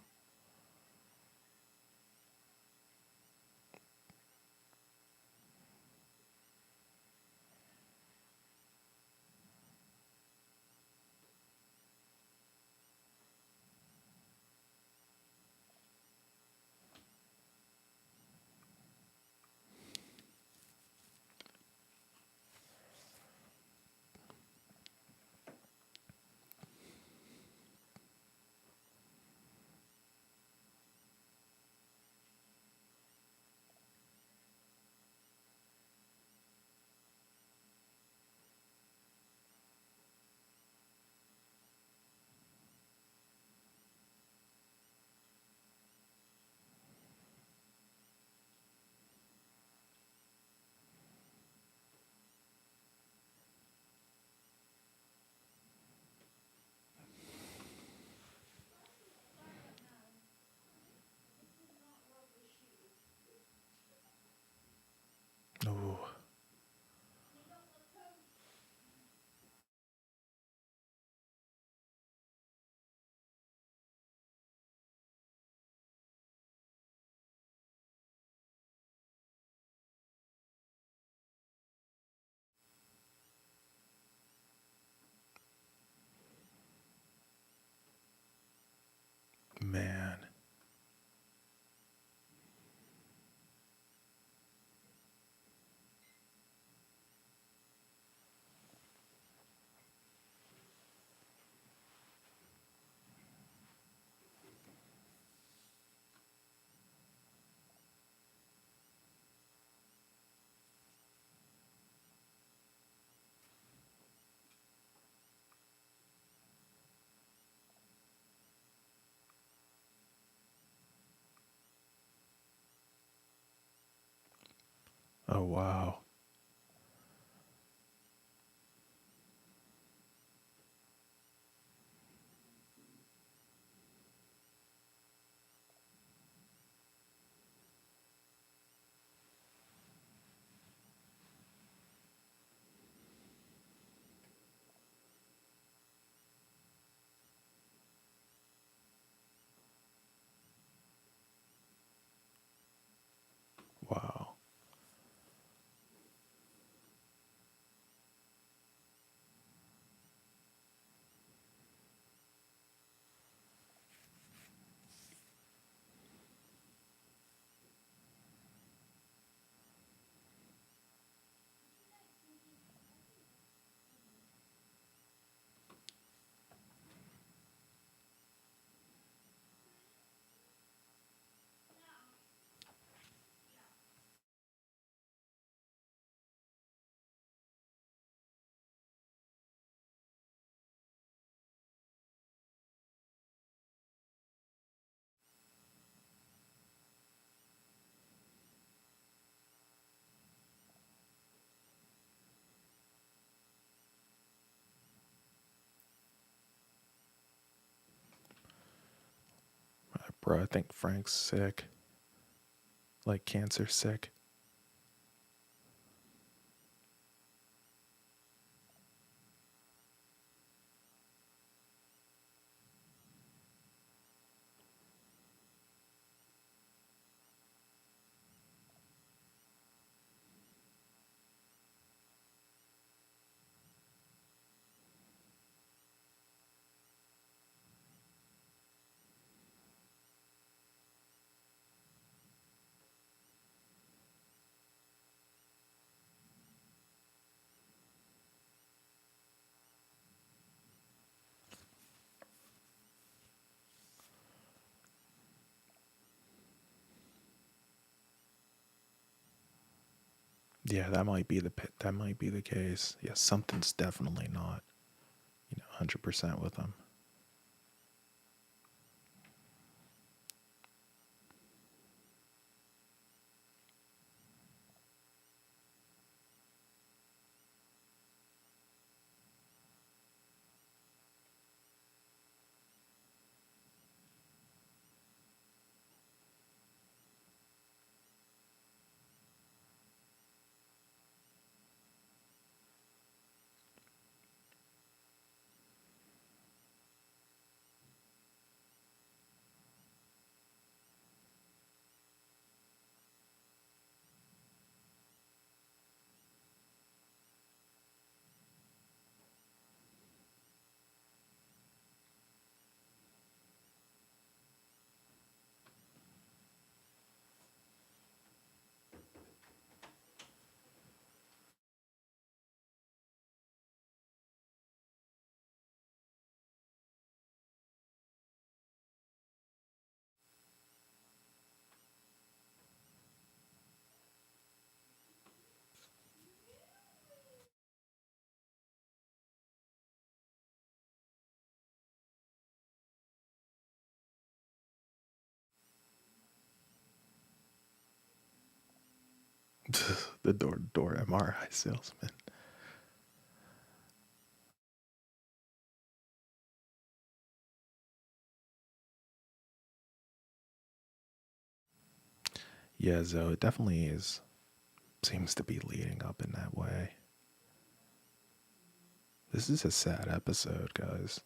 Ooh. Man. Oh, wow. Wow. Bro, I think Frank's sick. Like cancer sick. Yeah, that might be the case. Yeah, something's definitely not, 100% with him. The door MRI salesman. Yeah, Zoe, it definitely is. Seems to be leading up in that way. This is a sad episode, guys.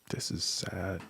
This is sad.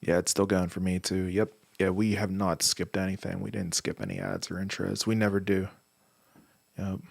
Yeah, it's still going for me too. Yep. Yeah, we have not skipped anything. We didn't skip any ads or intros. We never do. Yep.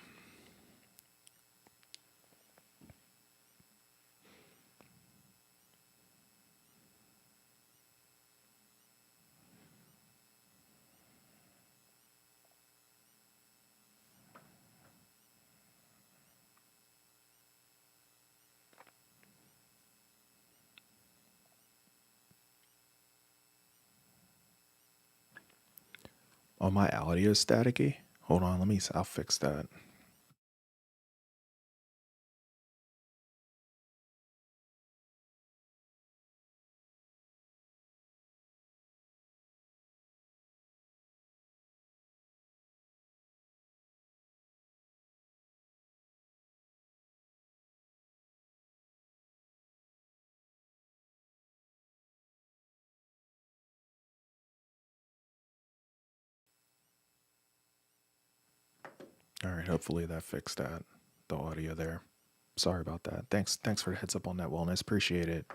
Oh, my audio is staticky. Hold on, I'll fix that. All right, hopefully that fixed that. The audio there. Sorry about that. Thanks for the heads up on that, Wellness. Appreciate it.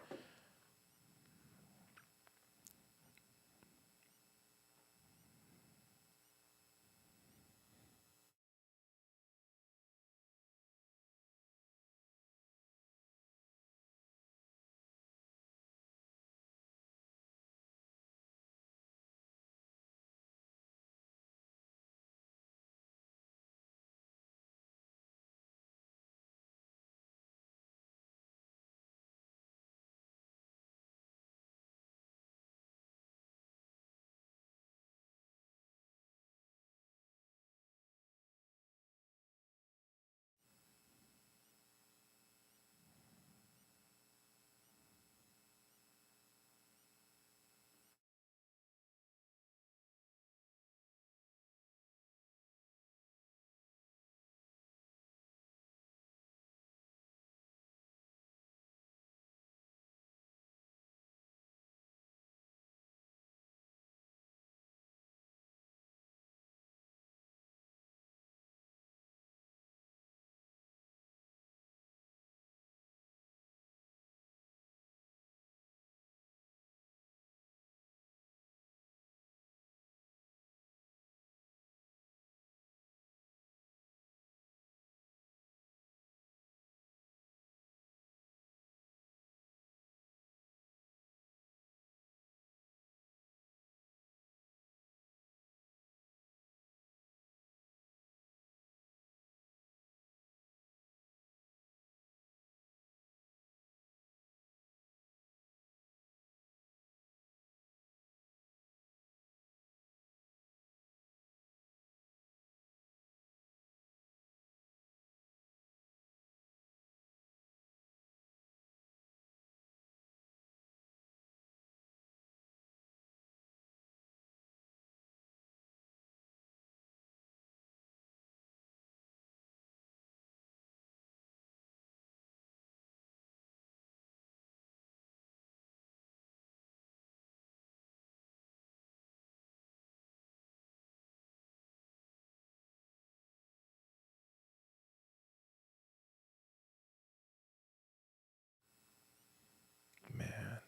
Man.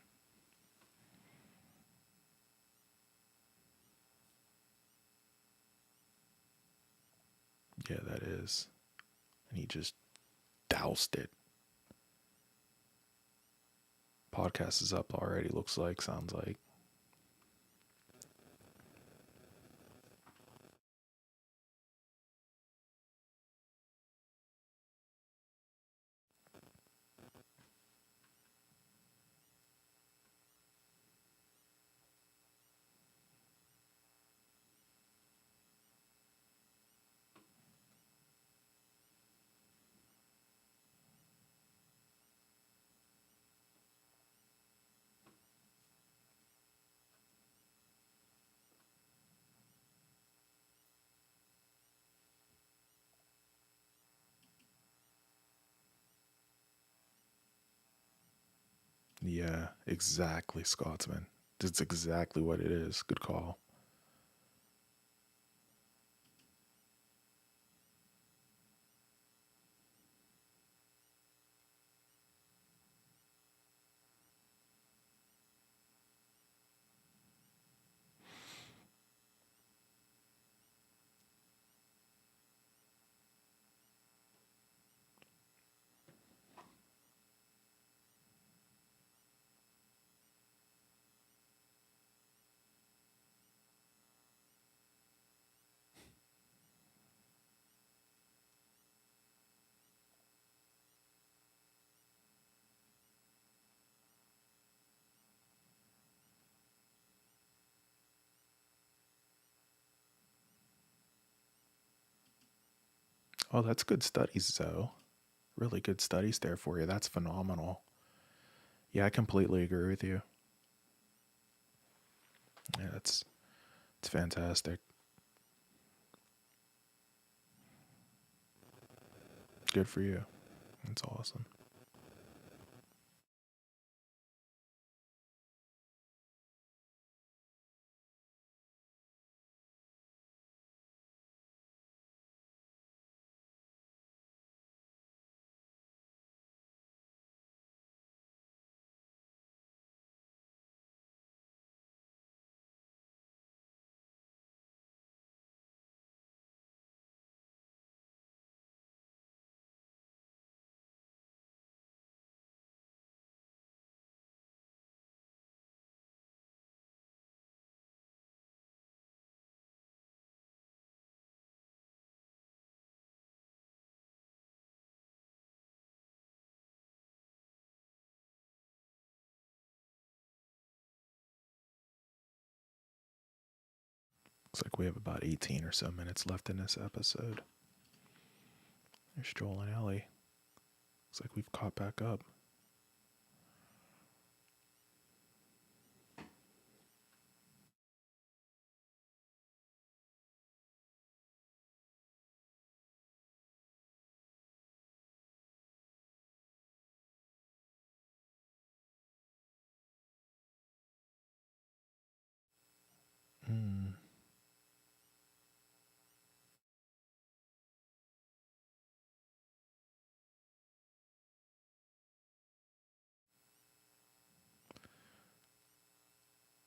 Yeah, that is. And he just doused it. Podcast is up already, looks like, sounds like. Yeah, exactly, Scotsman. That's exactly what it is. Good call. Oh, that's good studies, though. Really good studies there for you. That's phenomenal. Yeah, I completely agree with you. Yeah, it's fantastic. Good for you. That's awesome. Looks like we have about 18 or so minutes left in this episode. There's Joel and Ellie. Looks like we've caught back up. Hmm.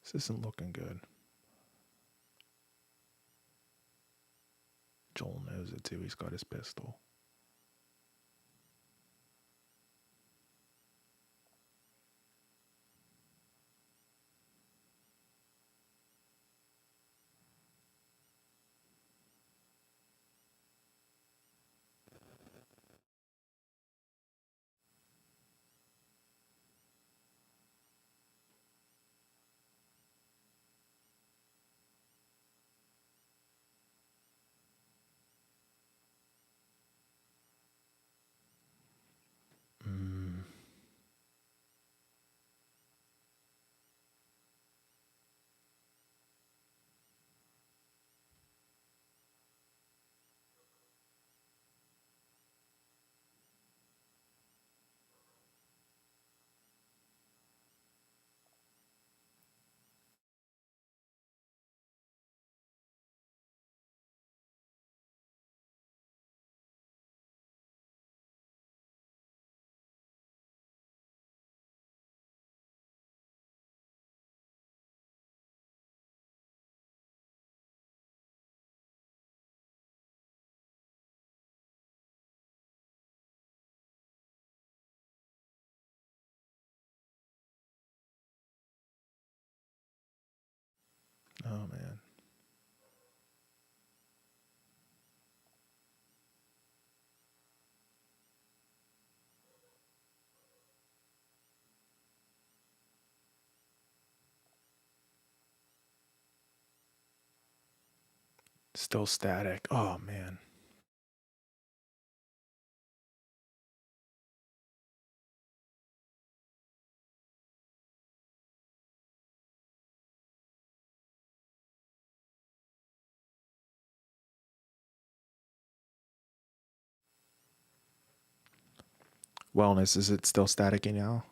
This isn't looking good. Joel knows it too. He's got his pistol. Hmm. Oh man. Still static. Oh man. Wellness, is it still staticky now?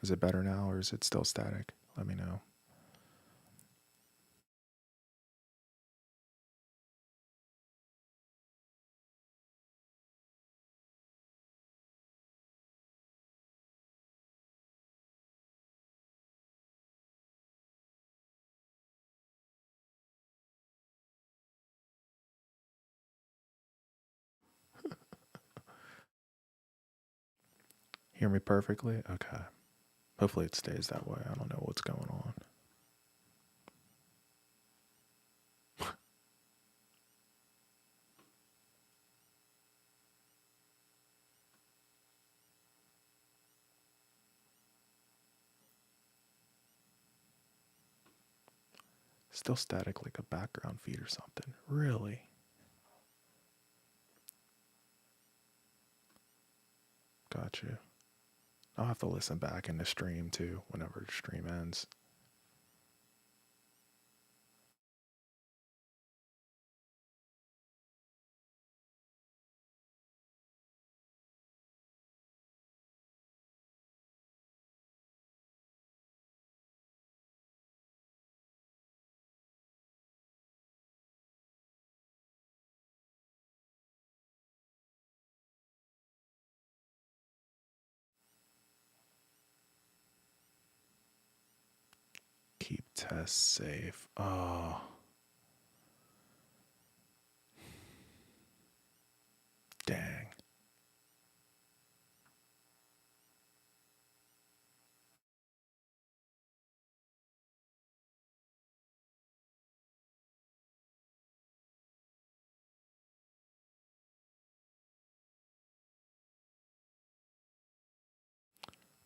Is it better now or is it still static? Let me know. Hear me perfectly? Okay. Hopefully it stays that way. I don't know what's going on. Still static like a background feed or something. Really? Got you. I'll have to listen back in the stream too whenever the stream ends. Keep tests safe. Oh, dang.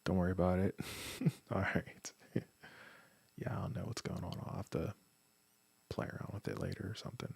Don't worry about it. All right. Yeah, I don't know what's going on. I'll have to play around with it later or something.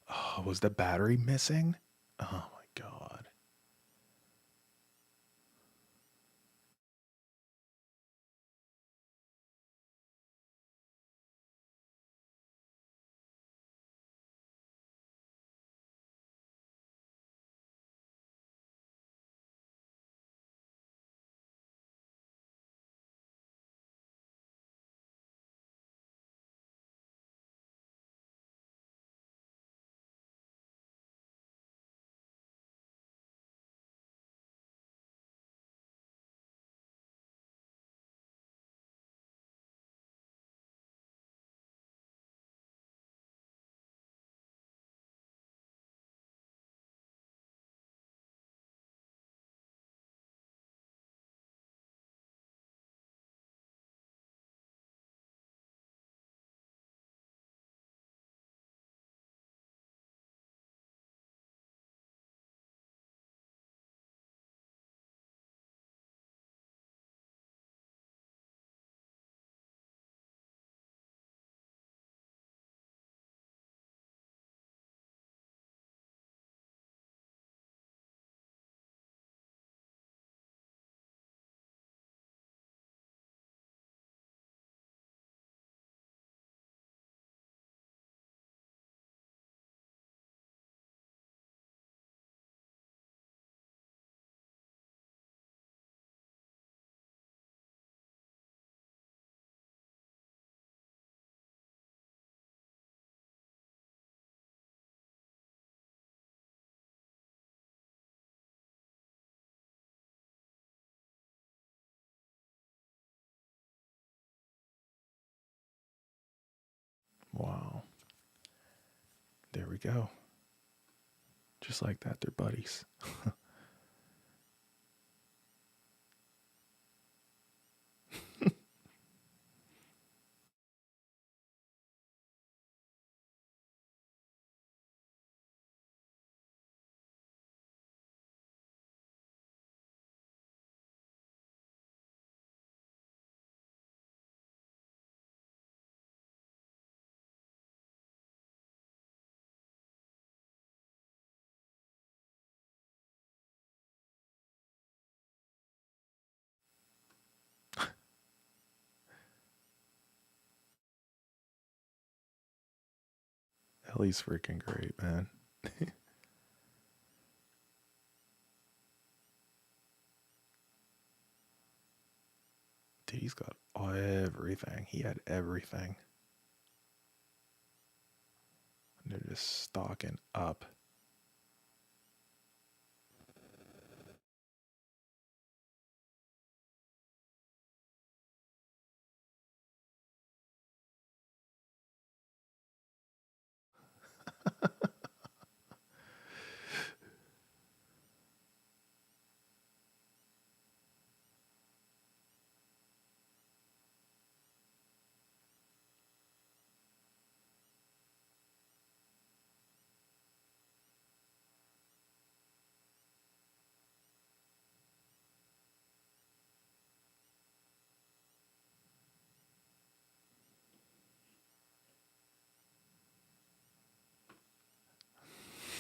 Oh, was the battery missing? Oh my god. Wow. There we go. Just like that, they're buddies. Ellie's freaking great, man. Dude, he's got everything. He had everything. And they're just stocking up.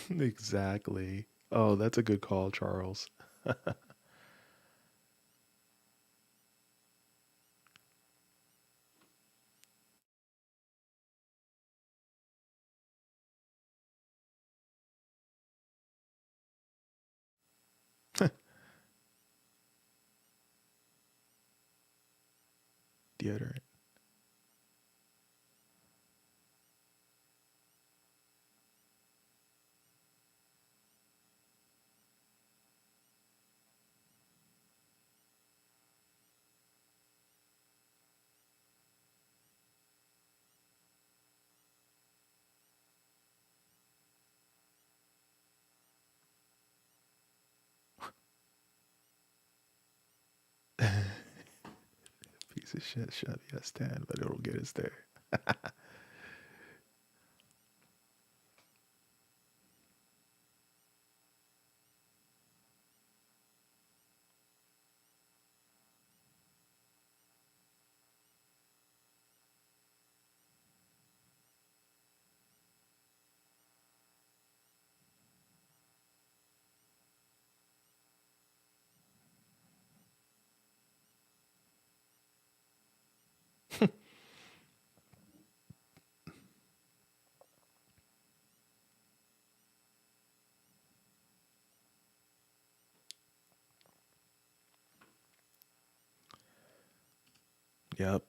Exactly. Oh, that's a good call, Charles. Deodorant. Piece of shit Chevy S10, but it'll get us there. Yep.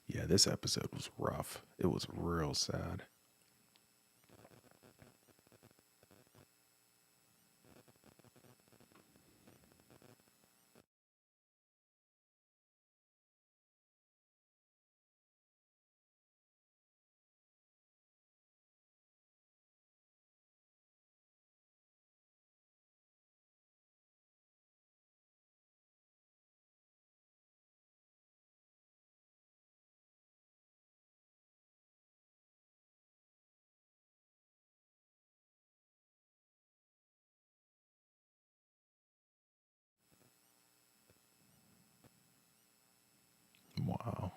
Yeah, this episode was rough. It was real sad. Wow.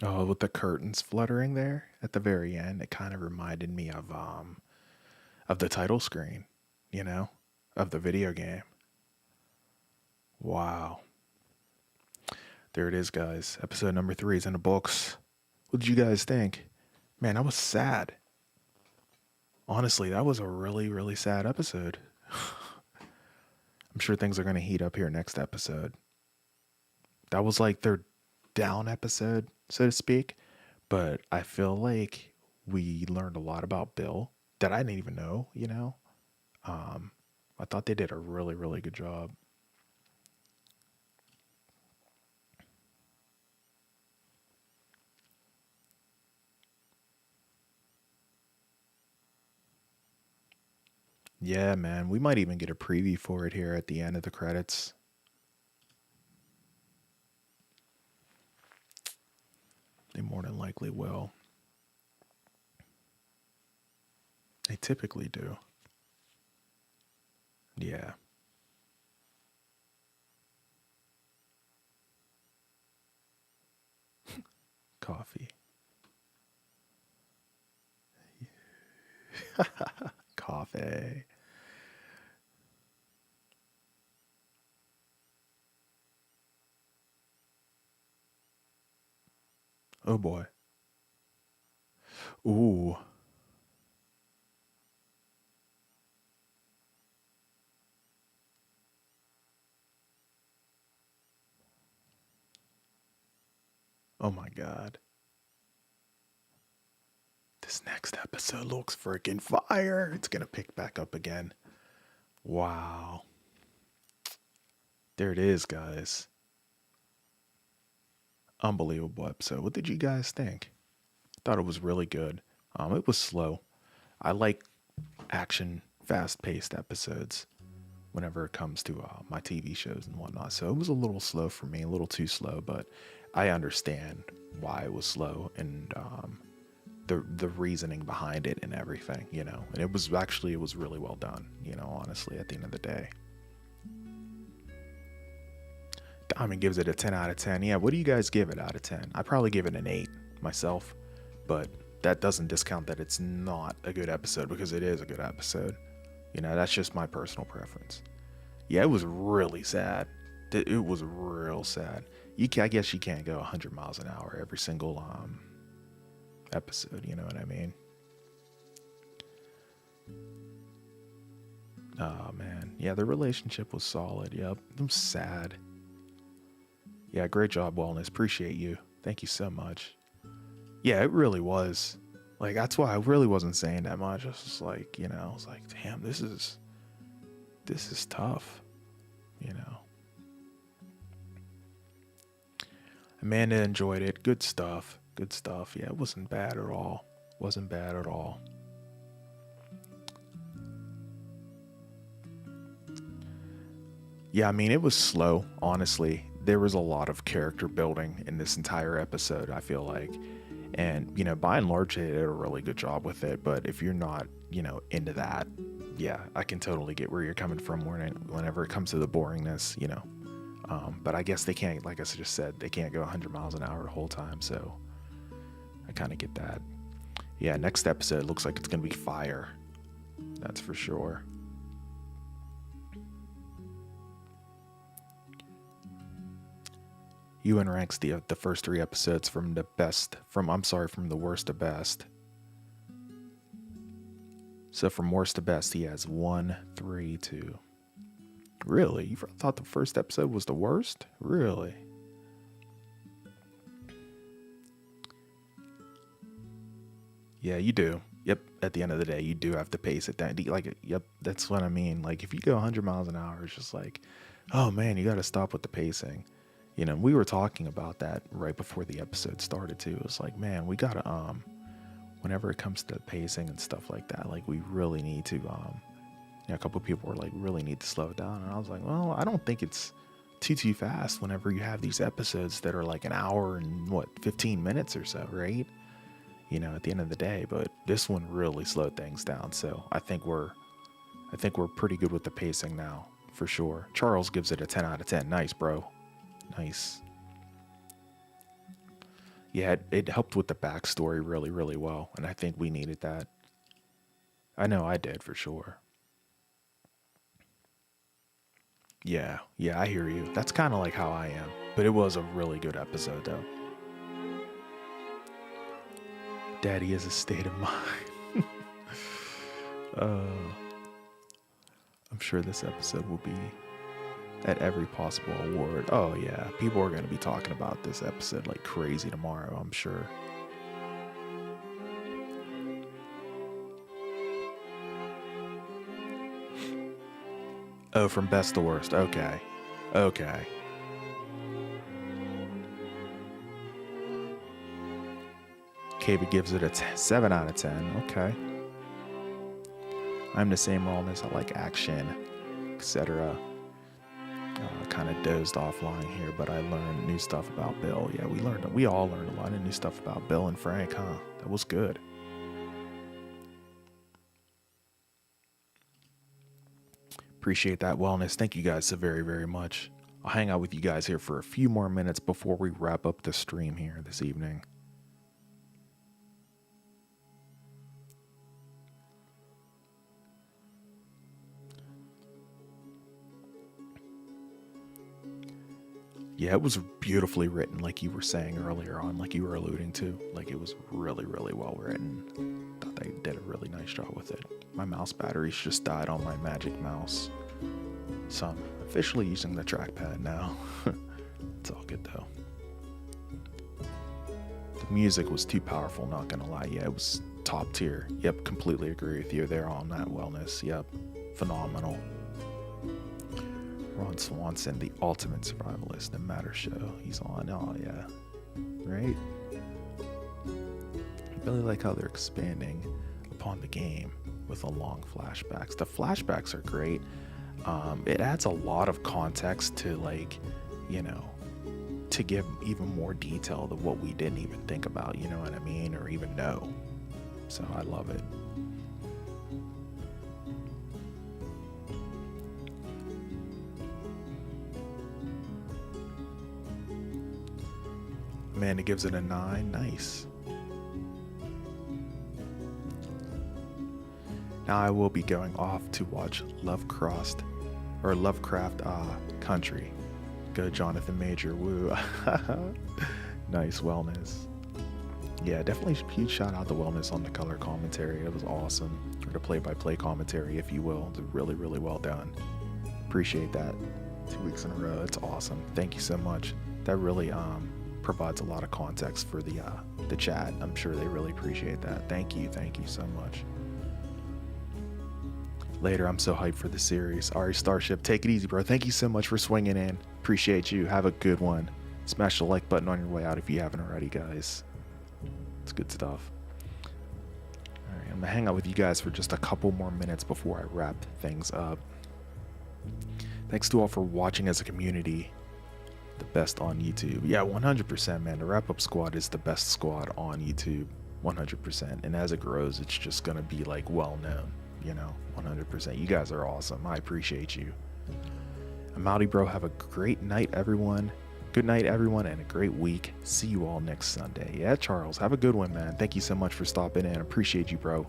Oh, with the curtains fluttering there at the very end, it kind of reminded me of the title screen, you know, of the video game. Wow. There it is, guys. Episode number 3 is in the books. What did you guys think? Man, that was sad. Honestly, that was a really, really sad episode. I'm sure things are going to heat up here next episode. That was like their down episode, so to speak. But I feel like we learned a lot about Bill that I didn't even know, you know? Um, I thought they did a really, really good job. Yeah, man. We might even get a preview for it here at the end of the credits. They more than likely will. They typically do. Yeah. Coffee. Coffee. Oh boy. Ooh. Oh my god. This next episode looks freaking fire. It's gonna pick back up again. Wow. There it is, guys. Unbelievable episode. What did you guys think? Thought it was really good. It was slow. I like action, fast-paced episodes whenever it comes to my TV shows and whatnot. So it was a little slow for me, a little too slow, but I understand why it was slow, and the reasoning behind it and everything, you know. And it was really well done, you know, honestly, at the end of the day. Diamond gives it a 10 out of 10. Yeah, what do you guys give it out of 10? I probably give it an 8 myself, but that doesn't discount that it's not a good episode, because it is a good episode. You know, that's just my personal preference. Yeah, it was really sad. It was real sad. I guess you can't go 100 miles an hour every single episode, you know what I mean? Oh man, yeah, the relationship was solid. Yep, it was sad. Yeah, great job, Wellness. Appreciate you. Thank you so much. Yeah, it really was. Like, that's why I really wasn't saying that much. I was just like, you know, I was like, damn, this is tough, you know. Amanda enjoyed it. Good stuff. Good stuff. Yeah, it wasn't bad at all. Wasn't bad at all. Yeah, I mean, it was slow, honestly. There was a lot of character building in this entire episode, I feel like. And, you know, by and large, they did a really good job with it. But if you're not, you know, into that, yeah, I can totally get where you're coming from whenever it comes to the boringness, you know. But I guess they can't, like I just said, they can't go 100 miles an hour the whole time. So I kind of get that. Yeah, next episode looks like it's going to be fire. That's for sure. Ewan ranks the first 3 episodes from the worst to best. So from worst to best, he has 1, 3, 2. Really? You thought the first episode was the worst? Really? Yeah, you do. Yep. At the end of the day, you do have to pace it down. Like, yep, that's what I mean. Like, if you go 100 miles an hour, it's just like, oh man, you got to stop with the pacing. You know, we were talking about that right before the episode started too. It was like, man, we gotta whenever it comes to pacing and stuff like that, like we really need to a couple of people were like, really need to slow it down. And I was like, well, I don't think it's too fast whenever you have these episodes that are like an hour and 15 minutes or so, right? You know, at the end of the day. But this one really slowed things down. So I think we're pretty good with the pacing now, for sure. Charles gives it a 10 out of 10. Nice, bro. Nice. Yeah, it helped with the backstory really, really well. And I think we needed that. I know I did, for sure. Yeah, I hear you. That's kind of like how I am. But it was a really good episode, though. Daddy is a state of mind. I'm sure this episode will be at every possible award. Oh yeah, people are going to be talking about this episode like crazy tomorrow, I'm sure. Oh, from best to worst. Okay. Kaby gives it a 7 out of 10. Okay. I'm the same rawness. I like action, etc. Kind of dozed offline here, but I learned new stuff about Bill. Yeah, we all learned a lot of new stuff about Bill and Frank, huh? That was good. Appreciate that, Wellness. Thank you guys so very, very much. I'll hang out with you guys here for a few more minutes before we wrap up the stream here this evening. Yeah, it was beautifully written, like you were saying earlier on, like you were alluding to. Like, it was really, really well written. Thought they did a really nice job with it. My mouse batteries just died on my Magic Mouse. So I'm officially using the trackpad now. It's all good, though. The music was too powerful, not gonna lie. Yeah, it was top tier. Yep, completely agree with you there on that, Wellness. Yep, phenomenal. Ron Swanson, the ultimate survivalist, no matter show he's on. Oh yeah, right. I really like how they're expanding upon the game with the long flashbacks. The flashbacks are great. It adds a lot of context to, like, you know, to give even more detail to what we didn't even think about, you know what I mean, or even know. So I love it. Man, it gives it a 9. Nice. Now I will be going off to watch Lovecraft Country. Go Jonathan Major, woo. Nice, Wellness. Yeah, definitely huge shout out to Wellness on the color commentary. It was awesome. Or the play-by-play commentary, if you will. It was really, really well done. Appreciate that. 2 weeks in a row. It's awesome. Thank you so much. That really provides a lot of context for the chat. I'm sure they really appreciate that. Thank you so much. Later, I'm so hyped for the series. Ari Starship, take it easy, bro. Thank you so much for swinging in. Appreciate you. Have a good one. Smash the like button on your way out if you haven't already, guys. It's good stuff. All right, I'm gonna hang out with you guys for just a couple more minutes before I wrap things up. Thanks to all for watching as a community. The best on YouTube. Yeah, 100%, man. The wrap up squad is the best squad on YouTube. 100%. And as it grows, it's just gonna be like well known, you know. 100%. You guys are awesome. I appreciate you. I'm outie, bro. Have a great night, everyone. Good night, everyone, and a great week. See you all next Sunday. Yeah, Charles, have a good one, man. Thank you so much for stopping in. Appreciate you, bro.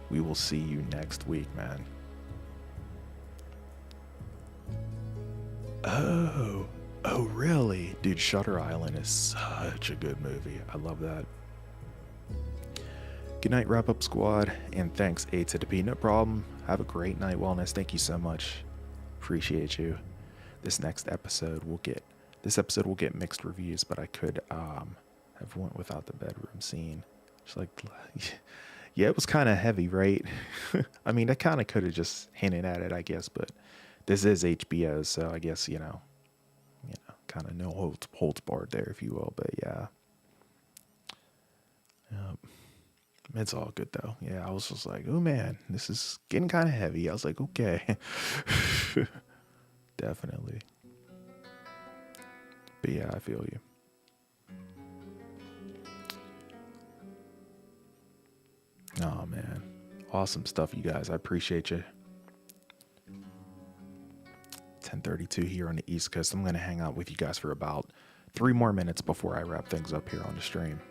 We will see you next week, man. Oh, really? Dude, Shutter Island is such a good movie. I love that. Good night, Wrap Up Squad, and thanks, A to the P. No problem. Have a great night, Wellness. Thank you so much. Appreciate you. This episode will get mixed reviews, but I could have went without the bedroom scene. Just like, yeah, it was kind of heavy, right? I mean, I kind of could have just hinted at it, I guess, but this is HBO, so I guess, you know, kind of no holds barred there, if you will. But yeah, it's all good though. Yeah, I was just like, oh man, this is getting kind of heavy. I was like, okay, definitely. But yeah, I feel you. Oh man, awesome stuff, you guys. I appreciate you. 10:32 here on the East Coast. I'm going to hang out with you guys for about 3 more minutes before I wrap things up here on the stream.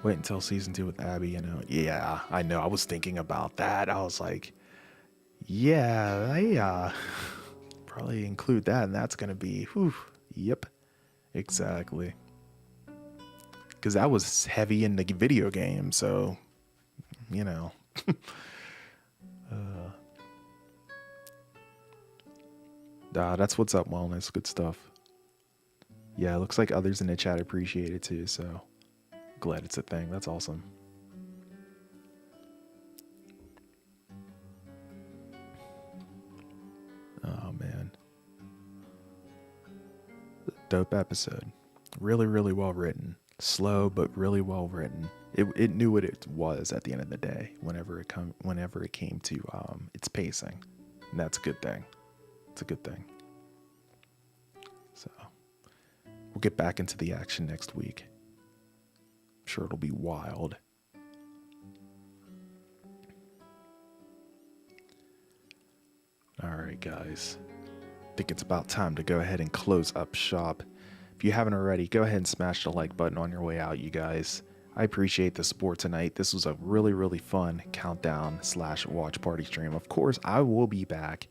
Wait until season 2 with Abby, you know. Yeah, I know. I was thinking about that. I was like, yeah, I probably include that, and that's going to be, whew, yep, exactly. Because that was heavy in the video game, so, you know. That's what's up, Wellness. Good stuff. Yeah, it looks like others in the chat appreciate it too, so glad it's a thing. That's awesome. Oh, man. Dope episode. Really, really well written. Slow, but really well written. It knew what it was at the end of the day. Whenever it came to its pacing, and that's a good thing. It's a good thing. So we'll get back into the action next week. I'm sure it'll be wild. All right, guys. I think it's about time to go ahead and close up shop. If you haven't already, go ahead and smash the like button on your way out, you guys. I appreciate the support tonight. This was a really, really fun countdown/watch party stream. Of course, I will be back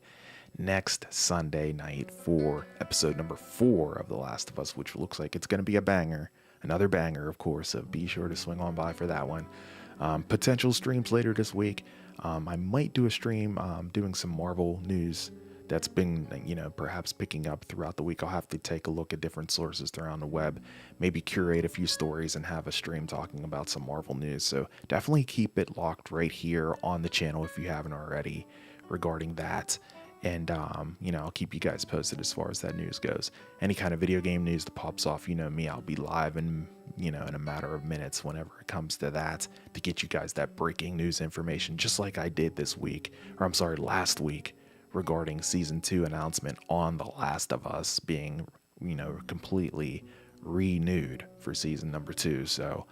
next Sunday night for episode number 4 of The Last of Us, which looks like it's going to be a banger. Another banger, of course, so be sure to swing on by for that one. Potential streams later this week. I might do a stream doing some Marvel news that's been, perhaps picking up throughout the week. I'll have to take a look at different sources around the web, maybe curate a few stories and have a stream talking about some Marvel news. So definitely keep it locked right here on the channel if you haven't already regarding that. And, I'll keep you guys posted as far as that news goes. Any kind of video game news that pops off, me, I'll be live in a matter of minutes whenever it comes to that, to get you guys that breaking news information, just like I did last week, regarding season 2 announcement on The Last of Us being, completely renewed for season number 2. So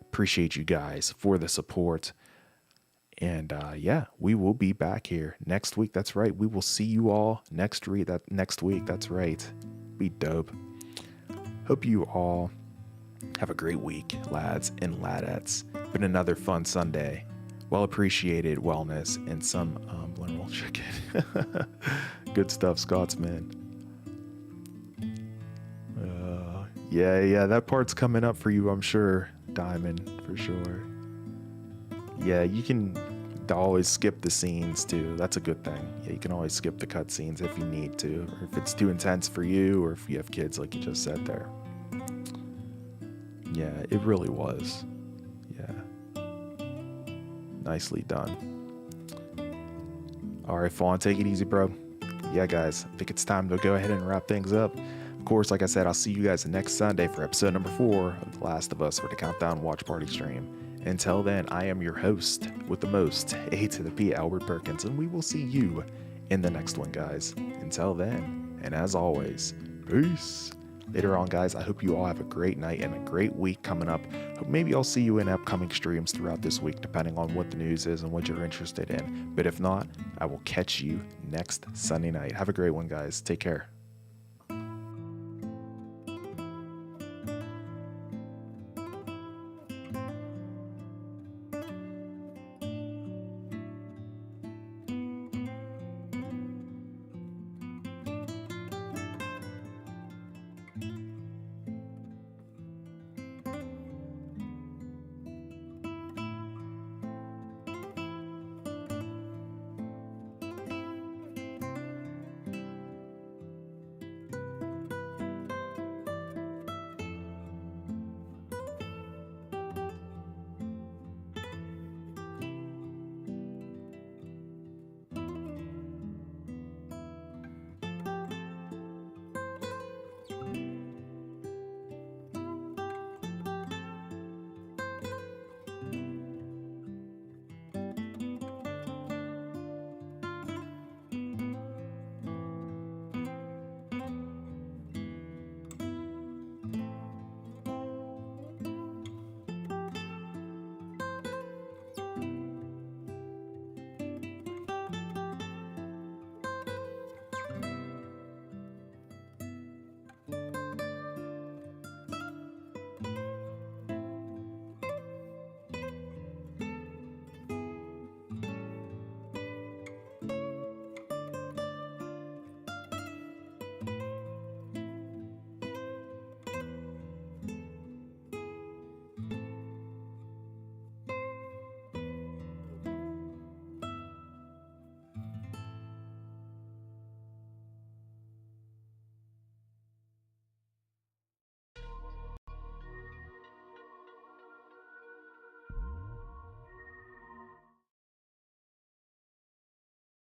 appreciate you guys for the support. And we will be back here next week. That's right. We will see you all next week. That's right. Be dope. Hope you all have a great week, lads and ladettes. Been another fun Sunday. Well appreciated wellness and some Blenroll chicken. Good stuff, Scotsman. That part's coming up for you, I'm sure, Diamond, for sure. Yeah, you can always skip the scenes too. That's a good thing. Yeah, you can always skip the cutscenes if you need to, or if it's too intense for you, or if you have kids like you just said there. Yeah, it really was. Yeah. Nicely done. All right, Fawn, take it easy, bro. Yeah, guys, I think it's time to go ahead and wrap things up. Of course, like I said, I'll see you guys next Sunday for episode number 4 of The Last of Us for the Countdown Watch Party stream. Until then, I am your host with the most, A to the P, Albert Perkins, and we will see you in the next one, guys. Until then, and as always, peace. Later on, guys, I hope you all have a great night and a great week coming up. Maybe I'll see you in upcoming streams throughout this week, depending on what the news is and what you're interested in. But if not, I will catch you next Sunday night. Have a great one, guys. Take care.